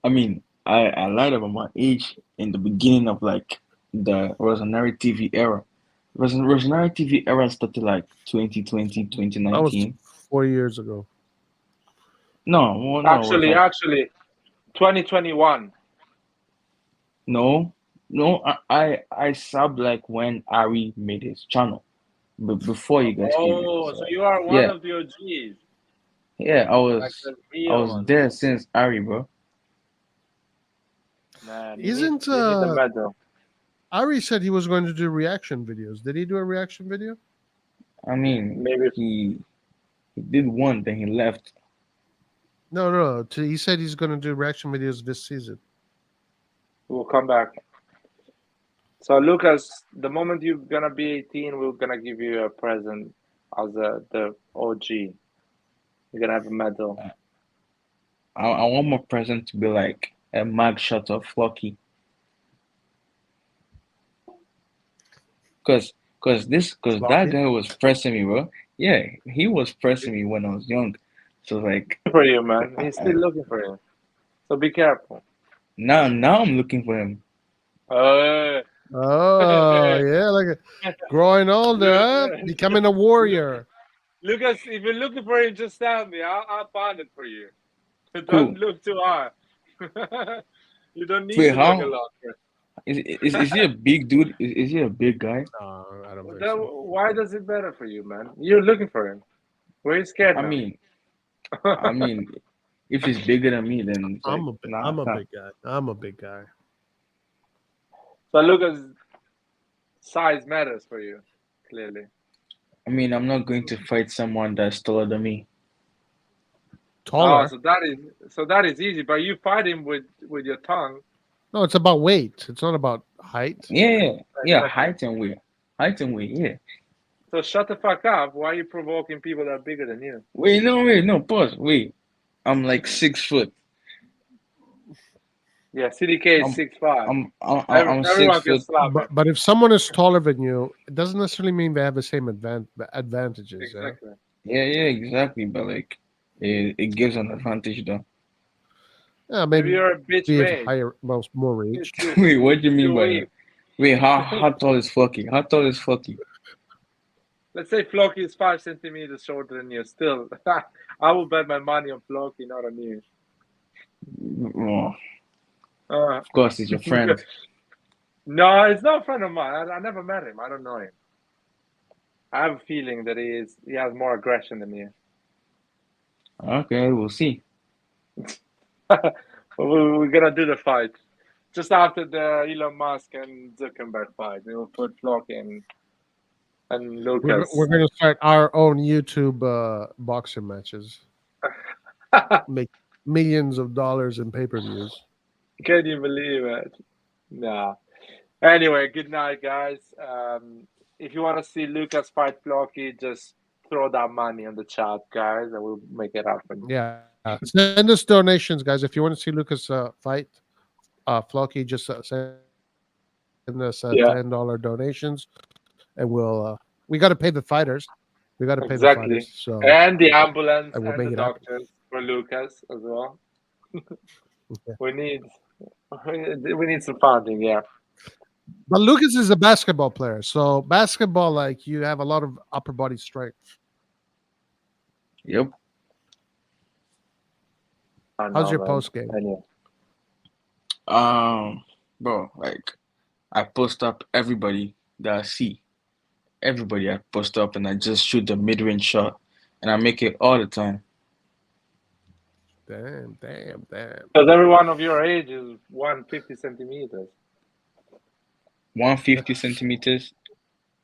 I mean, I lied about my age in the beginning of like the RossonARI TV era. RossonARI TV era started like 2020, That was 2019. 4 year ago. No, well, no, it was Actually, like 2021. no, I subbed like when Ari made his channel, but before you guys came in. Oh, so you are one yeah, of the OGs, yeah, like the I real was ones. there since Ari, bro. Man, Isn't you need the medal. Ari said he was going to do reaction videos. Did he do a reaction video? I mean, Maybe he did one, then he left. No. He said he's going to do reaction videos this season. we'll come back. So, Lucas, the moment you're gonna be 18, we're gonna give you a present as the OG. You're gonna have a medal. I want my present to be like a mug shot of Flocky. Cause that Sloppy? guy was pressing me, bro. Yeah, he was pressing me when I was young. So like For you, man. He's still looking for you. So be careful. now I'm looking for him. Uh, Oh yeah, like growing older, becoming a warrior. Lucas, if you're looking for him, just tell me. I'll find it for you. Don't Cool. look too hard. You don't need Wait, to look a how lot. is he a big dude? Is he a big guy? No, I don't think Then so. why does it matter for you, man? You're looking for him. Were you scared I now? mean, I mean, if he's bigger than me, then it's like, nah, I'm a nah. big guy. I'm a big guy. So Lucas, size matters for you, clearly. I mean, I'm not going to fight someone that's taller than me. Taller. Oh, so that is easy. But you fight him with your tongue. No, it's about weight. It's not about height. Yeah, Exactly. height and weight, yeah. So shut the fuck up. Why are you provoking people that are bigger than you? Wait, no, pause. Wait, I'm like 6 foot. Yeah, CDK is I'm 6'5". I'm Everyone six can foot. slap him. But if someone is taller than you, it doesn't necessarily mean they have the same advantages. Yeah? Exactly. Yeah, exactly. But like, it gives an advantage though. Yeah, Maybe maybe you're a bitch have made. higher, more reach. Wait, what do you mean Too by weak. that? Wait, how tall is Flocky? How tall is Flocky? Let's say Floki is 5 centimeters shorter than you. Still, I will bet my money on Floki, not on you. Oh, Uh, of course, he's your friend. no, it's not a friend of mine. I never met him. I don't know him. I have a feeling that he has more aggression than you. Okay, we'll see. We're gonna do the fight just after the Elon Musk and Zuckerberg fight. We will put Floki and Lucas. We're going to start our own YouTube boxing matches. Make millions of dollars in pay-per-views. Can you believe it? No. Anyway, good night, guys. If you want to see Lucas fight Floki, just throw that money on the chat, guys, and we'll make it happen. Yeah. Send us donations, guys. If you want to see Lucas fight Floki, just send us $10 donations, and we got to pay the fighters. We got to pay the fighters. So and the ambulance we'll and make the it happen. doctors for Lucas as well. Okay. We need some funding, yeah. But Lucas is a basketball player, so basketball, like, you have a lot of upper body strength. Yep. How's your post game? Bro, like, I post up everybody that I see. Everybody I post up, and I just shoot the mid-range shot, and I make it all the time. Damn. Because everyone of your age is 150 centimeters. 150 centimeters.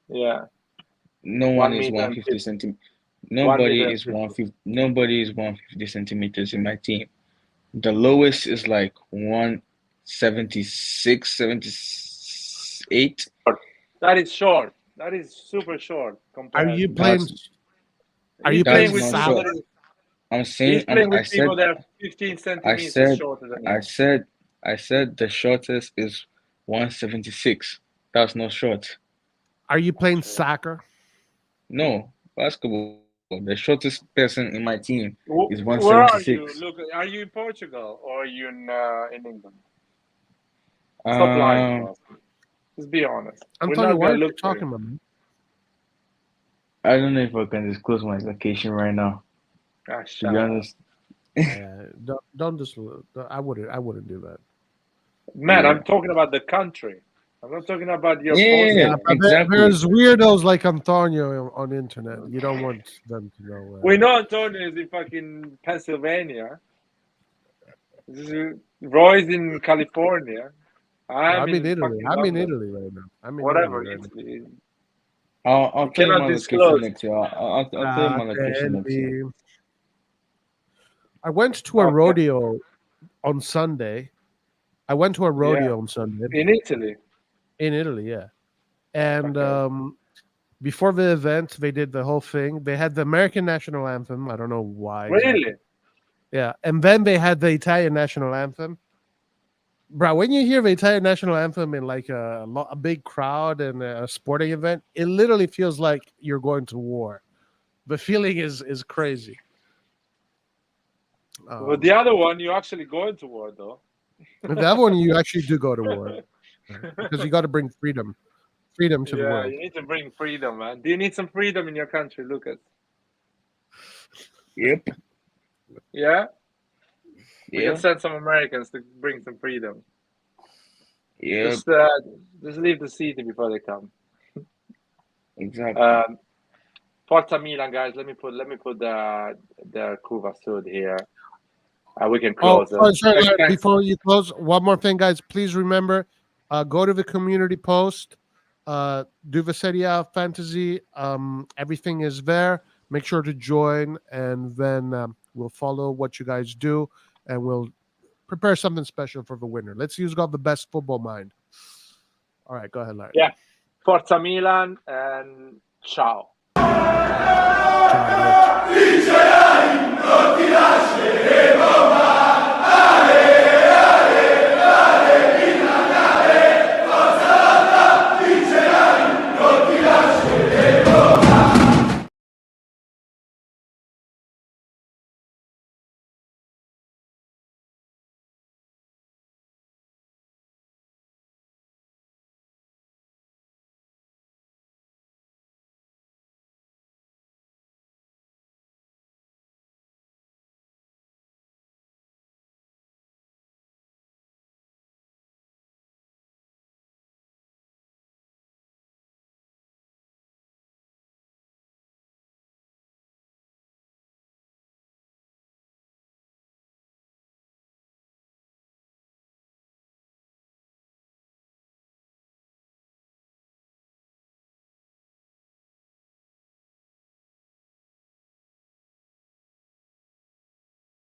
Yeah. No one is 150 centimeters. Nobody is 150. Nobody is 150 centimeters in my team. The lowest is like 176, 78. That is short. That is super short compared. Are you playing? Are you playing with salad? I'm saying. He's playing with people that are 15 centimeters shorter than you. I said the shortest is 176. That's not short. Are you playing soccer? No, basketball. The shortest person in my team is 176. Where are you? Look, are you in Portugal or are you in England? Stop lying, boss. Just be honest. I'm telling you, why are you talking about me? I don't know if I can disclose my location right now. To be honest. Don't disclose. I wouldn't do that. Man, I'm talking about the country. I'm not talking about your exactly. There's weirdos like Antonio on the internet. You don't want them to know. We know Antonio is in fucking Pennsylvania. Roy's in California. I'm in Italy. I'm in Italy right now. Whatever. I'll tell you my location next year. I'll tell you my location next year. I went to a rodeo on Sunday. On Sunday. In Italy? In Italy, yeah. And before the event, they did the whole thing. They had the American national anthem. I don't know why. Really? Exactly. Yeah. And then they had the Italian national anthem. Bro, when you hear the Italian national anthem in like a big crowd and a sporting event, it literally feels like you're going to war. The feeling is crazy. But the other one, you actually going to war, though. The other one, you actually do go to war. because you got to bring freedom to the Yeah, world. you need to bring freedom, man. Do you need some freedom in your country, Lucas? Yep. Yeah? We can Yeah. send some Americans to bring some freedom. Yep. Just leave the city before they come. Exactly. Forza Milan, guys. Let me put the Cuva Sud here. We can Oh, close it. sorry, Larry, Thanks. before you close, one more thing, guys. Please remember, go to the community post, do the Serie A fantasy. Everything is there. Make sure to join, and then we'll follow what you guys do, and we'll prepare something special for the winner. Let's use got the best football mind. All right, go ahead, Larry. Yeah. Forza Milan and ciao. Ciao, Rich.